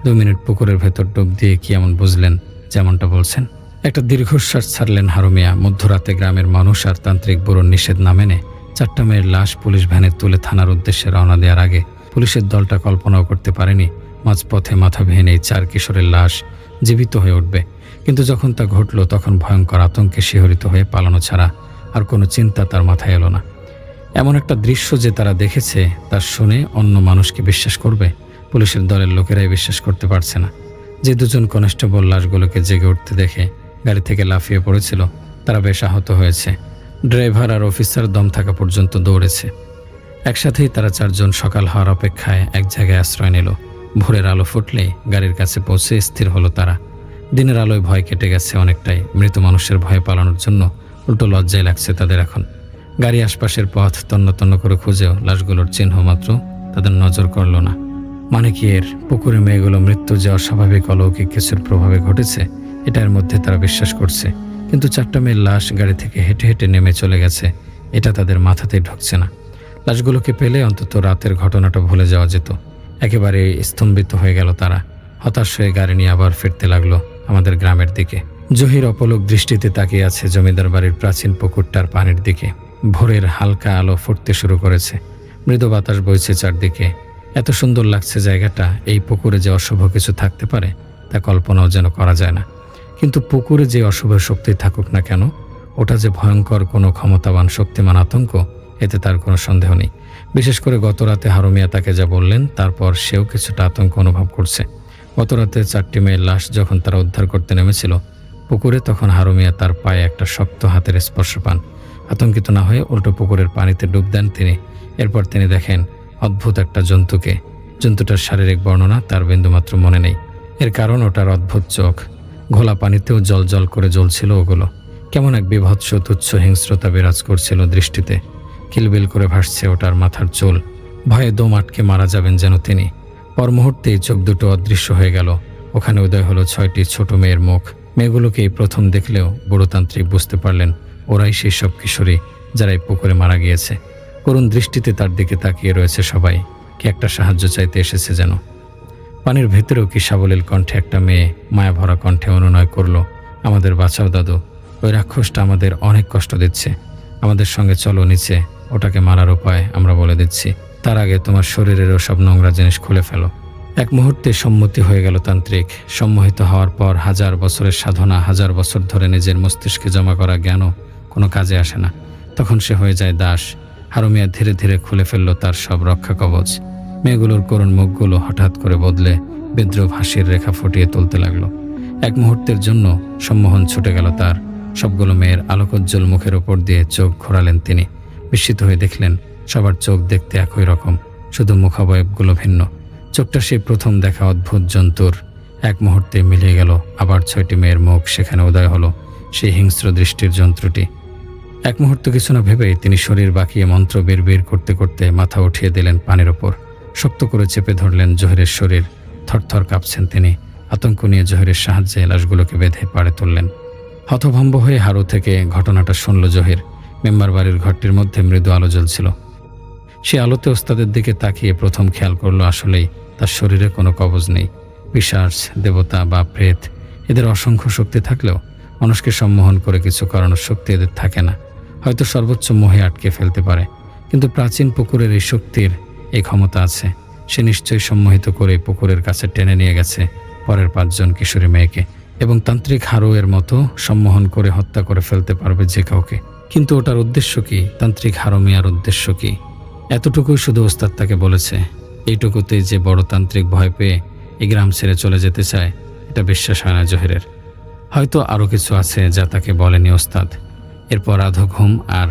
2 মিনিট পুকুরের ভেতর ডুব দিয়ে কি এমন বুঝলেন যেমনটা বলছেন? একটা দীর্ঘশ্বাস ছাড়লেন হারুমিয়া। মধ্যরাতে গ্রামের মানুষ আর তান্ত্রিক বুড়োর নিষেধ না মেনে 4টা মেয়ের লাশ পুলিশ ভ্যানে তুলে থানার উদ্দেশ্যে রওনা দেওয়ার আগে পুলিশের দলটা কল্পনাও করতে পারেনি মাঝপথে মাথা ভেঙে এই 4 কিশোরের লাশ জীবিত হয়ে উঠবে। কিন্তু যখন তা ঘটল তখন ভয়ঙ্কর আতঙ্কে শিহরিত হয়ে পালানো ছাড়া আর কোনো চিন্তা তার মাথায় এলো না। এমন একটা দৃশ্য যে তারা দেখেছে তা শুনে অন্য মানুষকে বিশ্বাস করবে? পুলিশের দলের লোকেরাই বিশ্বাস করতে পারছে না। যে 2জন কনস্টেবল লাশগুলোকে জেগে উঠতে দেখে গাড়ি থেকে লাফিয়ে পড়েছিল তারা বেশ আহত হয়েছে। ড্রাইভার আর অফিসার দম থাকা পর্যন্ত দৌড়েছে। একসাথেই তারা 4 জন সকাল হওয়ার অপেক্ষায় এক জায়গায় আশ্রয় নিল। ভোরের আলো ফুটলেই গাড়ির কাছে পৌঁছে স্থির হলো তারা। দিনের আলোয় ভয় কেটে গেছে অনেকটাই। মৃত মানুষের ভয় পালানোর জন্য উল্টো লজ্জায় লাগছে তাদের এখন। গাড়ি আশপাশের পথ তন্ন তন্ন করে খুঁজেও লাশগুলোর চিহ্ন মাত্র তাদের নজর করল না। মানে কি এর পুকুরে মেয়েগুলো মৃত্যু যে অস্বাভাবিক অলৌকিক কিছুর প্রভাবে ঘটেছে এটার মধ্যে তারা বিশ্বাস করছে। কিন্তু 4টা মেয়ের লাশ গাড়ি থেকে হেঁটে হেঁটে নেমে চলে গেছে এটা তাদের মাথাতেই ঢুকছে না। লাশগুলোকে পেলে অন্তত রাতের ঘটনাটা ভুলে যাওয়া যেত। একেবারে স্তম্ভিত হয়ে গেল তারা। হতাশ হয়ে গাড়ি নিয়ে আবার ফিরতে লাগলো আমাদের গ্রামের দিকে। জহির অপলক দৃষ্টিতে তাকিয়ে আছে জমিদার বাড়ির প্রাচীন পুকুরটার পানির দিকে। ভোরের হালকা আলো ফুটতে শুরু করেছে। মৃদু বাতাস বইছে চারদিকে। এত সুন্দর লাগছে জায়গাটা। এই পুকুরে যে অশুভ কিছু থাকতে পারে তা কল্পনাও যেন করা যায় না। কিন্তু পুকুরে যে অশুভ শক্তি থাকুক না কেন ওটা যে ভয়ঙ্কর কোনো ক্ষমতাবান শক্তিমান আতঙ্ক এতে তার কোনো সন্দেহ নেই। বিশেষ করে গতরাতে হারুমিয়া তাকে যা বললেন তারপর সেও কিছুটা আতঙ্ক অনুভব করছে। গতরাতে 4টি মেয়ের লাশ যখন তারা উদ্ধার করতে নেমেছিল পুকুরে তখন হারুমিয়া তার পায়ে একটা শক্ত হাতের স্পর্শ পান। আতঙ্কিত না হয়ে উল্টো পুকুরের পানিতে ডুব দেন তিনি। এরপর তিনি দেখেন অদ্ভুত একটা জন্তুকে। জন্তুটার শারীরিক বর্ণনা তার বিন্দুমাত্র মনে নেই। এর কারণ ওটার অদ্ভুত চোখ। ঘোলা পানিতেও জল জল করে জ্বলছিল ওগুলো। কেমন এক বিভৎস তুচ্ছ হিংস্রতা বিরাজ করছিল দৃষ্টিতে। কিলবিল করে ভাসছে ওটার মাথার চুল। ভয়ে দম আটকে মারা যাবেন যেন তিনি। পর মুহূর্তেই চোখ দুটো অদৃশ্য হয়ে গেল। ওখানে উদয় হলো 6টি ছোট মেয়ের মুখ। মেয়েগুলোকেই প্রথম দেখলেও বুড়োতান্ত্রিক বুঝতে পারলেন ওরাই সেই সব কিশোরী যারা এই পুকুরে মারা গিয়েছে। করুণ দৃষ্টিতে তার দিকে তাকিয়ে রয়েছে সবাই। কি একটা সাহায্য চাইতে এসেছে যেন। পানির ভেতরেও কি সাবলীল কণ্ঠে একটা মেয়ে মায়া ভরা কণ্ঠে অনুনয় করলো, আমাদের বাঁচাও দাদু, ওই রাক্ষসটা আমাদের অনেক কষ্ট দিচ্ছে, আমাদের সঙ্গে চলো নিচে, ওটাকে মারার উপায় আমরা বলে দিচ্ছি, তার আগে তোমার শরীরেরও সব নোংরা জিনিস খুলে ফেলো। এক মুহূর্তে সম্মতি হয়ে গেল তান্ত্রিক। সম্মোহিত হওয়ার পর 1000 বছরের সাধনা, 1000 বছর ধরে নিজের মস্তিষ্কে জমা করা জ্ঞানও কোনো কাজে আসে না। তখন সে হয়ে যায় দাস। হারুমিয়া ধীরে ধীরে খুলে ফেলল তার সব রক্ষা কবচ। মেয়েগুলোর করুণ মুখগুলো হঠাৎ করে বদলে বিদ্রুপ হাসির রেখা ফুটিয়ে তুলতে লাগলো। এক মুহূর্তের জন্য সম্মোহন ছুটে গেল তার। সবগুলো মেয়ের আলোকোজ্জ্বল মুখের ওপর দিয়ে চোখ ঘোরালেন তিনি। বিস্মিত হয়ে দেখলেন সবার চোখ দেখতে একই রকম, শুধু মুখাবয়বগুলো ভিন্ন। চোখটা সেই প্রথম দেখা অদ্ভুত জন্তুর। এক মুহূর্তে মিলিয়ে গেল। আবার 6টি মেয়ের মুখ। সেখানে উদয় হলো সেই হিংস্র দৃষ্টির যন্ত্রটি। এক মুহূর্ত কিছু না ভেবেই তিনি শরীর বাঁকিয়ে মন্ত্র বের করতে করতে মাথা উঠিয়ে দিলেন পানির ওপর। শক্ত করে চেপে ধরলেন জহিরের শরীর। থরথর কাঁপছেন তিনি। আতঙ্ক নিয়ে জহিরের সাহায্যে লাশগুলোকে বেঁধে পাড়ে তুললেন। হতভম্ব হয়ে হারু থেকে ঘটনাটা শুনল জহির। মেম্বার বাড়ির ঘরটির মধ্যে মৃদু আলো জ্বলছিল। সে আলোতে ওস্তাদের দিকে তাকিয়ে প্রথম খেয়াল করলো আসলেই তার শরীরে কোনো কবজ নেই। পিশাচ, দেবতা বা প্রেত এদের অসংখ্য শক্তি থাকলেও মানুষকে সম্মোহন করে কিছু করানোর শক্তি এদের থাকে না। হয়তো সর্বোচ্চ মোহে আটকে ফেলতে পারে, কিন্তু প্রাচীন পুকুরের এই শক্তির এই ক্ষমতা আছে। সে নিশ্চয়ই সম্মোহিত করে পুকুরের কাছে টেনে নিয়ে গেছে পরের 5 জন কিশোরী মেয়েকে, এবং তান্ত্রিক হারু এর মতো সম্মোহন করে হত্যা করে ফেলতে পারবে যে কাউকে। কিন্তু ওটার উদ্দেশ্য কি? তান্ত্রিক হারুমিয়ার উদ্দেশ্য কি? এতটুকুই শুধু ওস্তাদ তাকে বলেছে। এইটুকুতেই যে বড় তান্ত্রিক ভয় পেয়ে এই গ্রাম ছেড়ে চলে যেতে চায় এটা বিশ্বাস হয় না জহিরের। হয়তো আরও কিছু আছে যা তাকে বলেনি ওস্তাদ। এরপর আধো ঘুম আর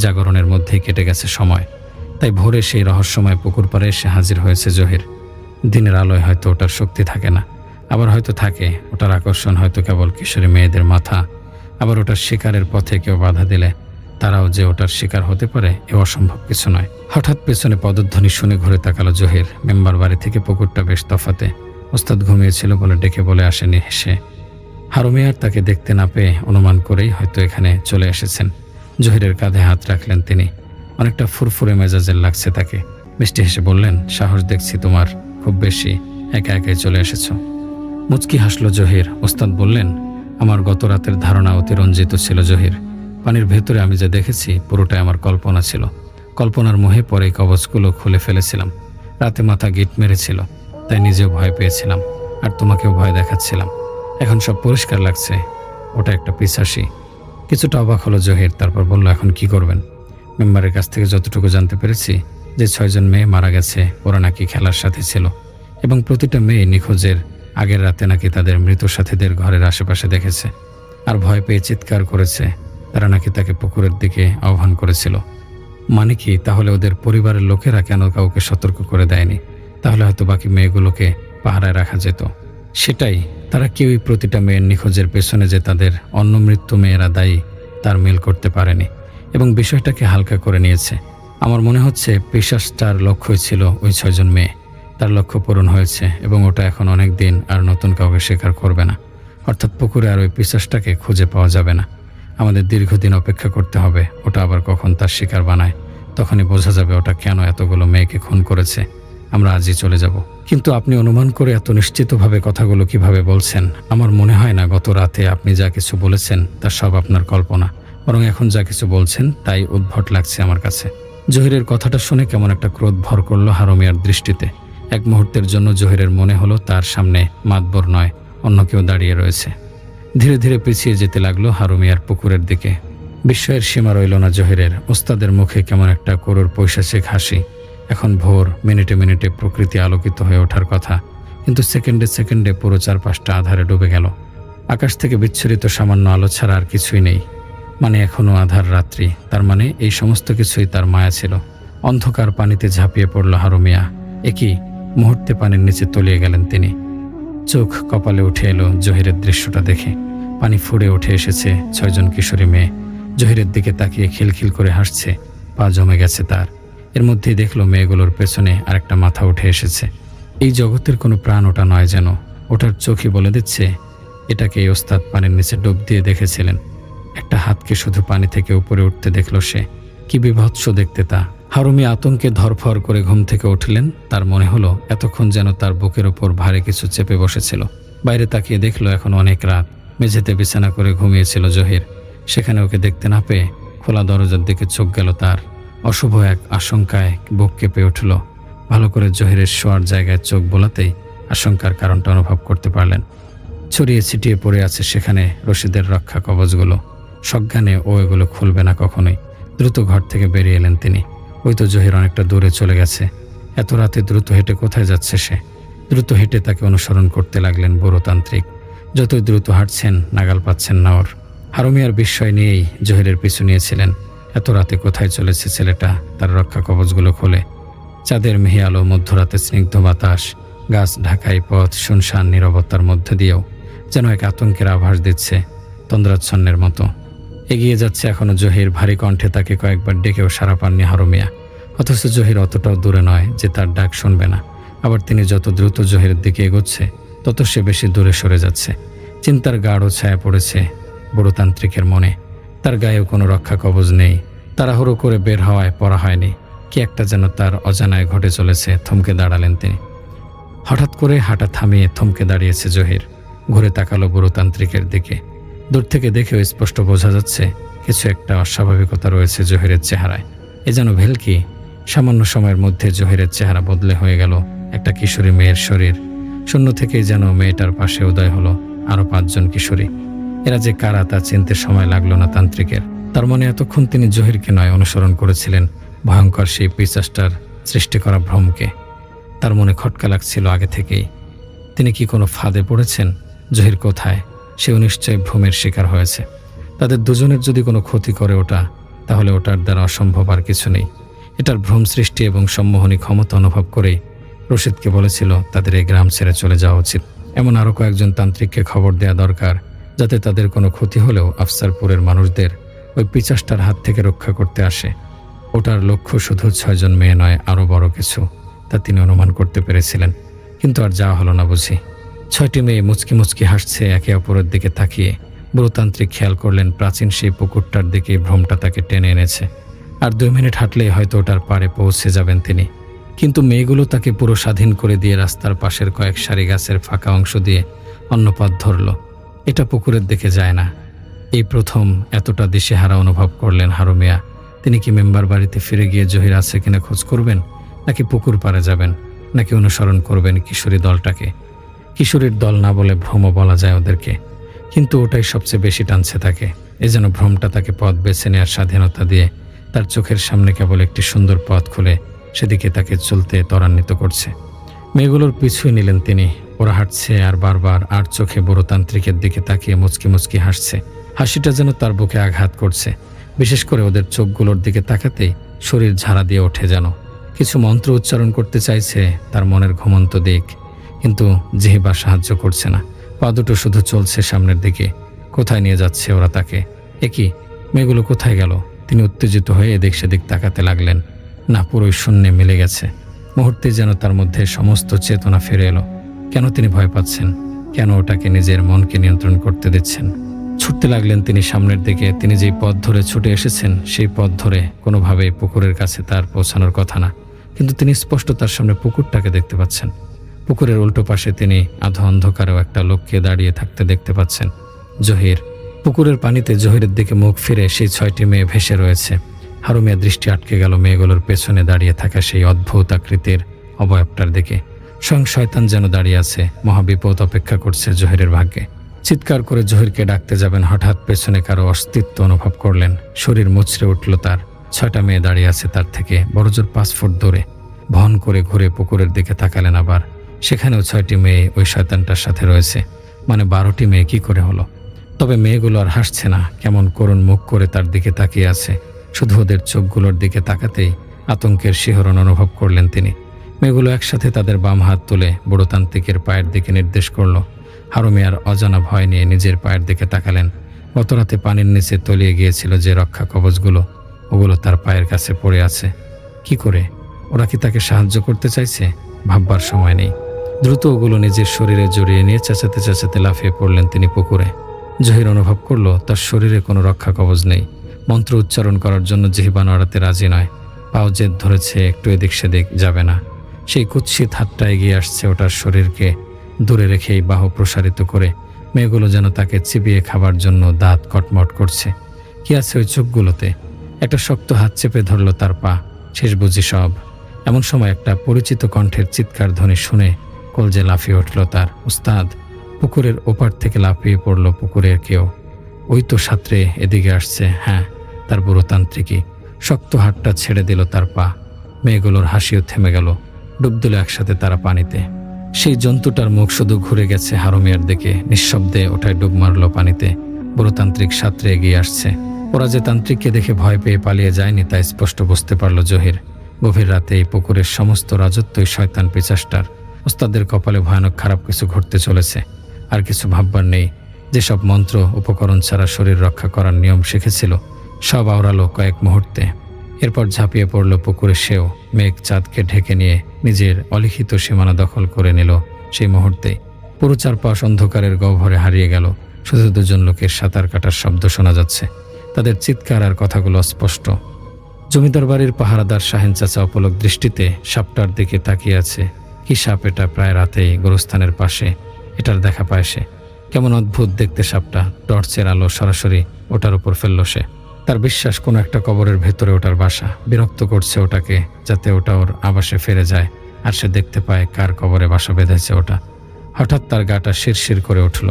জাগরণের মধ্যেই কেটে গেছে সময়। তাই ভোরে সেই রহস্যময় পুকুর পাড়ে এসে হাজির হয়েছে জহির। দিনের আলোয় হয়তো ওটার শক্তি থাকে না, আবার হয়তো থাকে। ওটার আকর্ষণ হয়তো কেবল কিশোরী মেয়েদের মাথা। আবার ওটার শিকারের পথে কেউ বাধা দিলে তারাও যে ওটার শিকার হতে পারে এ অসম্ভব কিছু নয়। হঠাৎ পেছনে পদধ্বনি শুনে ঘুরে তাকালো জহির। মেম্বার বাড়ি থেকে পুকুরটা বেশ তফাতে। ওস্তাদ ঘুমিয়েছিল বলে ডেকে বলে আসেনি সে। হারুমিয়ার তাকে দেখতে না পেয়ে অনুমান করেই হয়তো এখানে চলে এসেছেন। জহিরের কাঁধে হাত রাখলেন তিনি। অনেকটা ফুরফুরে মেজাজের লাগছে তাকে। মিষ্টি হেসে বললেন, সাহস দেখছি তোমার খুব বেশি একা একাই চলে এসেছো। মুচকি হাসলো জহির। ওস্তাদ বললেন, আমার গত রাতের ধারণা অতিরঞ্জিত ছিল জহির। পানির ভেতরে আমি যা দেখেছি পুরোটাই আমার কল্পনা ছিল। কল্পনার মোহে পরে কবচগুলো খুলে ফেলেছিলাম। রাতে মাথা গিট মেরেছিল, তাই নিজেও ভয় পেয়েছিলাম, আর তোমাকেও ভয় দেখাচ্ছিলাম। এখন সব পরিষ্কার লাগছে, ওটা একটা পিশাচি। কিছুটা অবাক হলো জহির, তারপর বলল, এখন কি করবেন? মেম্বারের কাছ থেকে যতটুকু জানতে পেরেছি যে 6 জন মেয়ে মারা গেছে, ওরা নাকি খেলার সাথে ছিল, এবং প্রতিটা মেয়ে নিখোঁজের আগের রাতে নাকি তাদের মৃত সাথীদের ঘরের আশেপাশে দেখেছে, আর ভয় পেয়ে চিৎকার করেছে। তারা নাকি তাকে পুকুরের দিকে আহ্বান করেছিল। মানে কি, তাহলে ওদের পরিবারের লোকেরা কেন কাউকে সতর্ক করে দেয়নি? তাহলে হয়তো বাকি মেয়েগুলোকে পাহারায় রাখা যেত। সেটাই, তারা কেউই প্রতিটা মেয়ের নিখোঁজের পেছনে যে তাদের অন্য মৃত্যু মেয়েরা দায়ী তার মিল করতে পারেনি, এবং বিষয়টাকে হালকা করে নিয়েছে। আমার মনে হচ্ছে পিশাচটার লক্ষ্যই ছিল ওই 6 জন মেয়ে। তার লক্ষ্য পূরণ হয়েছে, এবং ওটা এখন অনেক দিন আর নতুন কাউকে স্বীকার করবে না। অর্থাৎ পুকুরে আর ওই পিশাচটাকে খুঁজে পাওয়া যাবে না। আমাদের দীর্ঘদিন অপেক্ষা করতে হবে। ওটা আবার কখন তার শিকার বানায়, তখনই বোঝা যাবে ওটা কেন এতগুলো মেয়েকে খুন করেছে। আমরা আজই চলে যাব। কিন্তু আপনি অনুমান করে এত নিশ্চিতভাবে কথাগুলো কিভাবে বলছেন? আমার মনে হয় না গত রাতে আপনি যা কিছু বলেছেন তা সব আপনার কল্পনা, বরং এখন যা কিছু বলছেন তাই উদ্ভট লাগছে আমার কাছে। জহিরের কথাটা শুনে কেমন একটা ক্রোধ ভর করলো হারুমিয়ার দৃষ্টিতে। এক মুহূর্তের জন্য জহিরের মনে হলো তার সামনে মাতবর নয়, অন্য কেউ দাঁড়িয়ে রয়েছে। ধীরে ধীরে পিছিয়ে যেতে লাগলো হারুমিয়ার পুকুরের দিকে। বিস্ময়ের সীমা রইল না জহিরের। ওস্তাদের মুখে কেমন একটা করুর পৈশাচিক হাসি। এখন ভোর, মিনিটে মিনিটে প্রকৃতি আলোকিত হয়ে ওঠার কথা, কিন্তু সেকেন্ডে সেকেন্ডে পুরো চারপাশটা আধারে ডুবে গেল। আকাশ থেকে বিচ্ছুরিত সামান্য আলো ছাড়া আর কিছুই নেই। মানে এখনও আধার রাত্রি। তার মানে এই সমস্ত কিছুই তার মায়া ছিল। অন্ধকার পানিতে ঝাঁপিয়ে পড়ল হারুমিয়া। একই মুহূর্তে পানির নিচে তলিয়ে গেলেন তিনি। চোখ কপালে উঠে এলো জহিরের দৃশ্যটা দেখে। পানি ফুঁড়ে উঠে এসেছে 6 জন কিশোরী মেয়ে। জহিরের দিকে তাকিয়ে খিলখিল করে হাসছে, পা জমে গেছে তার। এর মধ্যেই দেখলো মেয়েগুলোর পেছনে আরেকটা মাথা উঠে এসেছে। এই জগতের কোনো প্রাণ ওটা নয় যেন। ওটার চোখই বলে দিচ্ছে এটাকে এই ওস্তাদ পানির নিচে ডুব দিয়ে দেখেছিলেন। একটা হাতকে শুধু পানি থেকে উপরে উঠতে দেখলো সে। কি বিভৎস দেখতে তা! হারুমি আতঙ্কে ধরফর করে ঘুম থেকে উঠলেন। তার মনে হলো এতক্ষণ যেন তার বুকের ওপর ভারী কিছু চেপে বসেছিল। বাইরে তাকিয়ে দেখলো এখন অনেক রাত। মেঝেতে বিছানা করে ঘুমিয়েছিল জহির। সেখানে ওকে দেখতে না পেয়ে খোলা দরজার দিকে চোখ গেল তার। অশুভ এক আশঙ্কায় বুক কেঁপে উঠল। ভালো করে জহিরের শোয়ার জায়গায় চোখ বোলাতেই আশঙ্কার কারণটা অনুভব করতে পারলেন। ছড়িয়ে ছিটিয়ে পড়ে আছে সেখানে রশিদের রক্ষা কবচগুলো। সজ্ঞানে ও এগুলো খুলবে না কখনোই। দ্রুত ঘর থেকে বেরিয়ে এলেন তিনি। ওই তো জহির অনেকটা দূরে চলে গেছে। এত রাতে দ্রুত হেঁটে কোথায় যাচ্ছে সে? দ্রুত হেঁটে তাকে অনুসরণ করতে লাগলেন বুড়োতান্ত্রিক। যতই দ্রুত হাঁটছেন নাগাল পাচ্ছেন না ওর। হারুমিয়ার বিস্ময় নিয়েই জহিরের পিছু নিয়েছিলেন। এত রাতে কোথায় চলেছে ছেলেটা? তার রক্ষা কবচগুলো খোলে। চাঁদের মিহি আলো, মধ্যরাতে স্নিগ্ধ বাতাস, গাছ ঢাকাই পথ, শুনশান নীরবতার মধ্যে দিয়েও যেন এক আতঙ্কের আভাস দিচ্ছে, তন্দ্রাচ্ছন্নের মতো। এগিয়ে যাচ্ছে এখনো জহির। ভারী কণ্ঠে তাকে কয়েকবার ডেকেও সাড়া পাননি হারুমিয়া। অথচ জহির অতটাও দূরে নয় যে তার ডাক শুনবে না। আবার তিনি যত দ্রুত জহিরের দিকে এগোচ্ছে তত সে বেশি দূরে সরে যাচ্ছে। চিন্তার গাঢ় ছায়া পড়েছে বুড়োতান্ত্রিকের মনে। তার গায়েও কোনো রক্ষা কবচ নেই। তাড়াহুড়ো করে বের হওয়ায় পড়া হয়নি। কি একটা যেন তার অজানায় ঘটে চলেছে। থমকে দাঁড়ালেন তিনি। হঠাৎ করে হাঁটা থামিয়ে থমকে দাঁড়িয়েছে জহির। ঘুরে তাকালো বুড়োতান্ত্রিকের দিকে। দূর থেকে দেখেও স্পষ্ট বোঝা যাচ্ছে কিছু একটা অস্বাভাবিকতা রয়েছে জহিরের চেহারায়। এ যেন ভেলকি। সামান্য সময়ের মধ্যে জহিরের চেহারা বদলে হয়ে গেল একটা কিশোরী মেয়ের শরীর। শূন্য থেকেই যেন মেয়েটার পাশে উদয় হলো আরো 5 জন কিশোরী। এরা যে কারা তা চিনতে সময় লাগলো না তান্ত্রিকের। তার মনে এতক্ষণ তিনি জহিরকে নয় অনুসরণ করেছিলেন ভয়ঙ্কর সেই পিশাচটার সৃষ্টি করা ভ্রমকে। তার মনে খটকা লাগছিল আগে থেকেই। তিনি কি কোনো ফাঁদে পড়েছেন? জহির কোথায়? সেও নিশ্চয়ই ভ্রমের শিকার হয়েছে। তাদের দুজনের যদি কোনো ক্ষতি করে ওটা, তাহলে ওটার দ্বারা অসম্ভব আর কিছু নেই। এটার ভ্রম সৃষ্টি এবং সম্মোহনী ক্ষমতা অনুভব করেই রশিদকে বলেছিল তাদের এই গ্রাম ছেড়ে চলে যাওয়া উচিত। এমন আরও কয়েকজন তান্ত্রিককে খবর দেওয়া দরকার, যাতে তাদের কোনো ক্ষতি হলেও আফসারপুরের মানুষদের ওই পিশাচটার হাত থেকে রক্ষা করতে আসে। ওটার লক্ষ্য শুধু 6 জন মেয়ে নয়, আরও বড় কিছু, তা তিনি অনুমান করতে পেরেছিলেন। কিন্তু আর যাওয়া হলো না বুঝি। 6টি মেয়ে মুচকি মুচকি হাসছে একে অপরের দিকে তাকিয়ে। বুড়োতান্ত্রিক খেয়াল করলেন প্রাচীন সেই পুকুরটার দিকে ভ্রমটা তাকে টেনে এনেছে। আর 2 মিনিট হাঁটলেই হয়তো ওটার পাড়ে পৌঁছে যাবেন তিনি। কিন্তু মেয়েগুলো তাকে পুরো স্বাধীন করে দিয়ে রাস্তার পাশের কয়েক সারি গাছের ফাঁকা অংশ দিয়ে অন্য পথ ধরল। এটা পুকুরের দিকে যায় না। এই প্রথম এতটা দিশেহারা অনুভব করলেন হারু মিয়া। তিনি কি মেম্বার বাড়িতে ফিরে গিয়ে জহির আছে কিনা খোঁজ করবেন, নাকি পুকুর পাড়ে যাবেন, নাকি অনুসরণ করবেন কিশোরী দলটাকে? কিশোরীর দল না বলে ভ্রম বলা যায় ওদেরকে, কিন্তু ওটাই সবচেয়ে বেশি টানছে তাকে। এ যেন ভ্রমটা তাকে পথ বেছে নেওয়ার স্বাধীনতা দিয়ে তার চোখের সামনে কেবল একটি সুন্দর পথ খুলে সেদিকে তাকে চলতে ত্বরান্বিত করছে। মেয়েগুলোর পিছুই নিলেন তিনি। ওরা হাঁটছে আর বারবার আর চোখে বড়তান্ত্রিকের দিকে তাকিয়ে মুচকি মুচকি হাসছে। হাসিটা যেন তার বুকে আঘাত করছে। বিশেষ করে ওদের চোখগুলোর দিকে তাকাতেই শরীর ঝাড়া দিয়ে ওঠে, যেন কিছু মন্ত্র উচ্চারণ করতে চাইছে তার মনের ঘুমন্ত দিক, কিন্তু জিহ্বা সাহায্য করছে না। পা দুটো শুধু চলছে সামনের দিকে। কোথায় নিয়ে যাচ্ছে ওরা তাকে? একই মেয়েগুলো কোথায় গেল? তিনি উত্তেজিত হয়ে এদিক সেদিক তাকাতে লাগলেন। না, পুরোই শূন্যে মিলে গেছে। মুহূর্তে যেন তার মধ্যে সমস্ত চেতনা ফিরে এলো। কেন তিনি ভয় পাচ্ছেন? কেন ওটাকে নিজের মনকে নিয়ন্ত্রণ করতে দিচ্ছেন? ছুটতে লাগলেন তিনি সামনের দিকে। তিনি যেই পথ ধরে ছুটে এসেছেন সেই পথ ধরে কোনোভাবেই পুকুরের কাছে তার পৌঁছানোর কথা না, কিন্তু তিনি স্পষ্ট তার সামনে পুকুরটাকে দেখতে পাচ্ছেন। পুকুরের উল্টো পাশে তিনি আধো অন্ধকারেও একটা লোককে দাঁড়িয়ে থাকতে দেখতে পাচ্ছেন, জহির। পুকুরের পানিতে জহিরের দিকে মুখ ফিরে সেই 6টি মেয়ে ভেসে রয়েছে। হারু মিয়ার দৃষ্টি আটকে গেল মেয়েগুলোর পেছনে দাঁড়িয়ে থাকা সেই অদ্ভুত আকৃতির অবয়বটার দিকে। স্বয়ং শয়তান যেন দাঁড়িয়ে আছে, মহাবিপদ অপেক্ষা করছে জহিরের ভাগ্যে। চিৎকার করে জহিরকে ডাকতে যাবেন, হঠাৎ পেছনে কারো অস্তিত্ব অনুভব করলেন। শরীর মুচড়ে উঠল তার। 6টা মেয়ে দাঁড়িয়ে আছে তার থেকে বড়জোর 5 ফুট দূরে। ভন করে ঘুরে পুকুরের দিকে তাকালেন আবার। সেখানেও 6টি মেয়ে ওই শয়তানটার সাথে রয়েছে। মানে 12টি মেয়ে কি করে হলো? তবে মেয়েগুলো আর হাসছে না, কেমন করুণ মুখ করে তার দিকে তাকিয়ে আছে। শুধু ওদের চোখগুলোর দিকে তাকাতেই আতঙ্কের শিহরণ অনুভব করলেন তিনি। মেয়েগুলো একসাথে তাদের বাম হাত তুলে বুড়োতান্ত্রিকের পায়ের দিকে নির্দেশ করল। হারু মিয়ার অজানা ভয় নিয়ে নিজের পায়ের দিকে তাকালেন। গতরাতে পানির নিচে তলিয়ে গিয়েছিল যে রক্ষা কবচগুলো, ওগুলো তার পায়ের কাছে পড়ে আছে। কি করে? ওরা কি তাকে সাহায্য করতে চাইছে? ভাববার সময় নেই। দ্রুত ওগুলো নিজের শরীরে জড়িয়ে নিয়ে চেঁচাতে চেঁচাতে লাফিয়ে পড়লেন তিনি পুকুরে। জহির অনুভব করলো তার শরীরে কোনো রক্ষা কবচ নেই। মন্ত্র উচ্চারণ করার জন্য জিহ্বা নড়াতে রাজি নয়। পাও জেদ ধরেছে, একটু এদিক সেদিক যাবে না। সেই কুৎসিত হাতটা এগিয়ে আসছে ওটার শরীরকে দূরে রেখেই বাহু প্রসারিত করে। মেয়েগুলো যেন তাকে চিবিয়ে খাবার জন্য দাঁত কটমট করছে। কি আছে ওই চোখগুলোতে? একটা শক্ত হাত চেপে ধরল তার পা। শেষ বুঝি সব। এমন সময় একটা পরিচিত কণ্ঠের চিৎকার ধ্বনি শুনে কলজে লাফিয়ে উঠল তার। উস্তাদ! পুকুরের ওপার থেকে লাফিয়ে পড়ল পুকুরের কেউ। ওই তো সাঁতরে এদিকে আসছে। হ্যাঁ, তার বুড়োতান্ত্রিকই। শক্ত হাতটা ছেড়ে দিল তার পা। মেয়েগুলোর হাসিও থেমে গেল। ডুব দিল একসাথে তারা পানিতে। সেই জন্তুটার মুখ শুধু ঘুরে গেছে হারু মিয়ার দিকে। নিঃশব্দে ওটায় ডুব মারল পানিতে। বুড়োতান্ত্রিক সাঁতরে এগিয়ে আসছে। ওরা যে তান্ত্রিককে দেখে ভয় পেয়ে পালিয়ে যায়নি তা স্পষ্ট বুঝতে পারল জহির। গভীর রাতে এই পুকুরের সমস্ত রাজত্বই শয়তান পিচাসটার। ওস্তাদের কপালে ভয়ানক খারাপ কিছু ঘটতে চলেছে। আর কিছু ভাববার নেই। যেসব মন্ত্র উপকরণ ছাড়া শরীর রক্ষা করার নিয়ম শিখেছিল সব আওড়ালো কয়েক মুহূর্তে। এরপর ঝাঁপিয়ে পড়ল পুকুরে সেও। মেঘ চাঁদকে ঢেকে নিয়ে নিজের অলিখিত সীমানা দখল করে নিল সেই মুহূর্তে। পুরো চারপাশ অন্ধকারের গহ্বরে হারিয়ে গেল। শুধু 2জন লোকের সাঁতার কাটার শব্দ শোনা যাচ্ছে। তাদের চিৎকার আর কথাগুলো স্পষ্ট। জমিদার বাড়ির পাহারাদার শাহেন চাচা অপলক দৃষ্টিতে সাপটার দিকে তাকিয়ে আছে। কি সাপ এটা? প্রায় রাতেই গোরস্থানের পাশে এটার দেখা পায় সে। কেমন অদ্ভুত দেখতে সাপটা। টর্চের আলো সরাসরি ওটার উপর ফেলল সে। তার বিশ্বাস কোনো একটা কবরের ভেতরে ওটার বাসা। বিরক্ত করছে ওটাকে যাতে ওটা ওর আবাসে ফিরে যায় আর সে দেখতে পায় কার কবরে বাসা বেঁধেছে ওটা। হঠাৎ তার গাটা শিরশির করে উঠল।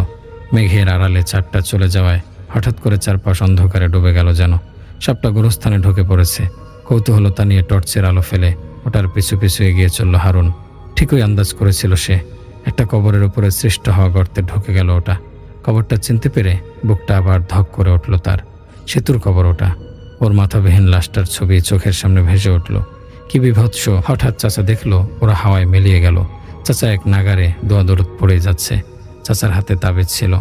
মেঘের আড়ালে চাঁদটা চলে যাওয়ায় হঠাৎ করে চারপাশ অন্ধকারে ডুবে গেল যেন। সাপটা গোরস্থানে ঢুকে পড়েছে। কৌতূহলতা নিয়ে টর্চের আলো ফেলে ওটার পিছু পিছু এগিয়ে চলল হারুন। ঠিকই আন্দাজ করেছিল সে। একটা কবরের উপরে সৃষ্ট হওয়া গর্তে ঢুকে গেল ওটা। কবরটা চিনতে পেরে বুকটা আবার ধক করে উঠল তার। সেতুর কবর ওটা। ওর মাথাবিহীন লাশটার ছবি চোখের সামনে ভেসে উঠল। কি বিভৎস! হঠাৎ চাচা দেখল ওরা হাওয়ায় মিলিয়ে গেল। চাচা এক নাগারে দোয়াদরদ পড়ে যাচ্ছে। চাচার হাতে তাবিজ ছিল।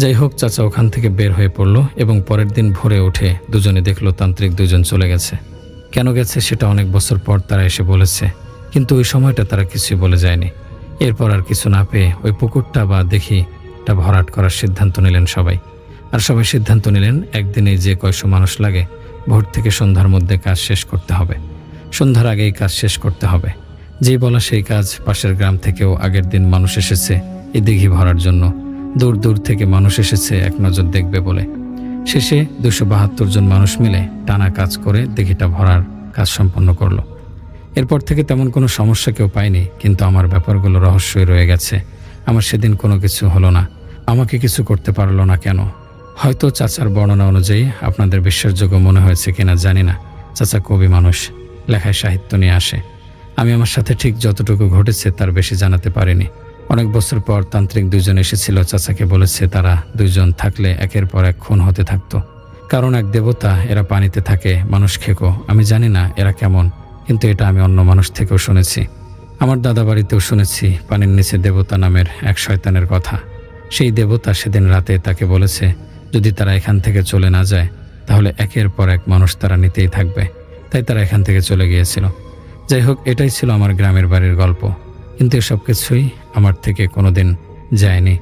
যাই হোক, চাচা ওখান থেকে বের হয়ে পড়ল এবং পরের দিন ভোরে উঠে দুজনে দেখল তান্ত্রিক 2জন চলে গেছে। কেন গেছে সেটা অনেক বছর পর তারা এসে বলেছে, কিন্তু ওই সময়টা তারা কিছুই বলে যায়নি। এরপর আর কিছু না পেয়ে ওই পুকুরটা বা দেখিটা ভরাট করার সিদ্ধান্ত নিলেন সবাই। আর সবাই সিদ্ধান্ত নিলেন একদিনে যে কয়শো মানুষ লাগে ভোর থেকে সন্ধ্যার মধ্যে কাজ শেষ করতে হবে। সন্ধ্যার আগেই কাজ শেষ করতে হবে। যেই বলা সেই কাজ। পাশের গ্রাম থেকেও আগের দিন মানুষ এসেছে এই দিঘি ভরার জন্য। দূর দূর থেকে মানুষ এসেছে এক নজর দেখবে বলে। শেষে 272 জন মানুষ মিলে টানা কাজ করে দিঘিটা ভরার কাজ সম্পন্ন করলো। এরপর থেকে তেমন কোনো সমস্যা কেউ পায়নি, কিন্তু আমার ব্যাপারগুলো রহস্যই রয়ে গেছে। আমার সেদিন কোনো কিছু হলো না, আমাকে কিছু করতে পারলো না কেন? হয়তো চাচার বর্ণনা অনুযায়ী আপনাদের বিশ্বাসযোগ্য মনে হয়েছে কিনা জানি না। চাচা কবি মানুষ, লেখায় সাহিত্য নিয়ে আসে। আমি আমার সাথে ঠিক যতটুকু ঘটেছে তার বেশি জানাতে পারিনি। অনেক বছর পর তান্ত্রিক 2 জন এসেছিল, চাচাকে বলেছে তারা 2 জন থাকলে একের পর এক খুন হতে থাকতো। কারণ এক দেবতা, এরা পানিতে থাকে, মানুষ খেকো। আমি জানি না এরা কেমন, কিন্তু এটা আমি অন্য মানুষ থেকেও শুনেছি। আমার দাদা বাড়িতেও শুনেছি পানির নিচে দেবতা নামের এক শয়তানের কথা। সেই দেবতা সেদিন রাতে তাকে বলেছে যদি তারা এখান থেকে চলে না যায় তাহলে একের পর এক মানুষ তারা নিতেই থাকবে। তাই তারা এখান থেকে চলে গিয়েছিল। যাই হোক, এটাই ছিল আমার গ্রামের বাড়ির গল্প। কিন্তু এসব কিছুই আমার থেকে কোনোদিন যায়নি।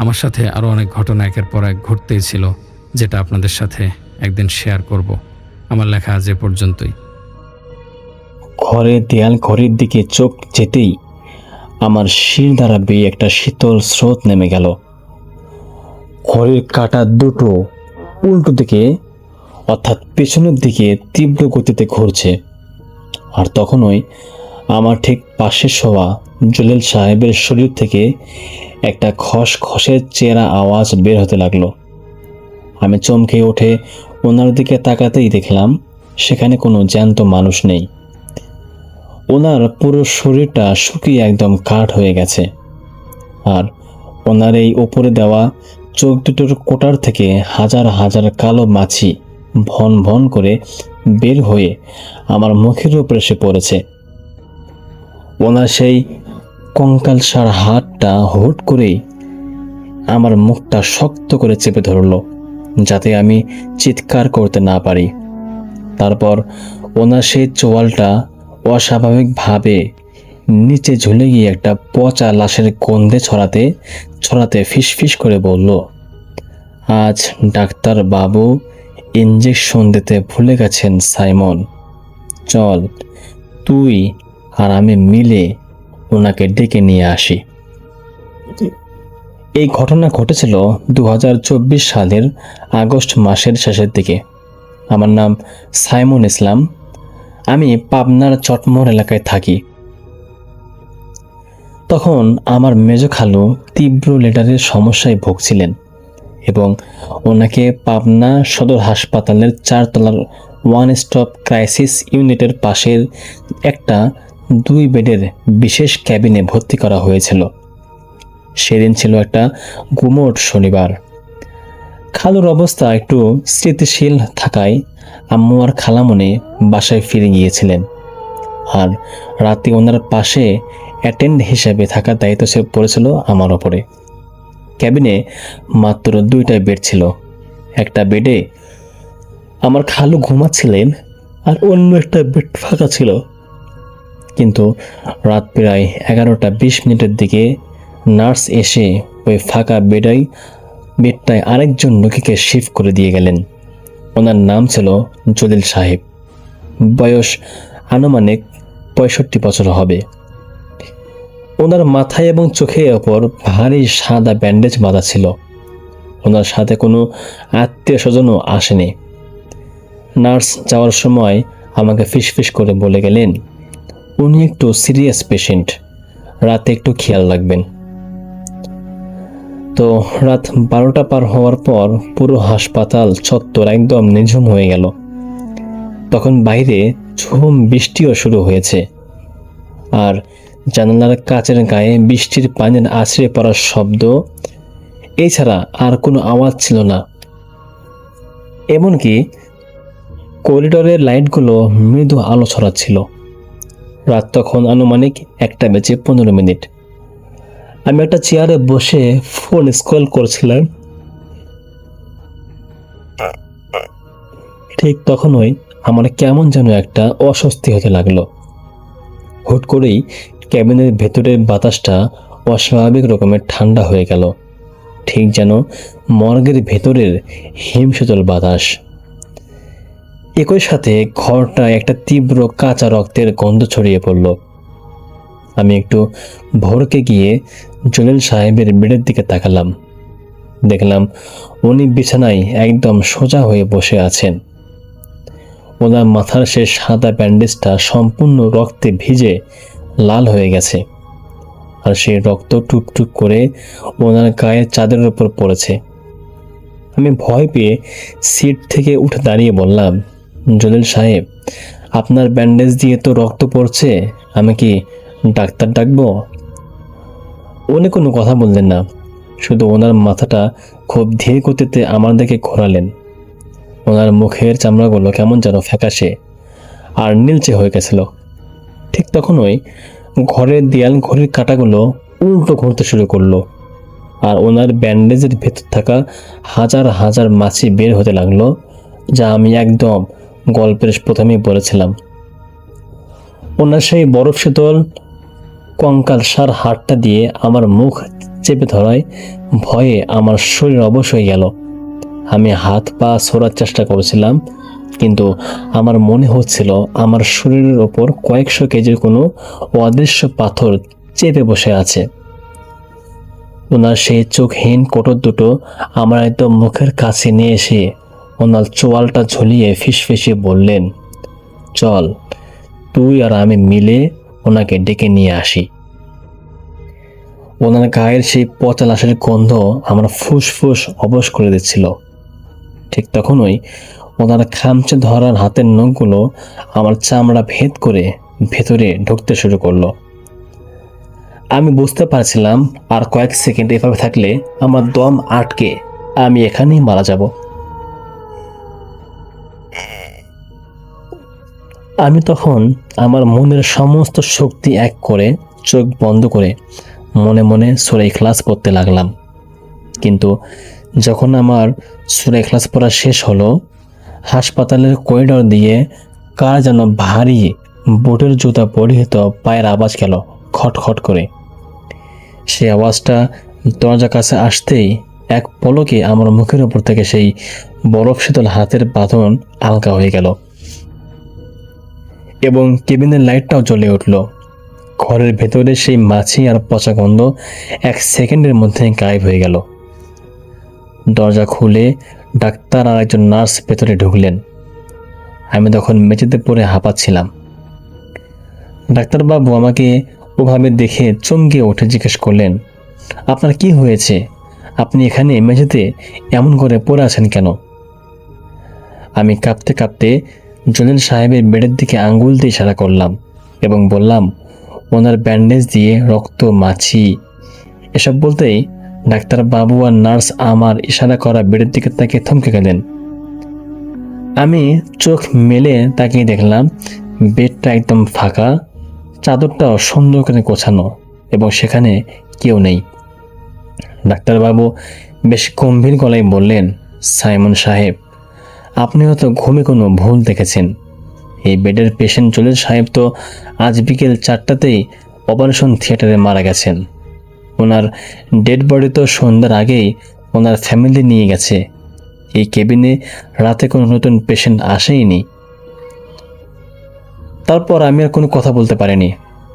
আমার সাথে আরও অনেক ঘটনা একের পর এক ঘটতেই ছিল, যেটা আপনাদের সাথে একদিন শেয়ার করব। আমার লেখা আজ এ পর্যন্তই। ঘরের দেয়াল ঘরের দিকে চোখ যেতেই আমার শির দ্বারা বেয়ে একটা শীতল স্রোত নেমে গেল। ঘরের কাঁটা দুটো উল্টো দিকে অর্থাৎ পেছনের দিকে তীব্র গতিতে ঘুরছে। আর তখনই আমার ঠিক পাশে শোয়া জলিল সাহেবের শরীর থেকে একটা খসখসের চেরা আওয়াজ বের হতে লাগলো। আমি চমকে উঠে ওনার দিকে তাকাতেই দেখলাম সেখানে কোনো জ্যান্ত মানুষ নেই। ওনার পুরো শরীরটা শুকিয়ে একদম কাঠ হয়ে গেছে। আর ওনার এই ওপরে দেওয়া চোখ দুটোর কোটার থেকে হাজার হাজার কালো মাছি ভন ভন করে বের হয়ে আমার মুখের উপর এসে পড়েছে। ওনার সেই কঙ্কালসার হাতটা হুট করেই আমার মুখটা শক্ত করে চেপে ধরলো, যাতে আমি চিৎকার করতে না পারি। তারপর ওনার সেই চোয়ালটা অস্বাভাবিকভাবে নিচে ঝুলে গিয়ে একটা পচা লাশের গন্ধে ছড়াতে ছড়াতে ফিসফিস করে বলল, আজ ডাক্তার বাবু ইঞ্জেকশন দিতে ভুলে গেছেন সাইমন। চল তুই আর আমি মিলে ওনাকে ডেকে নিয়ে আসি। এই ঘটনা ঘটেছিল 2024 সালের আগস্ট মাসের শেষের দিকে। আমার নাম সাইমন ইসলাম। আমি পাবনার চটমোহর এলাকায় থাকি। তখন আমার মেজ খালু তীব্র লিডারের সমস্যায় ভুগছিলেন এবং ওনাকে পাবনা সদর হাসপাতালের 4 তলার 1 স্টপ ক্রাইসিস ইউনিটের পাশের একটা 2 বেডের বিশেষ ক্যাবিনে ভর্তি করা হয়েছিল। সেদিন ছিল একটা গুমোট শনিবার। খালুর অবস্থা একটু স্থিতিশীল থাকায় আম্মু আর খালামণি বাসায় ফিরে গিয়েছিলেন। আর রাতে ওনার পাশে অ্যাটেন্ড হিসেবে থাকার দায়িত্ব পড়েছিল আমার ওপরে। ক্যাবিনে মাত্র 2টা বেড ছিল। একটা বেডে আমার খালু ঘুমাচ্ছিলেন আর অন্য একটা বেড ফাঁকা ছিল। কিন্তু রাত প্রায় 11টা 20 মিনিটের দিকে নার্স এসে ওই ফাঁকা বেডটায় আরেকজন রোগীকে শিফট করে দিয়ে গেলেন। ওনার নাম ছিল জলিল সাহেব। বয়স আনুমানিক 65 বছর হবে। ওনার মাথায় এবং চোখের ওপর ভারী সাদা ব্যান্ডেজ বাঁধা ছিল। ওনার সাথে কোনো আত্মীয় স্বজনও আসেনি। নার্স যাওয়ার সময় আমাকে ফিসফিস করে বলে গেলেন, উনি একটু সিরিয়াস পেশেন্ট, রাতে একটু খেয়াল রাখবেন। তো রাত 12টা পার হওয়ার পর পুরো হাসপাতাল চত্বর একদম নিঝুম হয়ে গেল। তখন বাইরে ঝুম বৃষ্টিও শুরু হয়েছে। আর জানালার কাচের গায়ে বৃষ্টির পানির আছড়ে পড়ার শব্দ এছাড়া আর কোনো আওয়াজ ছিল না। এমনকি করিডোরের লাইটগুলো মৃদু আলো ছড়াচ্ছিল। রাত তখন আনুমানিক 1:15। আমি একটা চেয়ারে বসে ফোন স্ক্রল করছিলাম। ঠিক তখনই আমার কেমন যেন একটা অস্বস্তি হতে লাগলো। হুট করেই ক্যাবিনের ভেতরের বাতাসটা অস্বাভাবিক রকমের ঠান্ডা হয়ে গেল, ঠিক যেন মর্গের ভেতরের হিমশীতল বাতাস। একই সাথে ঘরটা একটা তীব্র কাঁচা রক্তের গন্ধ ছড়িয়ে পড়ল। আমি একটু ভোরকে গিয়ে জলিল সাহেবের বেডের দিকে তাকালাম। দেখলাম উনি বিছানায় একদম সোজা হয়ে বসে আছেন। ওনার মাথার সে সাদা ব্যান্ডেজটা সম্পূর্ণ রক্তে ভিজে লাল হয়ে গেছে, আর সেই রক্ত টুকটুক করে ওনার গায়ের চাদরের উপর পড়েছে। আমি ভয় পেয়ে সিট থেকে উঠে দাঁড়িয়ে বললাম, জলিল সাহেব, আপনার ব্যান্ডেজ দিয়ে তো রক্ত পড়ছে, আমি কি ডাক্তার ডাকবো? উনি কোনো কথা বললেন না, শুধু ওনার মাথাটা খুব ধীর গতিতে আমার দিকে ঘোরালেন। ওনার মুখের চামড়াগুলো কেমন যেন ফ্যাকাশে আর নীলচে হয়ে গেছিল। ঠিক তখনই ঘরের দেয়াল ঘড়ির কাঁটাগুলো উল্টো ঘুরতে শুরু করলো, আর ওনার ব্যান্ডেজের ভেতর থাকা হাজার হাজার মাছি বের হতে লাগলো, যা আমি একদম গল্পের প্রথমেই বলেছিলাম। ওনার সেই বরফ শীতল কঙ্কাল সার হাতটা দিয়ে আমার মুখ চেপে ধরায় ভয়ে আমার শরীর অবশ হয়ে গেল। আমি হাত পা সরার চেষ্টা করেছিলাম, কিন্তু আমার মনে হচ্ছিল আমার শরীরের ওপর কয়েকশো কেজির কোনো অদৃশ্য পাথর চেপে বসে আছে। ওনার সেই চোখহীন কোটর দুটো আমার একদম মুখের কাছে নিয়ে এসে ওনার চোয়ালটা ঝুলিয়ে ফিসফিসিয়ে বললেন, চল, তুই আর আমি মিলে ওনাকে ডেকে নিয়ে আসি। ওনার গায়ের সেই পচা লাশের গন্ধ আমার ফুসফুস অবশ করে দিচ্ছিল। ঠিক তখনই ওনার খামচে ধরার হাতের নখগুলো আমার চামড়া ভেদ করে ভেতরে ঢুকতে শুরু করলো। আমি বুঝতে পারছিলাম আর কয়েক সেকেন্ড এভাবে থাকলে আমার দম আটকে আমি এখানেই মারা যাব। আমি তখন আমার মনের সমস্ত শক্তি এক করে চোখ বন্ধ করে মনে মনে সূরা ইখলাস পড়তে লাগলাম। কিন্তু যখন আমার সূরা ইখলাস পড়া শেষ হলো, হাসপাতালের করিডর দিয়ে কার যেন ভারী বুটের জুতা পরিহিত পায়ের আওয়াজ গেল খটখট করে। সে আওয়াজটা দরজার কাছে আসতেই এক পলকে আমার মুখের উপর থেকে সেই বরফ শীতল হাতের বাঁধন আলগা হয়ে গেল এবং কেবিনের লাইটটাও জ্বলে উঠল। ঘরের ভেতরে সেই মাছি আর পচা গন্ধ এক সেকেন্ডের মধ্যে গায়েব হয়ে গেল। দরজা খুলে ডাক্তার আর একজন নার্স ভেতরে ঢুকলেন। আমি তখন মেঝেতে পড়ে হাঁপাচ্ছিলাম। ডাক্তারবাবু আমাকে ওভাবে দেখে চমকে উঠে জিজ্ঞেস করলেন, আপনার কি হয়েছে? আপনি এখানে মেঝেতে এমন করে পড়ে আছেন কেন? আমি কাঁপতে কাঁপতে জলিল সাহেবের বেডের দিকে আঙ্গুল দিয়ে ইশারা করলাম এবং বললাম, ওনার ব্যান্ডেজ দিয়ে রক্ত, মাছি। এসব বলতেই ডাক্তারবাবু আর নার্স আমার ইশারা করা বেডের দিকে তাকিয়ে থমকে গেলেন। আমি চোখ মেলে তাকিয়ে দেখলাম বেডটা একদম ফাঁকা, চাদরটাও সুন্দর করে গোছানো এবং সেখানে কেউ নেই। ডাক্তারবাবু বেশ গম্ভীর গলায় বললেন, সাইমন সাহেব, আপনি হয়তো ঘুমে কোনো ভুল দেখেছেন। এই বেডের পেশেন্ট জলিল সাহেব তো আজ বিকেল 4টাতেই অপারেশন থিয়েটারে মারা গেছেন। ওনার ডেড বডি তো সন্ধ্যার আগেই ওনার ফ্যামিলি নিয়ে গেছে। এই কেবিনে রাতে কোনো নতুন পেশেন্ট আসেইনি। তারপর আমি আর কোনো কথা বলতে পারিনি।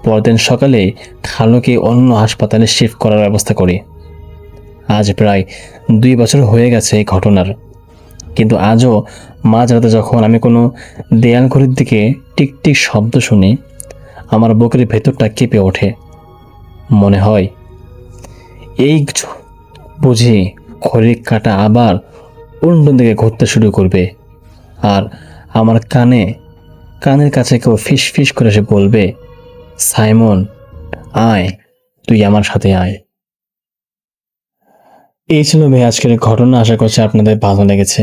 পরদিন সকালে খালুকে অন্য হাসপাতালে শিফট করার ব্যবস্থা করি। আজ প্রায় 2 বছর হয়ে গেছে এই ঘটনার, কিন্তু আজও মাঝরাতে যখন আমি কোনো দেয়াল ঘড়ির দিকে টিকটিক শব্দ শুনি, আমার বুকের ভেতরটা কেঁপে ওঠে। মনে হয় এই বুঝি ঘড়ির কাঁটা আবার উল্টো দিকে ঘুরতে শুরু করবে, আর আমার কানের কাছে কেউ ফিস ফিস করে সে বলবে, সাইমন, আয়, তুই আমার সাথে আয়। এই ছিল ভাই আজকের ঘটনা। আশা করছি আপনাদের ভালো লেগেছে।